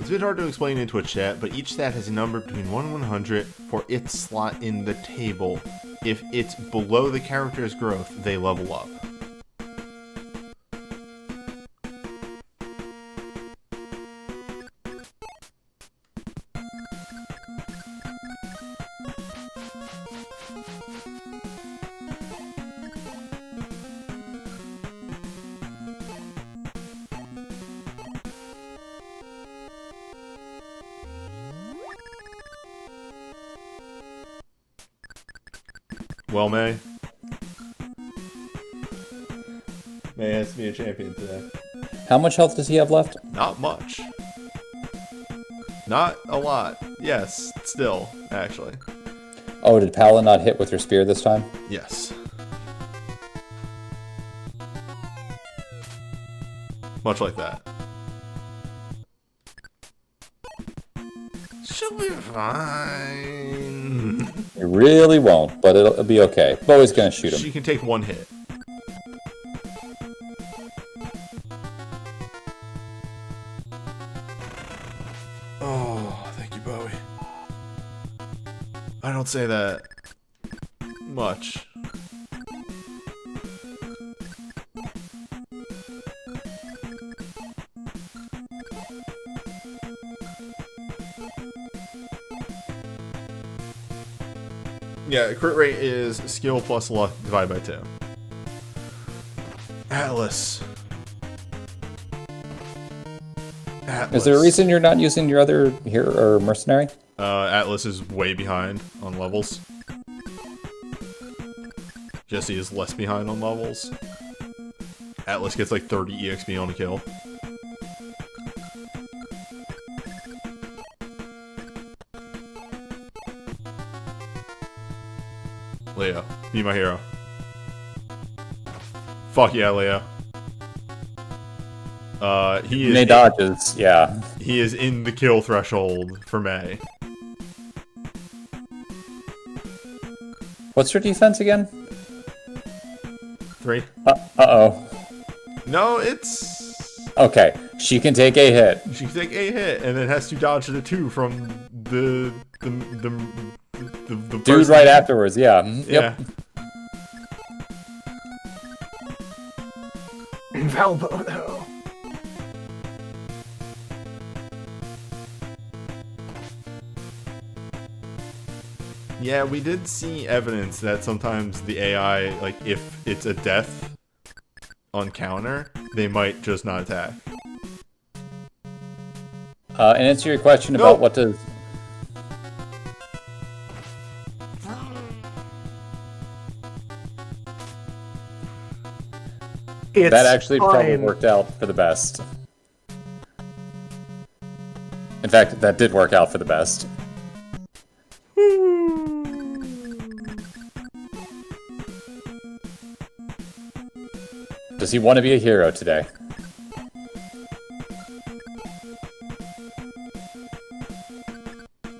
A: It's a bit hard to explain in Twitch chat, but each stat has a number between 1 and 100 for its slot in the table. If it's below the character's growth, they level up. Well, May. May has to be a champion today.
C: How much health does he have left?
A: Not much. Not a lot. Yes, still, actually.
C: Oh, did Pala not hit with her spear this time?
A: Yes. Much like that. She'll be fine.
C: It really won't, but it'll be okay. Bowie's gonna shoot him.
A: She can take one hit. Oh, thank you, Bowie. I don't say that much. Yeah, crit rate is skill plus luck divided by 2. Atlas.
C: Is there a reason you're not using your other hero or mercenary?
A: Atlas is way behind on levels. Jesse is less behind on levels. Atlas gets like 30 EXP on a kill. Leo, be my hero. Fuck yeah, Leo. He is
C: May dodges, yeah.
A: He is in the kill threshold for May.
C: What's your defense again?
A: 3.
C: Uh-oh.
A: No, it's...
C: Okay, she can take a hit.
A: She can take a hit, and then has to dodge the 2 from the
C: Dude
A: person.
C: right afterwards, yeah.
A: Yeah.
C: Yep.
B: Valbo, though.
A: Yeah, we did see evidence that sometimes the AI, like, if it's a death on counter, they might just not attack.
C: And answer your question about what does...
B: It's
C: That actually probably
B: fine.
C: worked out for the best. In fact, that did work out for the best. Does he want to be a hero today?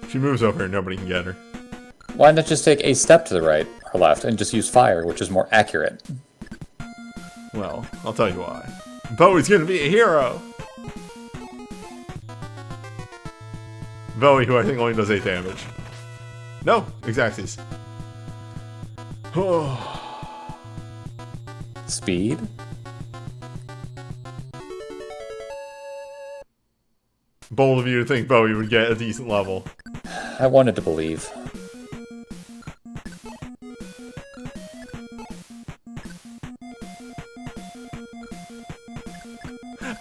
A: She moves over and nobody can get her.
C: Why not just take a step to the right or left and just use fire, which is more accurate?
A: Well, I'll tell you why. Bowie's gonna be a hero! Bowie, who I think only does 8 damage. No, exactsies.
C: Speed?
A: Bold of you to think Bowie would get a decent level.
C: I wanted to believe.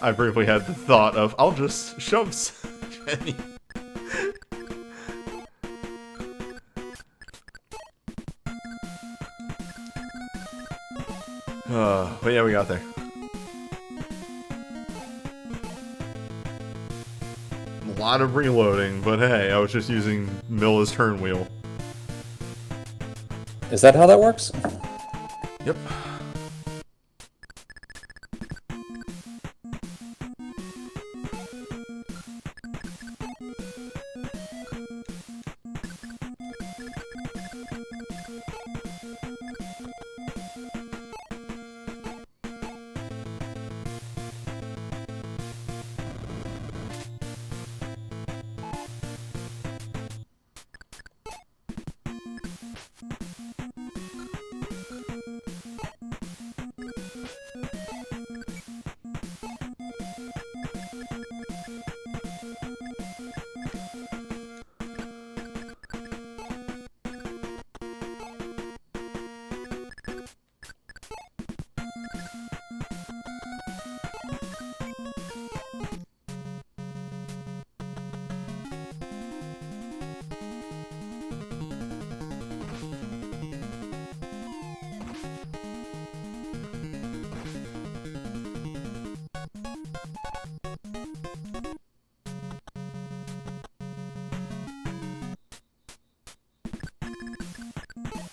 A: I briefly had the thought of, I'll just shove Jenny. But yeah, we got there. A lot of reloading, but hey, I was just using Milla's turn wheel.
C: Is that how that works?
A: Yep.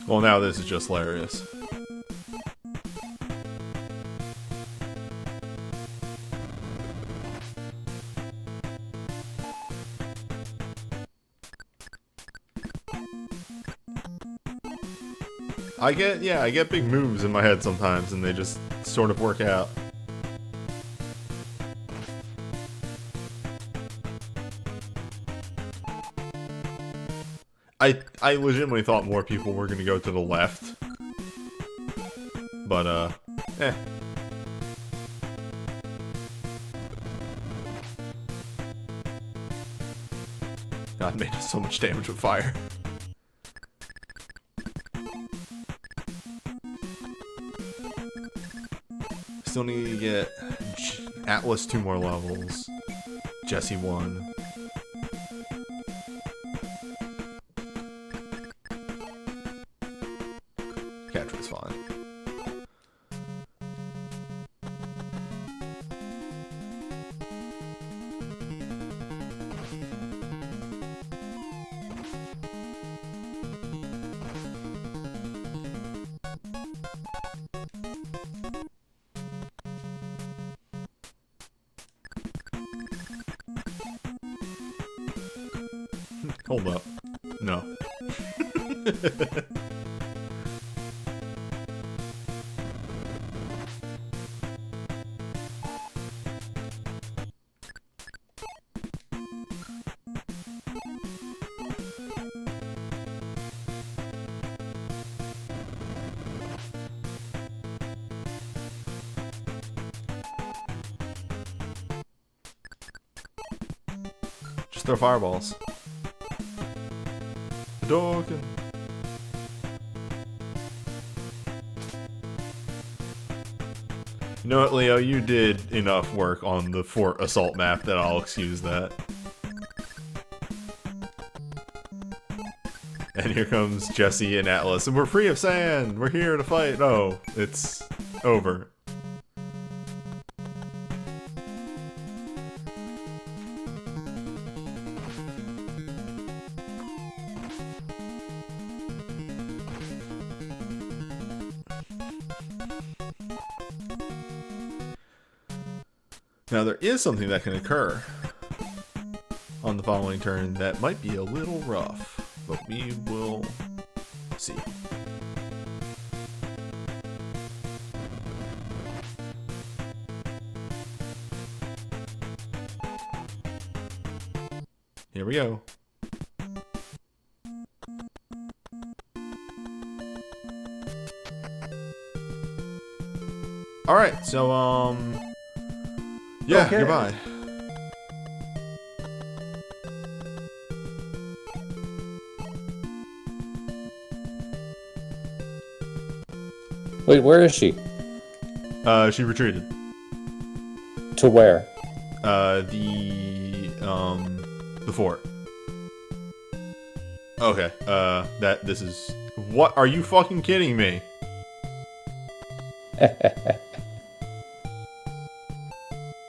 A: Well, now this is just hilarious. I get big moves in my head sometimes, and they just sort of work out. I legitimately thought more people were gonna go to the left. But, eh. God, made us so much damage with fire. Still need to get Atlas 2 more levels. Jesse 1. Capture is fine. Hold up. No. Just throw fireballs. Dawkin. You know what, Leo? You did enough work on the Fort Assault map that I'll excuse that. And here comes Jesse and Atlas, and we're free of Sannndd! We're here to fight! No, it's over. Now there is something that can occur on the following turn that might be a little rough, but we will see. Here we go. Alright, so yeah,
B: okay.
A: Goodbye.
C: Wait, where is she?
A: She retreated.
C: To where?
A: The fort. Okay, this is... What? Are you fucking kidding me?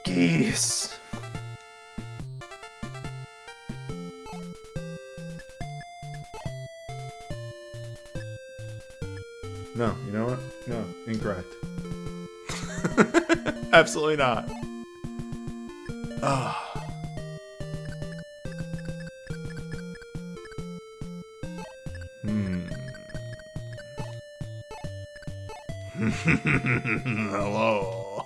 B: Geese.
A: No, you know what? No, incorrect. Absolutely not. Ah. Hello.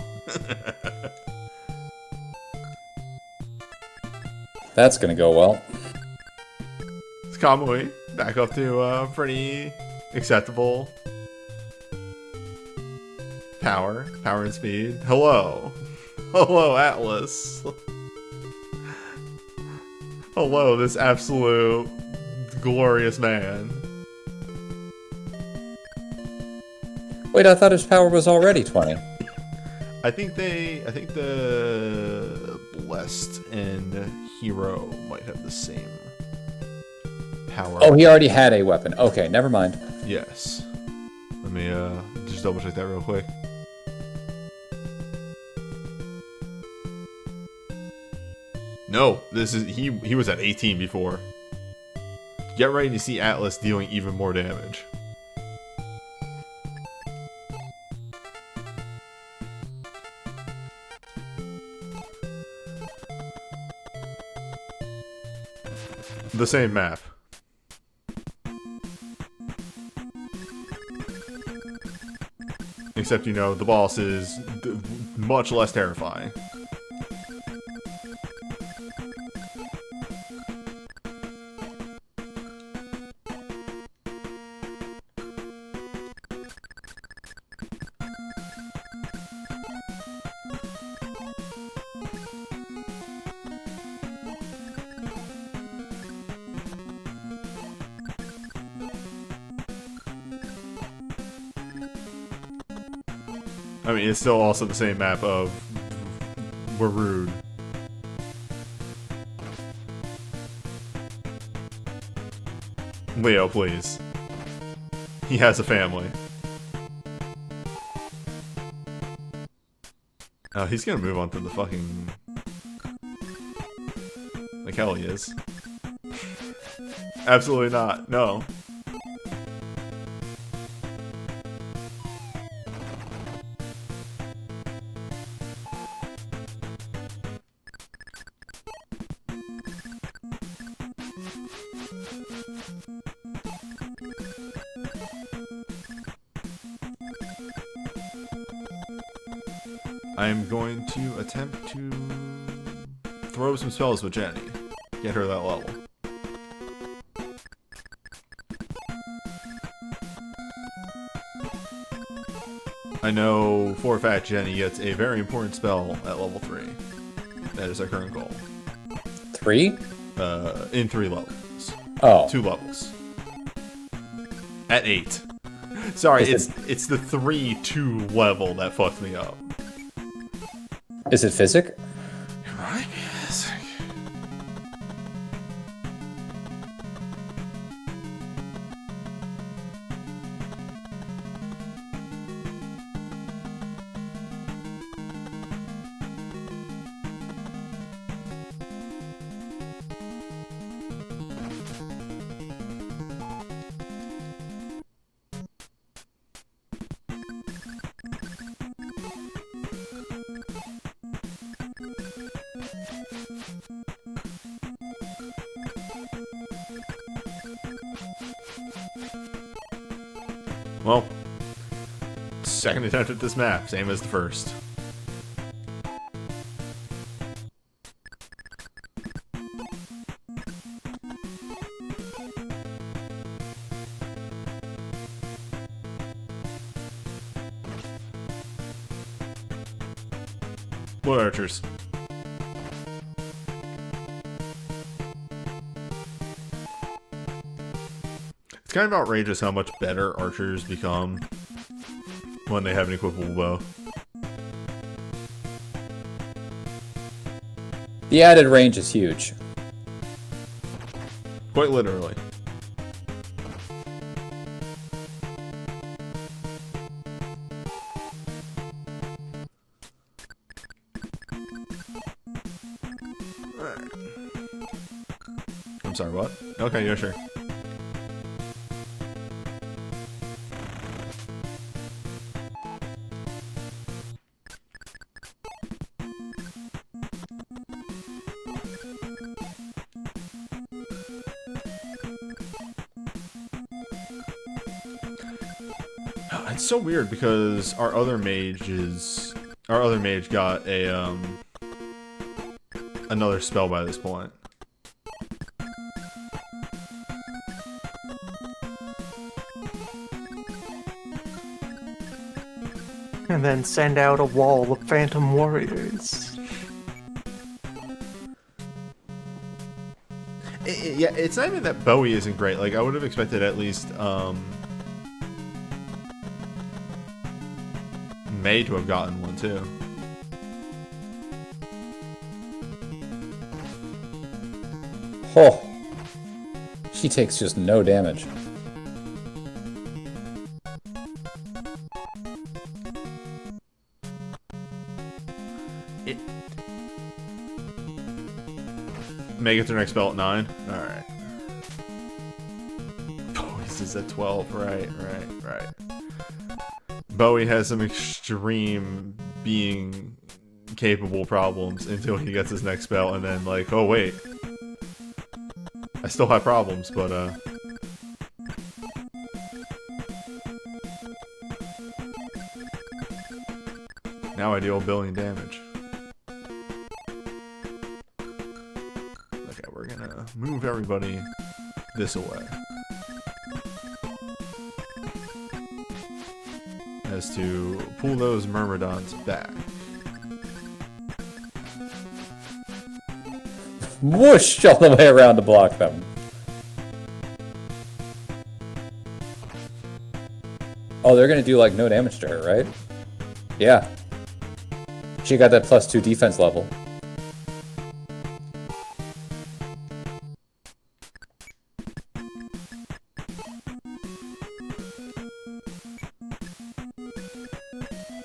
C: That's gonna go well.
A: It's Kamui back up to pretty acceptable power and speed. Hello. Hello, Atlas. Hello, this absolute glorious man.
C: Wait, I thought his power was already 20.
A: I think the Blessed and Hero might have the same power.
C: Oh, he already had a weapon. Okay, never mind.
A: Yes. Let me just double check that real quick. No, this is he was at 18 before. Get ready to see Atlas dealing even more damage. the same map. Except, you know, the boss is much less terrifying. I mean, it's still also the same map of we're rude. Leo, please. He has a family. Oh, he's gonna move on to the fucking... Like hell he is. Absolutely not. No. I'm going to attempt to throw some spells with Jenny. Get her that level. I know for a fact Jenny gets a very important spell at level 3. That is our current goal.
C: 3?
A: In 3 levels.
C: Oh.
A: 2 levels. At 8. Sorry, it's the 3-2 level that fucked me up.
C: Is it physic?
A: Right, yes. Well, second attempt at this map, same as the first. What archers? It's kind of outrageous how much better archers become when they have an equipable bow.
C: The added range is huge.
A: Quite literally. I'm sorry, what? Okay, yeah, sure. It's so weird because our other mage got a another spell by this point.
B: And then send out a wall of phantom warriors.
A: Yeah, it's not even that Bowie isn't great. Like, I would have expected at least May to have gotten one too.
C: Oh, she takes just no damage.
A: May gets her next spell at 9. Alright. Bowie's is at 12. Right. Bowie has some extreme being capable problems until he gets his next spell, and then like, oh wait. I still have problems, but now I deal a billion damage. Okay, we're gonna move everybody this away. As to pull those Myrmidons back.
C: Whoosh all the way around to block them. Oh, they're gonna do like no damage to her, right? Yeah. She got that +2 defense level.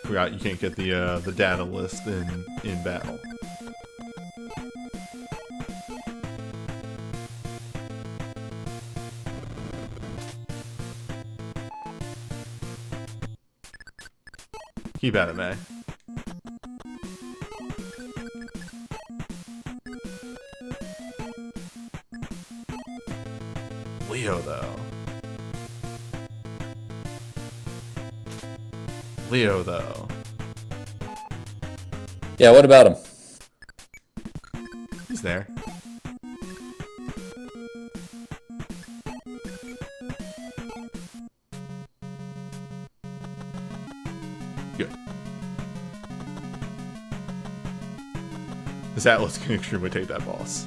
A: Forgot you can't get the data list in battle. Keep at it, May. Leo, though. Leo, though.
C: Yeah, what about him?
A: He's there. Good. This Atlas can extremely take that boss.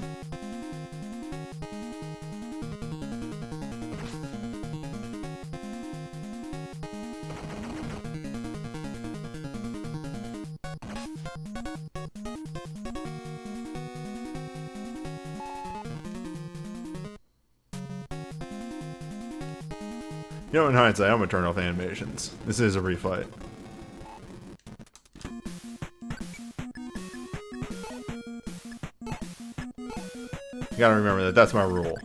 A: You know, in hindsight, I'm gonna turn off animations. This is a refight. You gotta remember that that's my rule.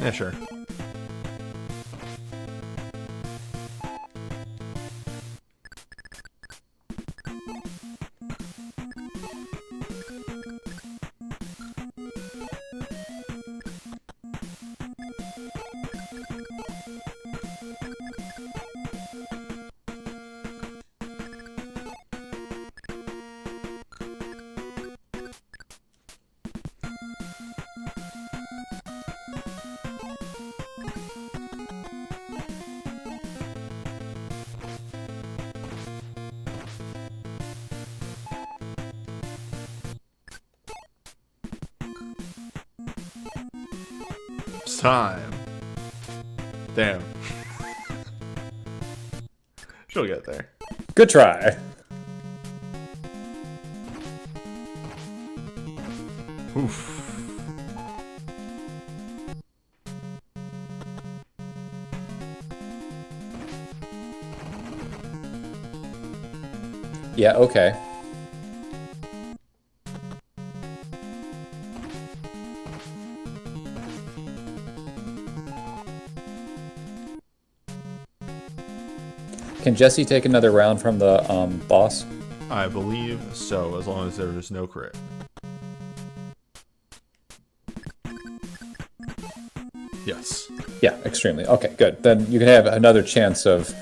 A: Yeah, sure. It's time. Damn. She'll get there.
C: Good try.
A: Oof.
C: Yeah, okay. Can Jesse take another round from the boss?
A: I believe so, as long as there is no crit. Yes.
C: Yeah, extremely. Okay, good. Then you can have another chance of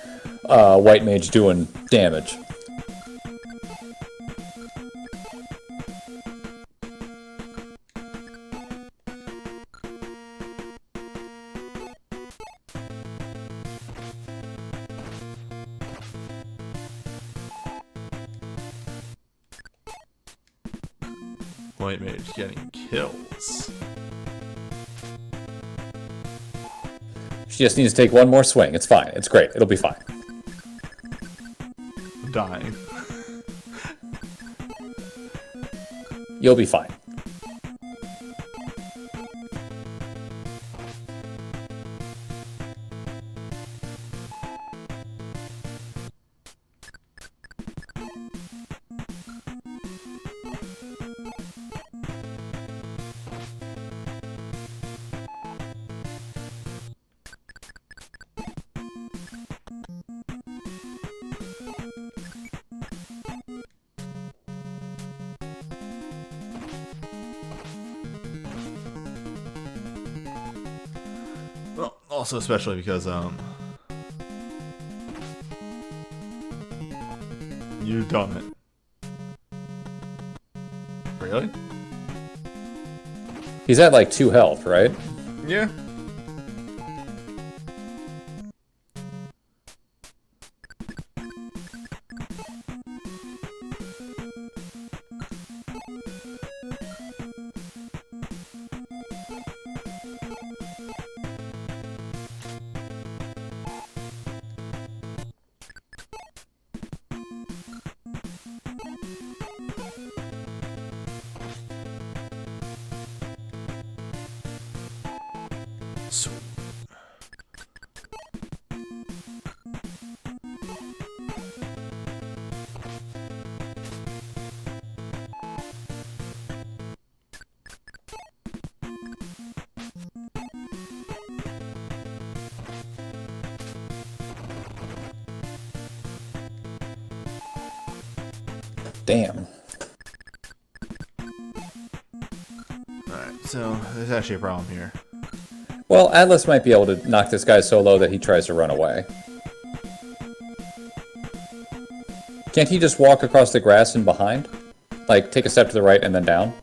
C: White Mage doing damage.
A: White Mage getting kills.
C: She just needs to take one more swing. It's fine. It's great. It'll be fine.
A: I'm dying.
C: You'll be fine.
A: Well, also especially because you've done it. Really?
C: He's at like 2 health, right?
A: Yeah. Sweet.
C: Damn.
A: Alright, so there's actually a problem here.
C: Well, Atlas might be able to knock this guy so low that he tries to run away. Can't he just walk across the grass and behind? Like, take a step to the right and then down?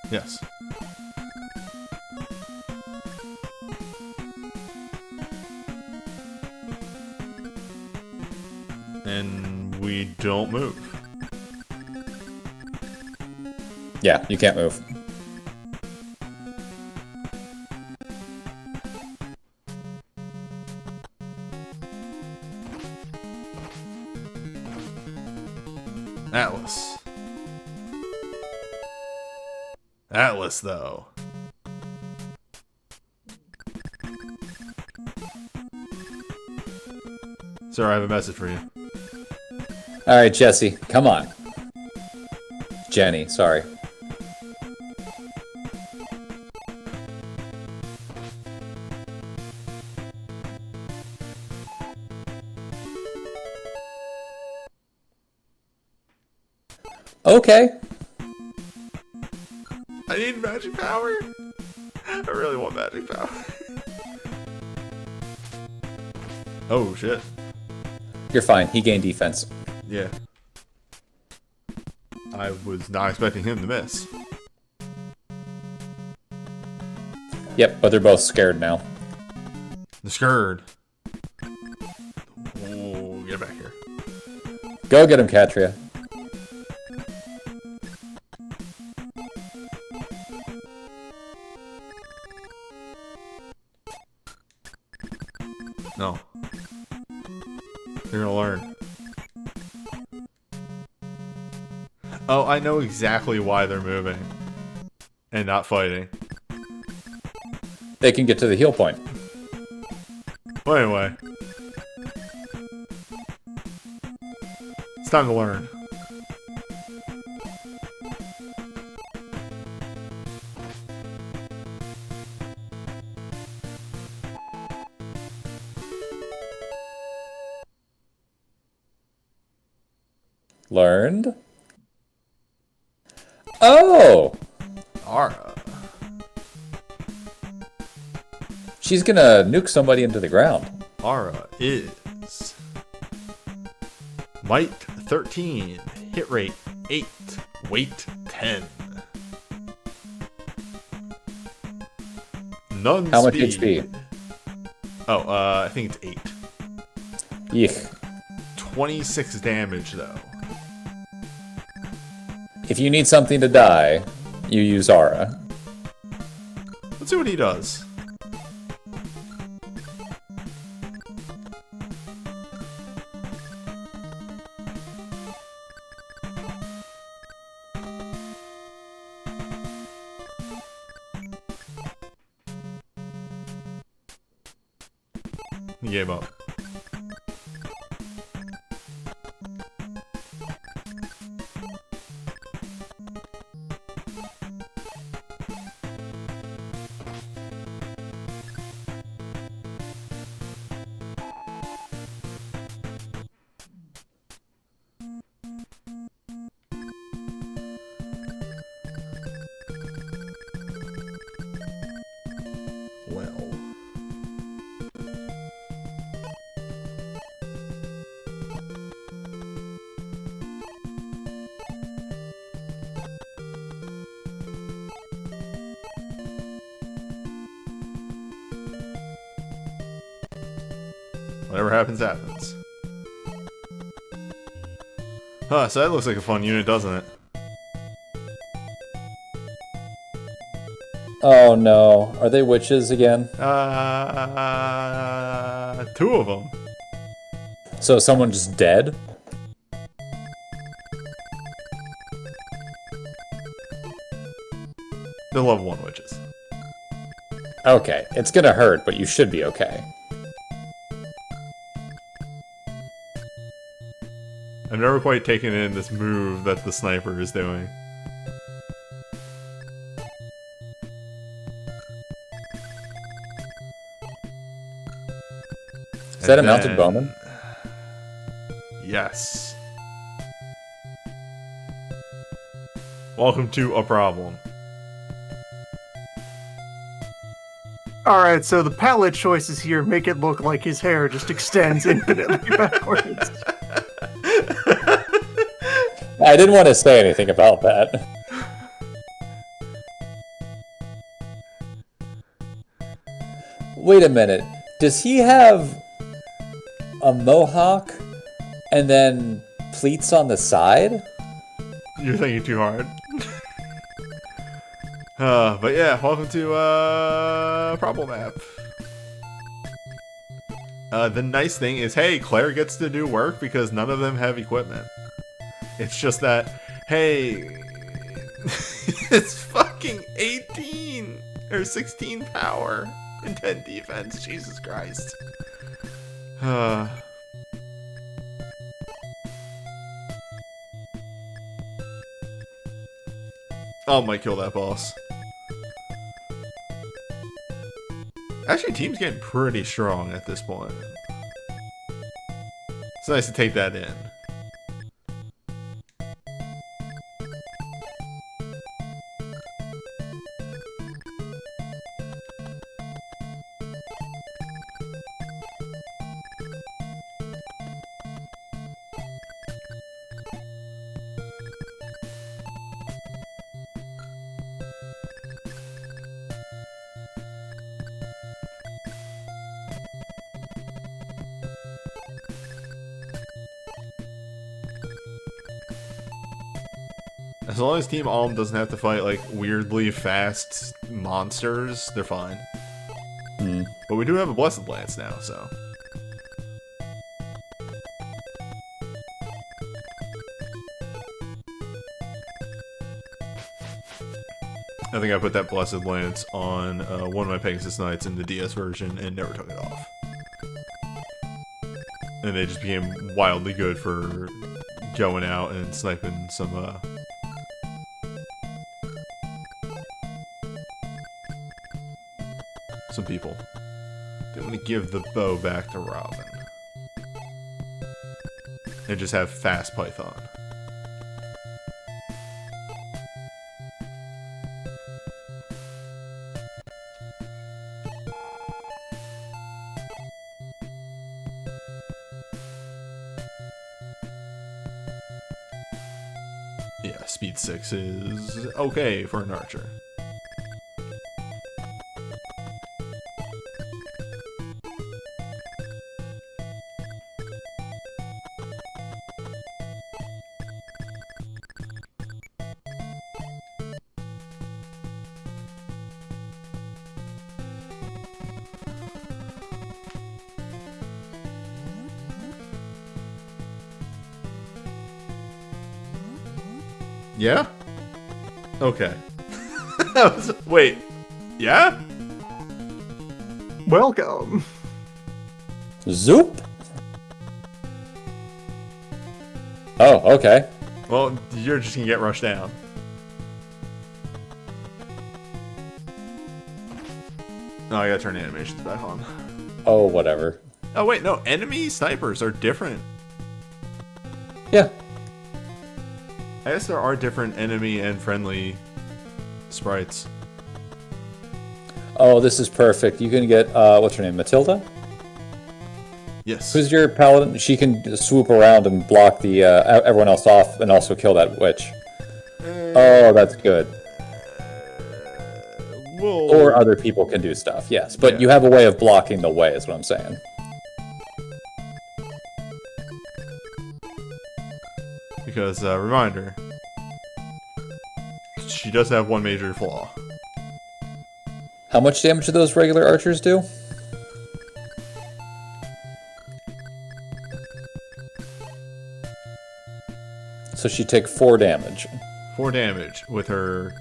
A: Yes. And we don't move.
C: Yeah, you can't move.
A: Atlas. Atlas, though. Sir, I have a message for you.
C: Alright, Jesse, come on. Jenny, sorry. Okay.
A: I need magic power. I really want magic power. Oh, shit.
C: You're fine. He gained defense.
A: Yeah. I was not expecting him to miss.
C: Yep, but they're both scared now.
A: The scared. Oh, get back here.
C: Go get him, Katria.
A: No. You're gonna learn. Oh, I know exactly why they're moving. And not fighting.
C: They can get to the heal point.
A: Well, anyway. It's time to learn.
C: Learned? Oh!
A: Ara.
C: She's gonna nuke somebody into the ground.
A: Ara is might 13, hit rate 8, weight 10. None
C: How much
A: speed.
C: HP?
A: Oh, I think it's 8.
C: Yeek.
A: 26 damage though.
C: If you need something to die, you use Aura.
A: Let's see what he does. He gave up. Well. Whatever happens, happens. Huh, so that looks like a fun unit, doesn't it?
C: Oh no. Are they witches again?
A: 2 of them.
C: So is someone just dead?
A: They're level 1 witches.
C: Okay. It's gonna hurt, but you should be okay.
A: I've never quite taken in this move that the sniper is doing.
C: Is that a mounted bowman?
A: Yes. Welcome to a problem.
B: Alright, so the palette choices here make it look like his hair just extends infinitely backwards.
C: I didn't want to say anything about that. Wait a minute. Does he have a mohawk and then pleats on the side?
A: You're thinking too hard. But yeah, welcome to problem map. The nice thing is, hey, Claire gets to do work because none of them have equipment. It's just that, hey, it's fucking 18 or 16 power and 10 defense. Jesus Christ. I might kill that boss. Actually, team's getting pretty strong at this point. It's nice to take that in. As long as Team Alm doesn't have to fight, like, weirdly fast monsters, they're fine.
C: Hmm.
A: But we do have a Blessed Lance now, so... I think I put that Blessed Lance on one of my Pegasus Knights in the DS version and never took it off. And they just became wildly good for going out and sniping some people. Then I'm gonna give the bow back to Robin. And just have fast Python. Yeah, speed 6 is okay for an archer. Yeah? Okay. Wait. Yeah?
B: Welcome.
C: Zoop. Oh, okay.
A: Well, you're just gonna get rushed down. Oh, I gotta turn the animations back on.
C: Oh, whatever.
A: Oh, wait, no. Enemy snipers are different.
C: Yeah.
A: I guess there are different enemy and friendly sprites.
C: Oh, this is perfect. You can get, what's her name, Matilda?
A: Yes.
C: Who's your paladin? She can swoop around and block the everyone else off and also kill that witch. Oh, that's good.
A: Whoa.
C: Or other people can do stuff, yes. But
A: Yeah.
C: you have a way of blocking the way, is what I'm saying.
A: Because, reminder, she does have one major flaw.
C: How much damage do those regular archers do? So she take 4 damage.
A: 4 damage with her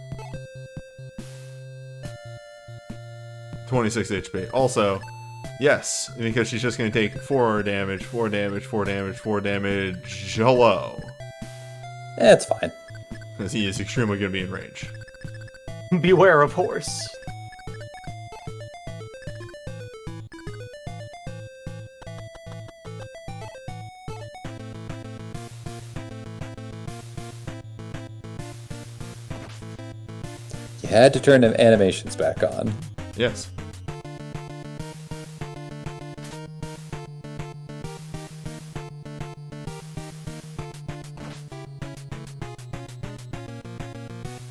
A: 26 HP. Also, yes, because she's just going to take 4 damage, 4 damage, 4 damage, 4 damage. Hello.
C: It's fine.
A: Because he is extremely going to be in range.
B: Beware of horse.
C: You had to turn the animations back on.
A: Yes.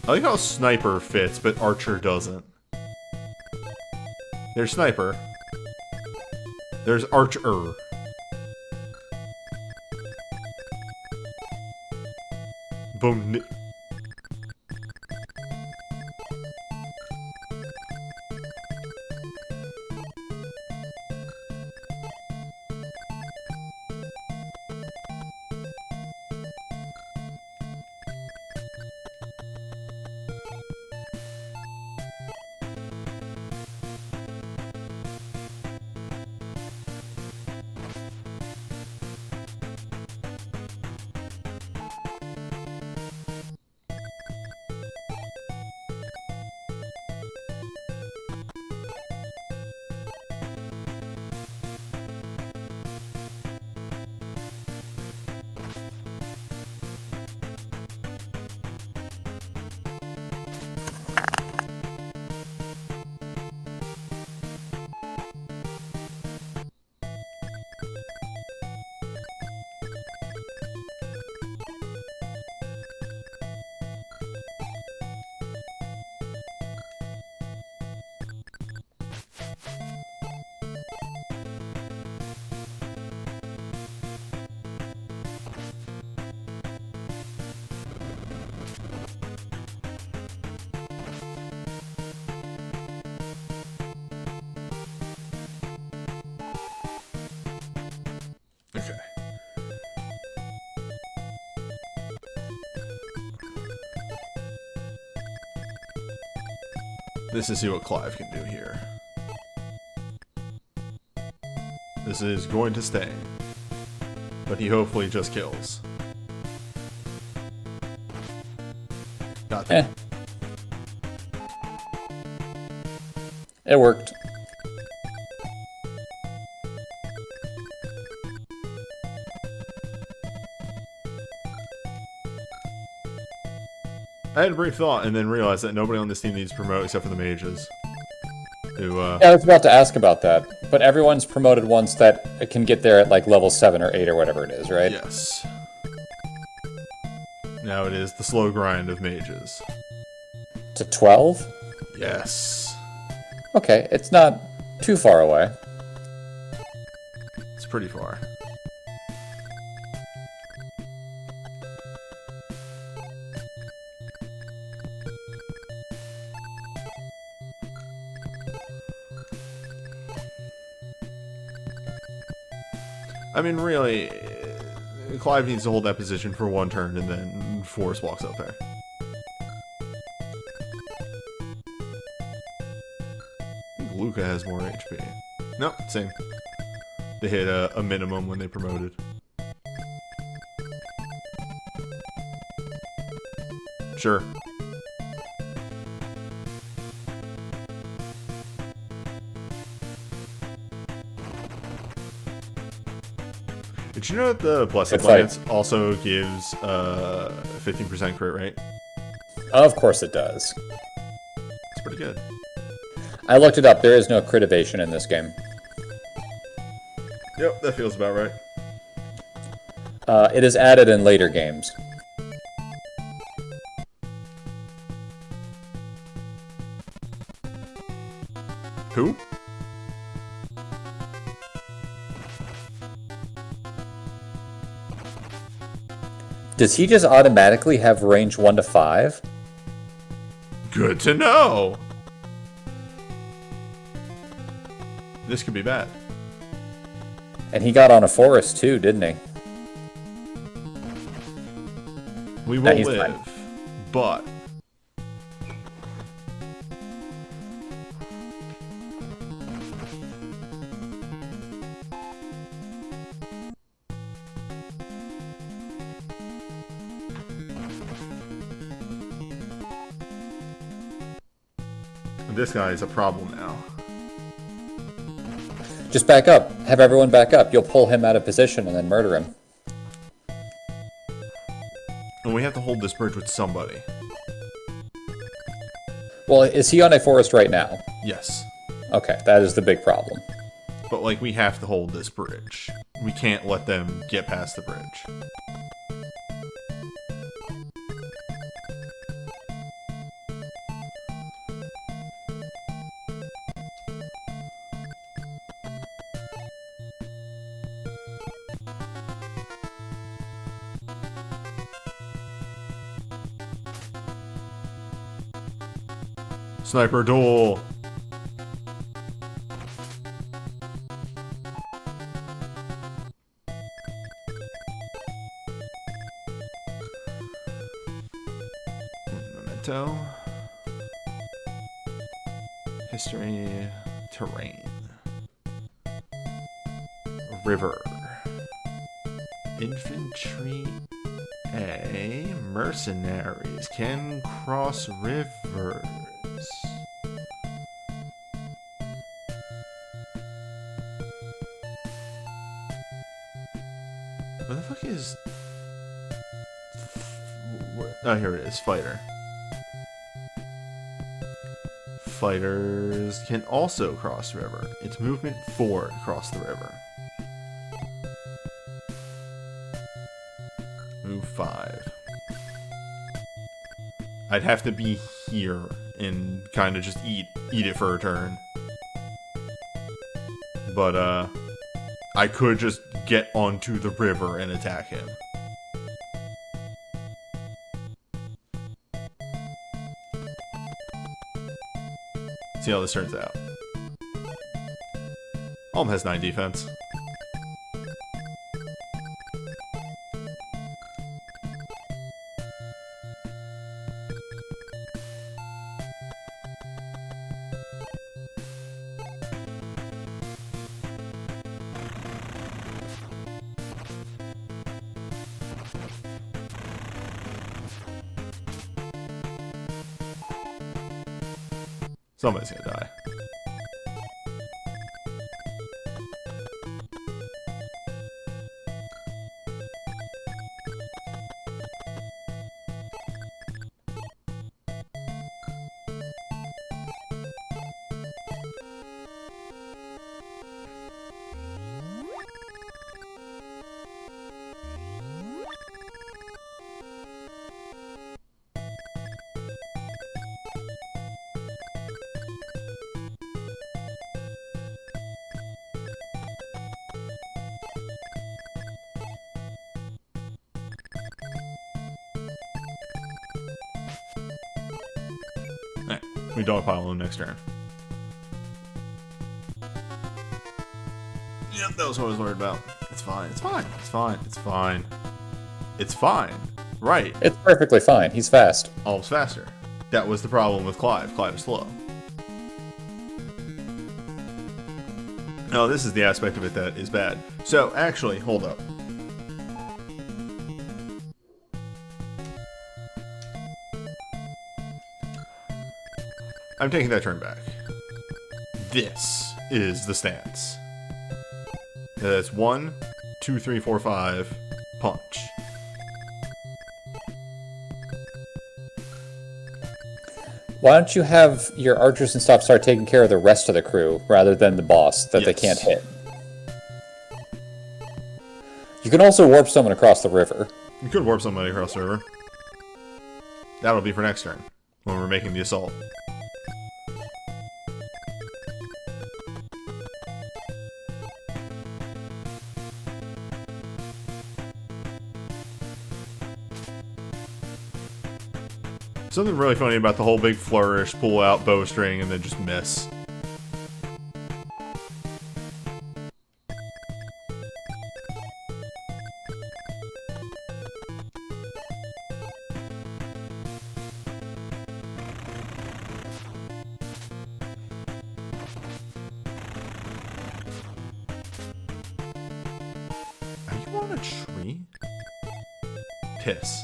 A: I like how sniper fits, but archer doesn't. There's sniper. There's archer. Boom. Okay. This is see what Clive can do here. This is going to sting. But he hopefully just kills.
C: Eh. It worked.
A: I had a brief thought and then realized that nobody on this team needs to promote except for the mages. Who,
C: Yeah, I was about to ask about that, but everyone's promoted once that can get there at like level 7 or 8 or whatever it is, right?
A: Yes. Now it is the slow grind of mages.
C: To 12?
A: Yes.
C: Okay, it's not too far away.
A: It's pretty far. I mean, really, Clive needs to hold that position for one turn, and then Forrest walks up there. I think Luca has more HP. Nope, same. They hit a minimum when they promoted. Sure. Did you know that the Blessed
C: It's
A: Lance also gives 15% crit rate?
C: Of course it does.
A: It's pretty good.
C: I looked it up. There is no critivation in this game.
A: Yep, that feels about right.
C: It is added in later games.
A: Who?
C: Does he just automatically have range 1 to 5?
A: Good to know! This could be bad.
C: And he got on a forest too, didn't he?
A: We
C: No,
A: will
C: he's
A: live,
C: fine.
A: but... This guy is a problem now.
C: Just back up. Have everyone back up. You'll pull him out of position and then murder him.
A: And we have to hold this bridge with somebody.
C: Well, is he on a forest right now?
A: Yes.
C: Okay, that is the big problem.
A: But, like, we have to hold this bridge. We can't let them get past the bridge. Sniper duel! Memento. History. Terrain. River. Infantry A. Mercenaries can cross rivers. What the fuck is... Oh, here it is. Fighter. Fighters can also cross river. It's movement 4 to cross the river. Move 5. I'd have to be here and kind of just eat it for a turn. But, I could just get onto the river and attack him. See how this turns out. Alm has 9 defense. Somebody's gonna die. Alright, we dogpile him next turn. Yep, that was what I was worried about. It's fine, it's fine, it's fine, it's fine. It's fine. Right.
C: It's perfectly fine. He's fast.
A: Almost faster. That was the problem with Clive. Clive is slow. No, this is the aspect of it that is bad. So, actually, hold up. I'm taking that turn back. This is the stance. That's 1, 2, 3, 4, 5, punch.
C: Why don't you have your archers and stuff start taking care of the rest of the crew rather than the boss that they can't hit? You can also warp someone across the river.
A: You could warp somebody across the river. That'll be for next turn, when we're making the assault. Something really funny about the whole big flourish, pull out bowstring, and then just miss. Are you on a tree? Piss.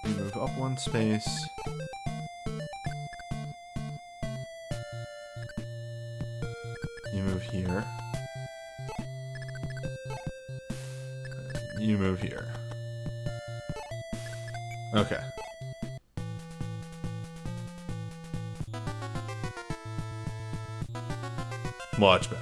A: Move up one space. You move here. You move here. Okay. Much better.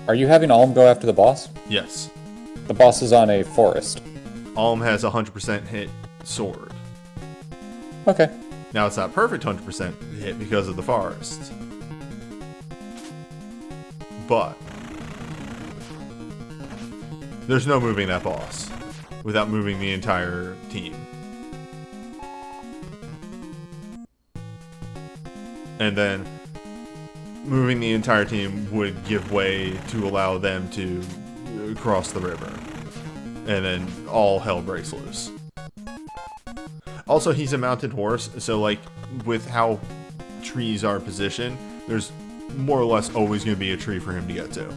C: Are you having Alm go after the boss?
A: Yes.
C: The boss is on a forest.
A: Alm has 100% hit sword.
C: Okay.
A: Now it's not perfect 100% hit because of the forest. But there's no moving that boss without moving the entire team. And then moving the entire team would give way to allow them to cross the river. And then all hell breaks loose. Also, he's a mounted horse, so like with how trees are positioned, there's more or less always going to be a tree for him to get to.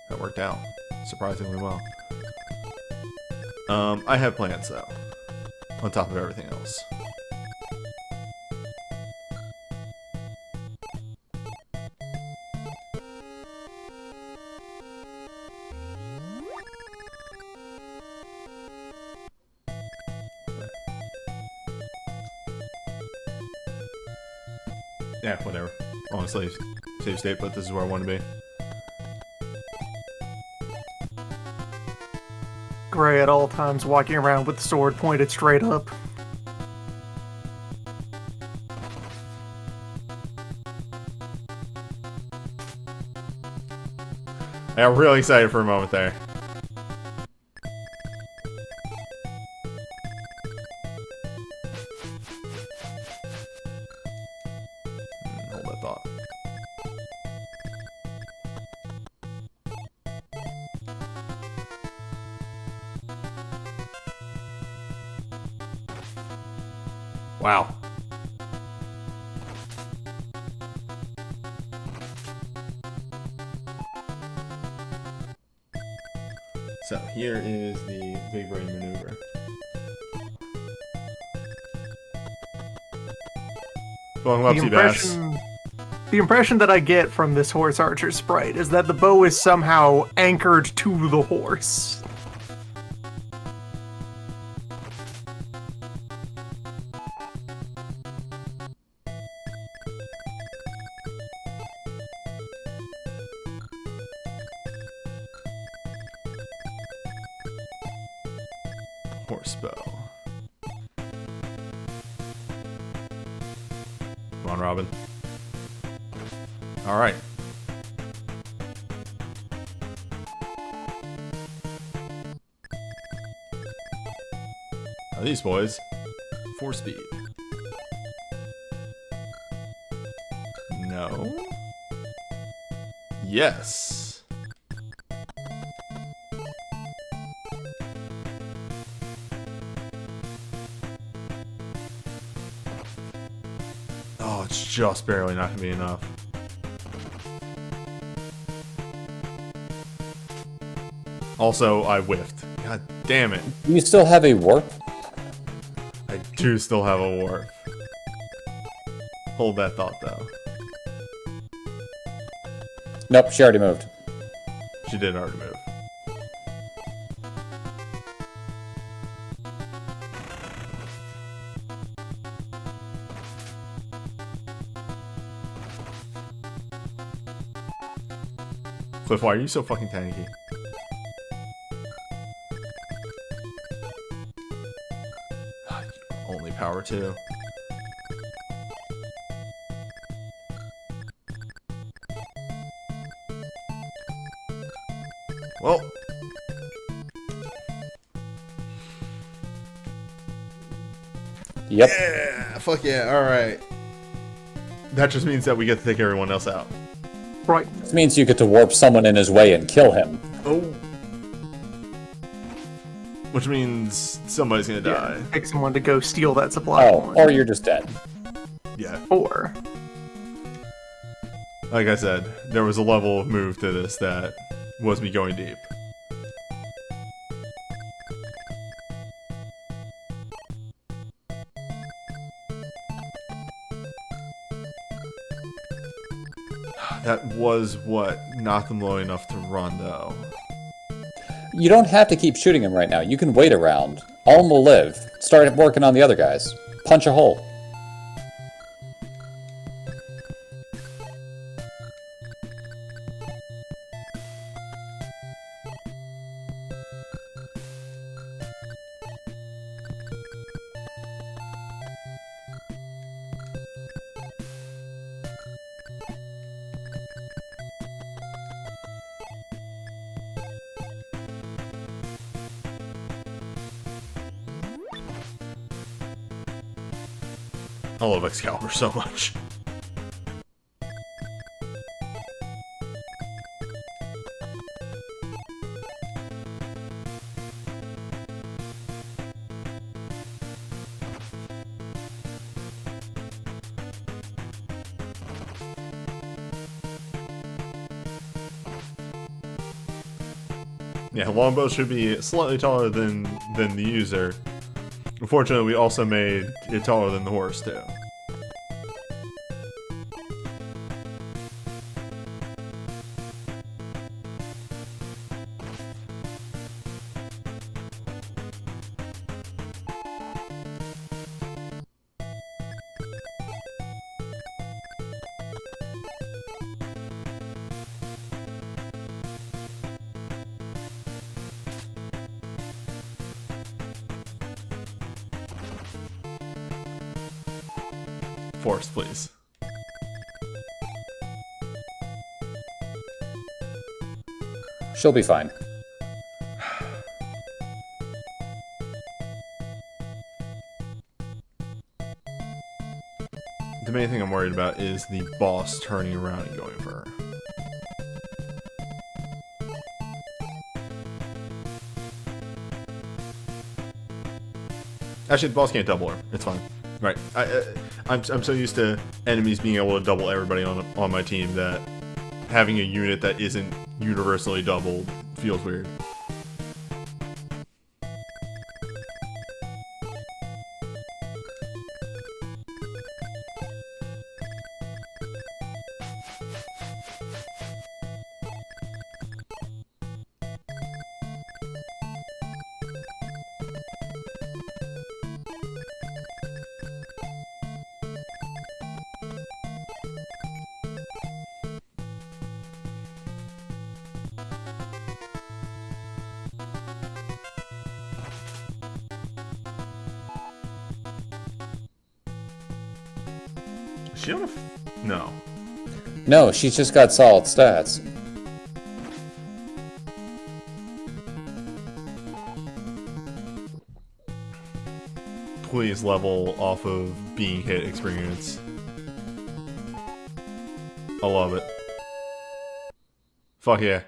A: That worked out surprisingly well. I have plans though, on top of everything else. Yeah, whatever. Honestly, save state, but this is where I want to be.
B: Gray at all times walking around with the sword pointed straight up.
A: I got really excited for a moment there. Hold that thought. Wow. So here is the big brain maneuver. Going up, Seabass.
B: The impression that I get from this horse archer sprite is that the bow is somehow anchored to the horse.
A: Horse bow. Come on, Robin. All right. Now these boys, 4 speed. No. Yes. Oh, it's just barely not gonna be enough. Also, I whiffed. God damn it.
C: You still have a warp?
A: I do still have a warp. Hold that thought, though.
C: Nope, she already moved.
A: She did already move. Cliff, why are you so fucking tanky? Only power 2. Well.
C: Yep.
A: Yeah, fuck yeah, alright. That just means that we get to take everyone else out.
B: Right.
C: This means you get to warp someone in his way and kill him.
A: Oh. Which means somebody's gonna die.
B: Yeah, pick someone to go steal that supply
C: Oh,
B: point.
C: or you're just dead.
A: Yeah.
B: Or
A: Like I said, there was a level of move to this that was me going deep. That was what knocked them low enough to Rondo.
C: You don't have to keep shooting him right now. You can wait around. All will live. Start working on the other guys. Punch a hole.
A: I love Excalibur so much. Yeah, longbow should be slightly taller than the user. Unfortunately, we also made it taller than the horse, too. Force, please.
C: She'll be fine.
A: The main thing I'm worried about is the boss turning around and going for her. Actually, the boss can't double her. It's fine. Right. I'm so used to enemies being able to double everybody on my team that having a unit that isn't universally doubled feels weird. Is she on a no.
C: No, she's just got solid stats.
A: Please level off of being hit experience. I love it. Fuck yeah.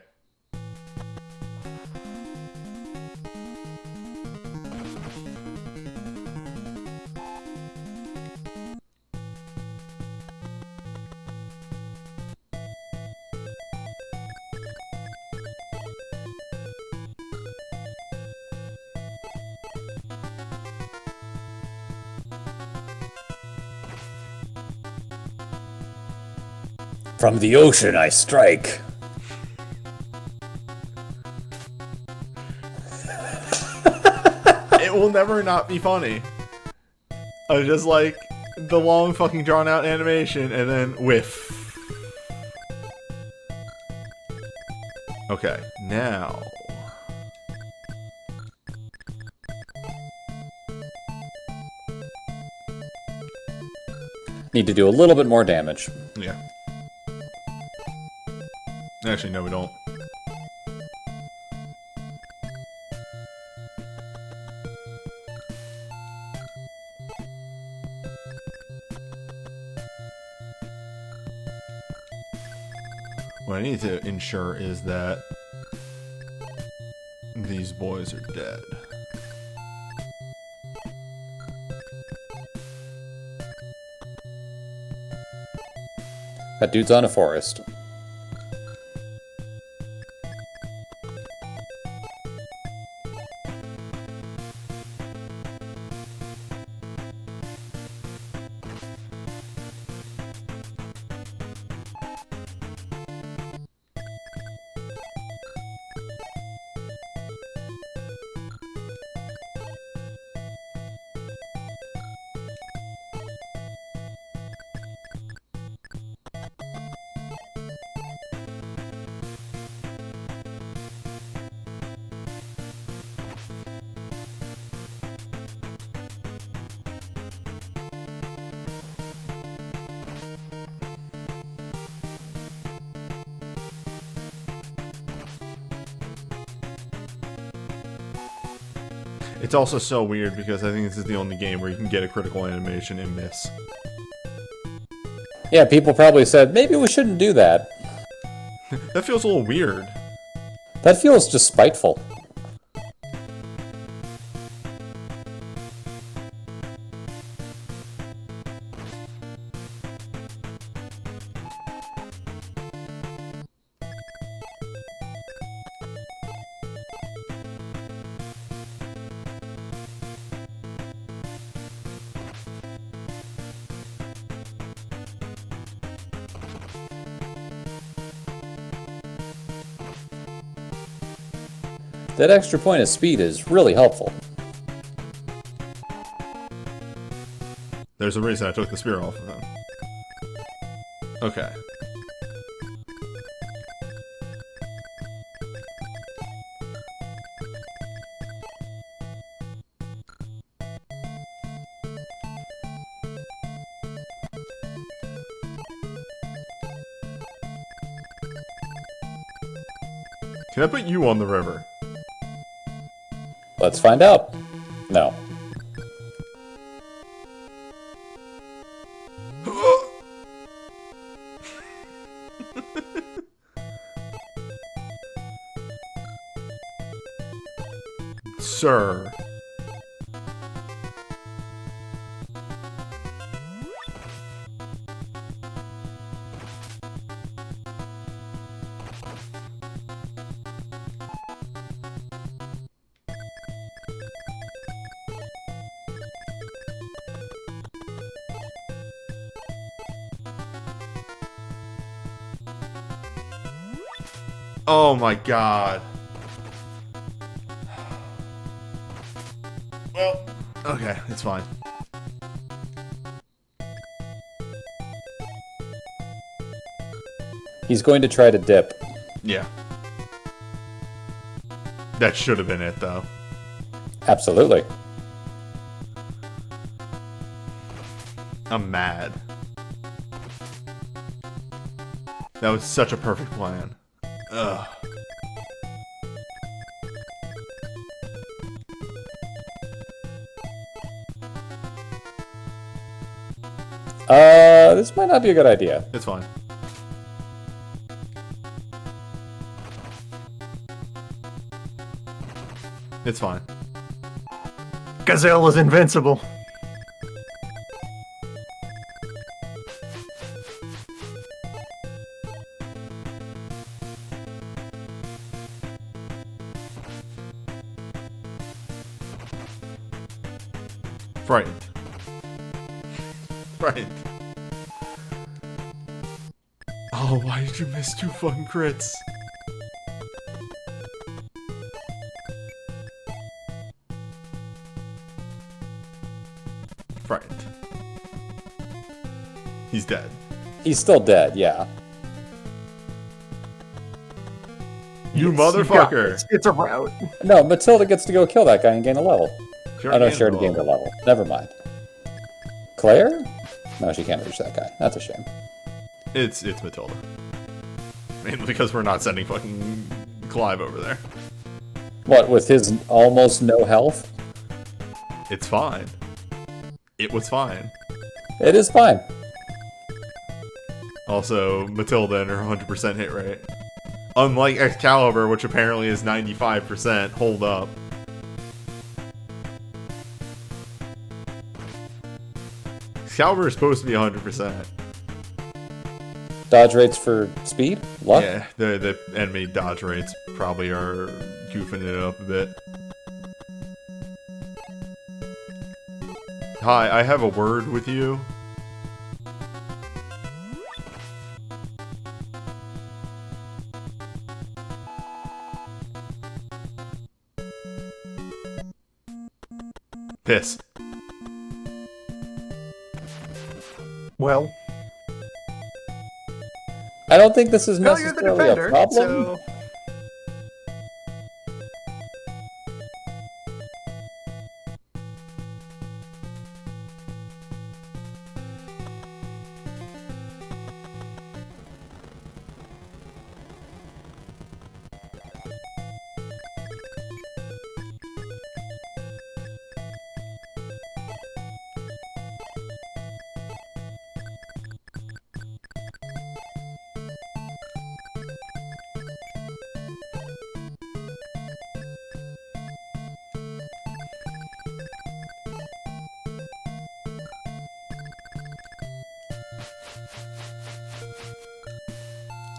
C: From the ocean I strike.
A: It will never not be funny. I just like the long fucking drawn out animation and then whiff. Okay, now.
C: Need to do a little bit more damage.
A: Yeah. Actually, no, we don't. What I need to ensure is that these boys are dead.
C: That dude's on a forest.
A: It's also so weird because I think this is the only game where you can get a critical animation and miss.
C: Yeah, people probably said, maybe we shouldn't do that.
A: That feels a little weird.
C: That feels just spiteful. That extra point of speed is really helpful.
A: There's a reason I took the spear off of him. Okay. Can I put you on the river?
C: Let's find out. No.
A: Sir. Oh my god. Well, okay, it's fine.
C: He's going to try to dip.
A: Yeah. That should have been it, though.
C: Absolutely.
A: I'm mad. That was such a perfect plan. Ugh.
C: This might not be a good idea.
A: It's fine. It's fine.
B: Gazelle is invincible.
A: Frightened. Frightened. Oh, why did you miss 2 fucking crits? Frightened. He's dead.
C: He's still dead, yeah.
A: You
B: Yes, got
A: motherfucker!
B: this. It's a route.
C: No, Matilda gets to go kill that guy and gain a level.
A: She
C: Oh no,
A: already
C: she already
A: gained
C: gained a level. Never mind. Claire? No, she can't reach that guy. That's a shame.
A: It's Matilda. Mainly because we're not sending fucking Clive over there.
C: What, with his almost no health?
A: It's fine. It was fine.
C: It is fine.
A: Also, Matilda and her 100% hit rate. Unlike Excalibur, which apparently is 95%, hold up. Excalibur is supposed to be 100%.
C: Dodge rates for speed? Luck?
A: Yeah, the enemy dodge rates probably are goofing it up a bit. Hi, I have a word with you. Piss.
B: Well,
C: I don't think this is
B: no, you're the
C: necessarily a
B: defender,
C: problem.
B: so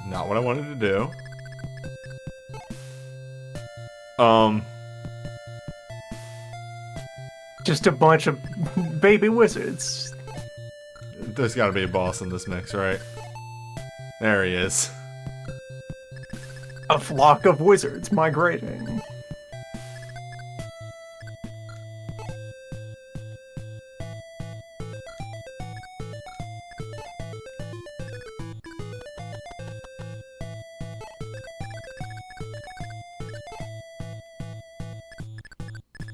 A: Not what I wanted to do.
B: just a bunch of baby wizards.
A: There's gotta be a boss in this mix, right? There he is.
B: A flock of wizards migrating.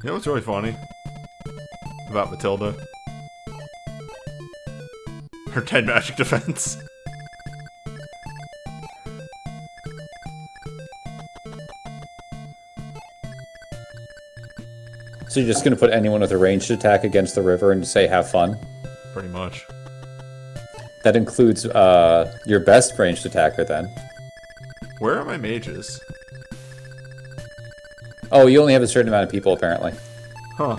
A: You know what's really funny about Matilda? Her 10 magic defense.
C: So you're just gonna put anyone with a ranged attack against the river and say have fun?
A: Pretty much.
C: That includes your best ranged attacker then.
A: Where are my mages?
C: Oh, you only have a certain amount of people apparently.
A: Huh.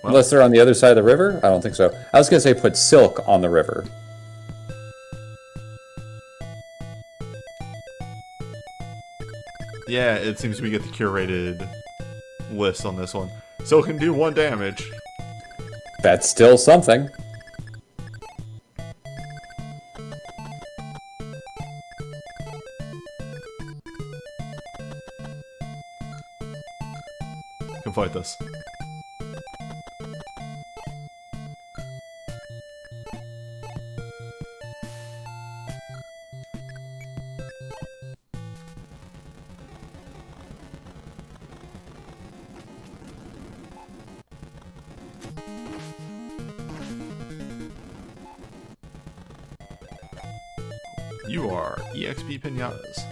A: Well,
C: Unless they're on the other side of the river? I don't think so. I was gonna say put Silk on the river.
A: yeah, it seems we get the curated list on this one. So it can do 1 damage.
C: That's still something.
A: Can fight this. You are EXP Pinatas.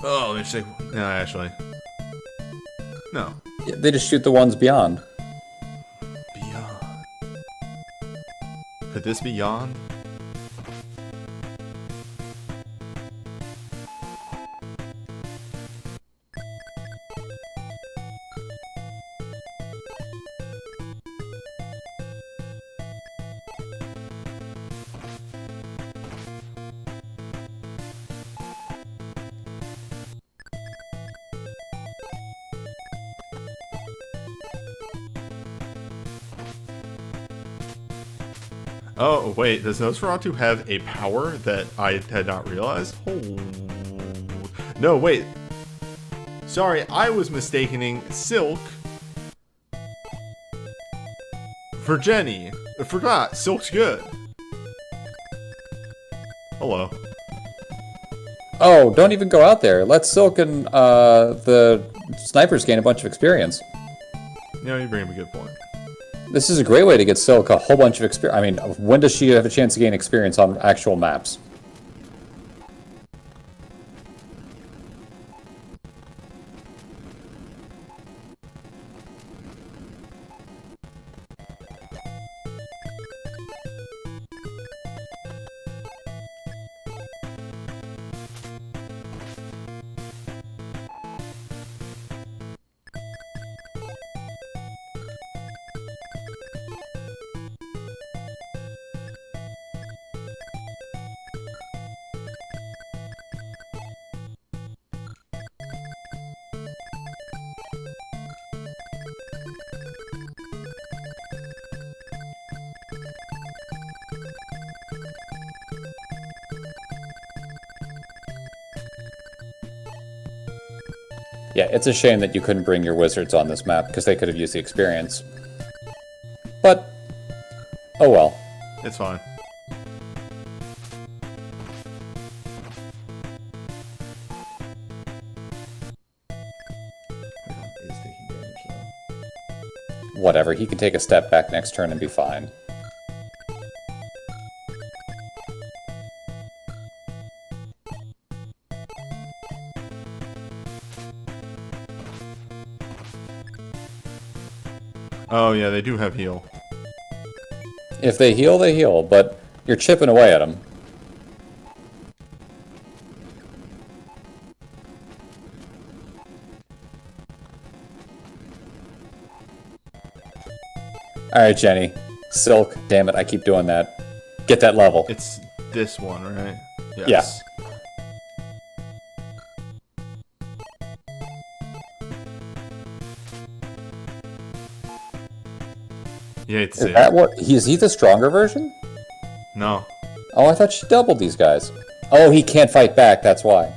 A: Oh, they say no. Actually, no.
C: Yeah, they just shoot the ones beyond.
A: Beyond. Could this be Yon? Oh, wait, does Nosferatu have a power that I had not realized? Oh. No, wait. Sorry, I was mistaking Silk for Jenny. I forgot, Silk's good. Hello.
C: Oh, don't even go out there. Let Silk and the snipers gain a bunch of experience.
A: You know, you bring up a good point.
C: This is a great way to get Silk a whole bunch of experience. I mean, when does she have a chance to gain experience on actual maps? Yeah, it's a shame that you couldn't bring your wizards on this map, because they could have used the experience. But, oh well.
A: It's fine.
F: Is taking damage though.
C: Whatever, he can take a step back next turn and be fine.
A: Oh yeah, they do have heal.
C: If they heal, but you're chipping away at them. Alright, Jenny. Silk, damn it, I keep doing that. Get that level.
A: It's this one, right?
C: Yeah.
A: You hate to
C: Is
A: see
C: that
A: it.
C: what? Is he the stronger version?
A: No.
C: Oh, I thought she doubled these guys. Oh, he can't fight back, that's why.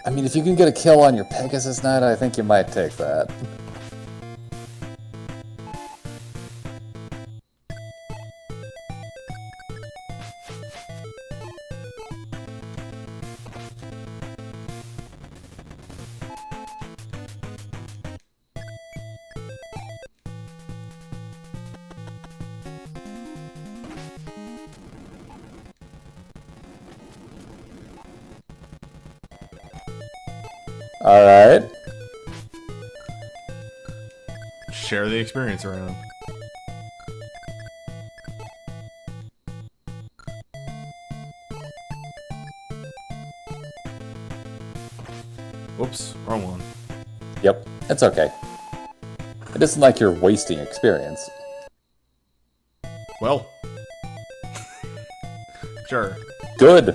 C: I mean, if you can get a kill on your Pegasus Knight, I think you might take that. Alright.
A: Share the experience around. Whoops, wrong one.
C: Yep, it's okay. It isn't like you're wasting experience.
A: Well. Sure.
C: Good.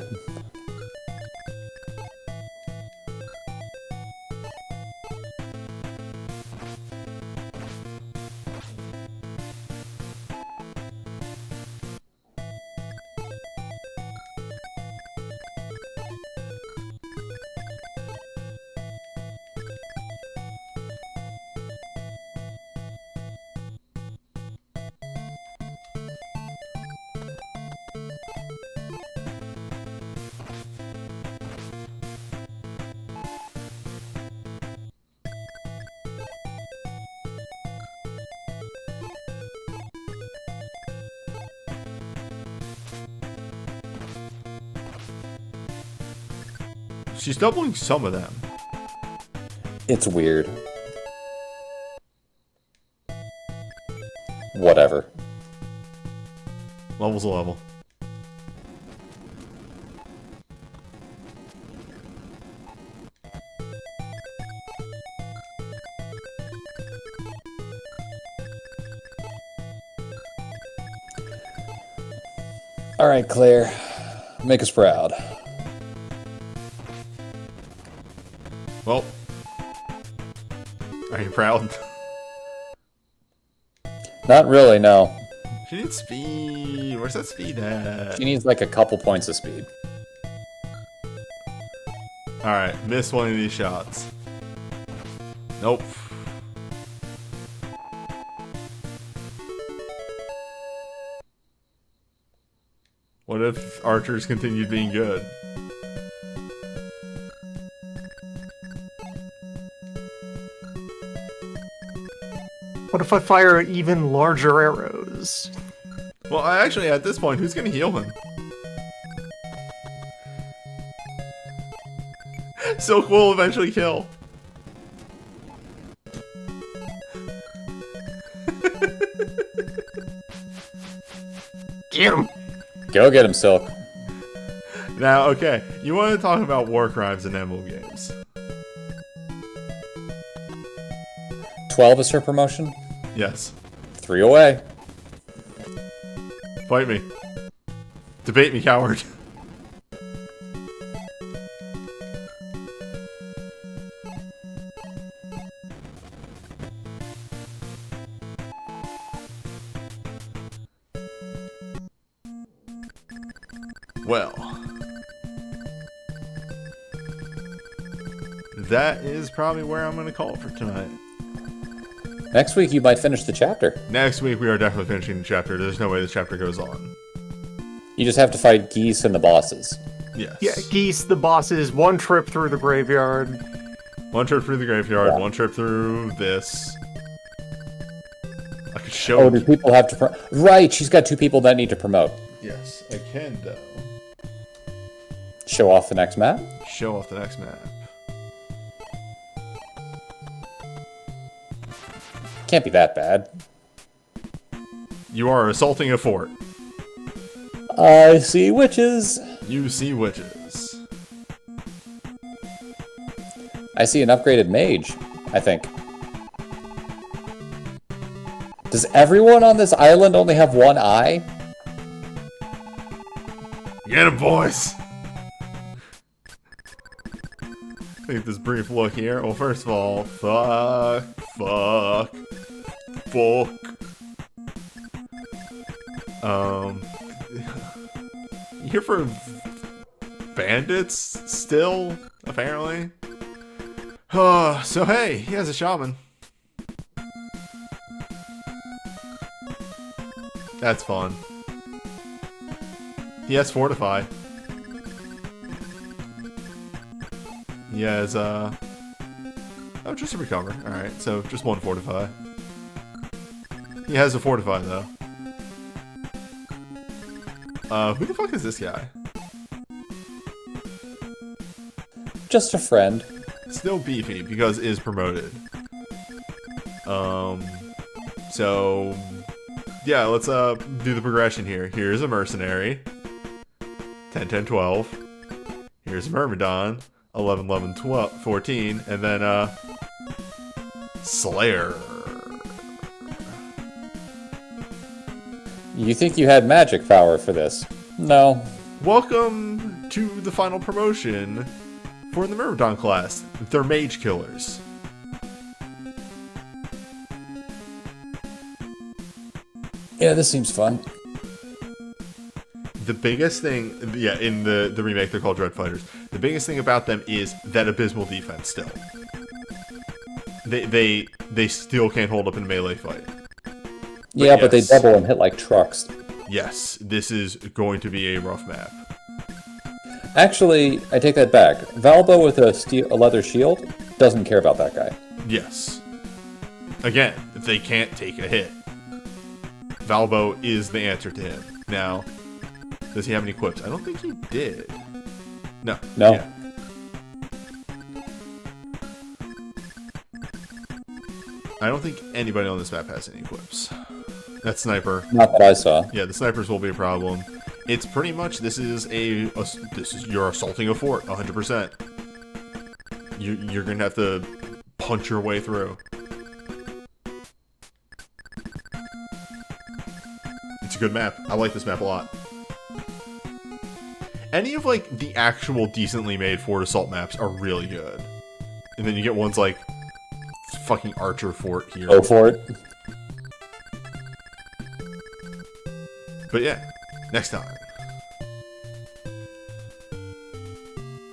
A: She's doubling some of them.
C: It's weird. Whatever.
A: Level's a level.
C: Alright, Claire. Make us proud.
A: Well. Are you proud?
C: Not really, no.
A: She needs speed. Where's that speed at?
C: She needs like a couple points of speed.
A: Alright, miss one of these shots. Nope. What if archers continued being good?
B: What if I fire even larger arrows?
A: Well, actually, at this point, who's gonna heal him? Silk will eventually kill.
B: Get him!
C: Go get him, Silk.
A: Now, okay, you want to talk about war crimes in Emblem games.
C: 12 is her promotion?
A: Yes.
C: 3 away.
A: Fight me. Debate me, coward. Well. That is probably where I'm going to call it for tonight.
C: Next week you might finish the chapter.
A: Next week we are definitely finishing the chapter. There's no way the chapter goes on.
C: You just have to fight geese and the bosses.
A: Yes.
B: Yeah, geese, the bosses, one trip through the graveyard.
A: One trip through the graveyard,
C: Yeah.
A: one trip through this. I could show
C: Oh, do people have to Right, she's got 2 people that need to promote.
A: Yes, I can though.
C: Show off the next map?
A: Show off the next map.
C: Can't be that bad.
A: You are assaulting a fort.
C: I see witches.
A: You see witches.
C: I see an upgraded mage, I think. Does everyone on this island only have 1 eye?
A: Get him, boys! Take this brief look here. Well, first of all, fuck. You here for bandits still, apparently? So hey, he has a shaman. That's fun. He has fortify. He has, oh, just a recover. Alright, so just 1 fortify. He has a fortify, though. Who the fuck is this guy?
C: Just a friend.
A: Still beefy because it is promoted. So yeah, let's do the progression here. Here's a mercenary. 10, 10, 12. Here's a Myrmidon. 11, 11, 12, 14, and then Slayer.
C: You think you had magic power for this? No.
A: Welcome to the final promotion for the Myrmidon class. They're mage killers.
C: Yeah, this seems fun.
A: The biggest thing, yeah, in the remake they're called Dread Fighters. The biggest thing about them is that abysmal defense still. They still can't hold up in a melee fight.
C: Yeah, but they
A: yes.
C: double and hit like trucks.
A: Yes, this is going to be a rough map.
C: Actually, I take that back. Valbo with a leather shield doesn't care about that guy.
A: Yes. Again, they can't take a hit. Valbo is the answer to him. Now, does he have any quips? I don't think he did. No.
C: No.
A: Yeah. I don't think anybody on this map has any quips. That sniper.
C: Not that I saw.
A: Yeah, the snipers will be a problem. It's pretty much this is you're assaulting a fort 100%. You're gonna have to punch your way through. It's a good map. I like this map a lot. Any of like the actual decently made fort assault maps are really good. And then you get ones like fucking Archer Fort here.
C: Go for it.
A: But yeah, next time.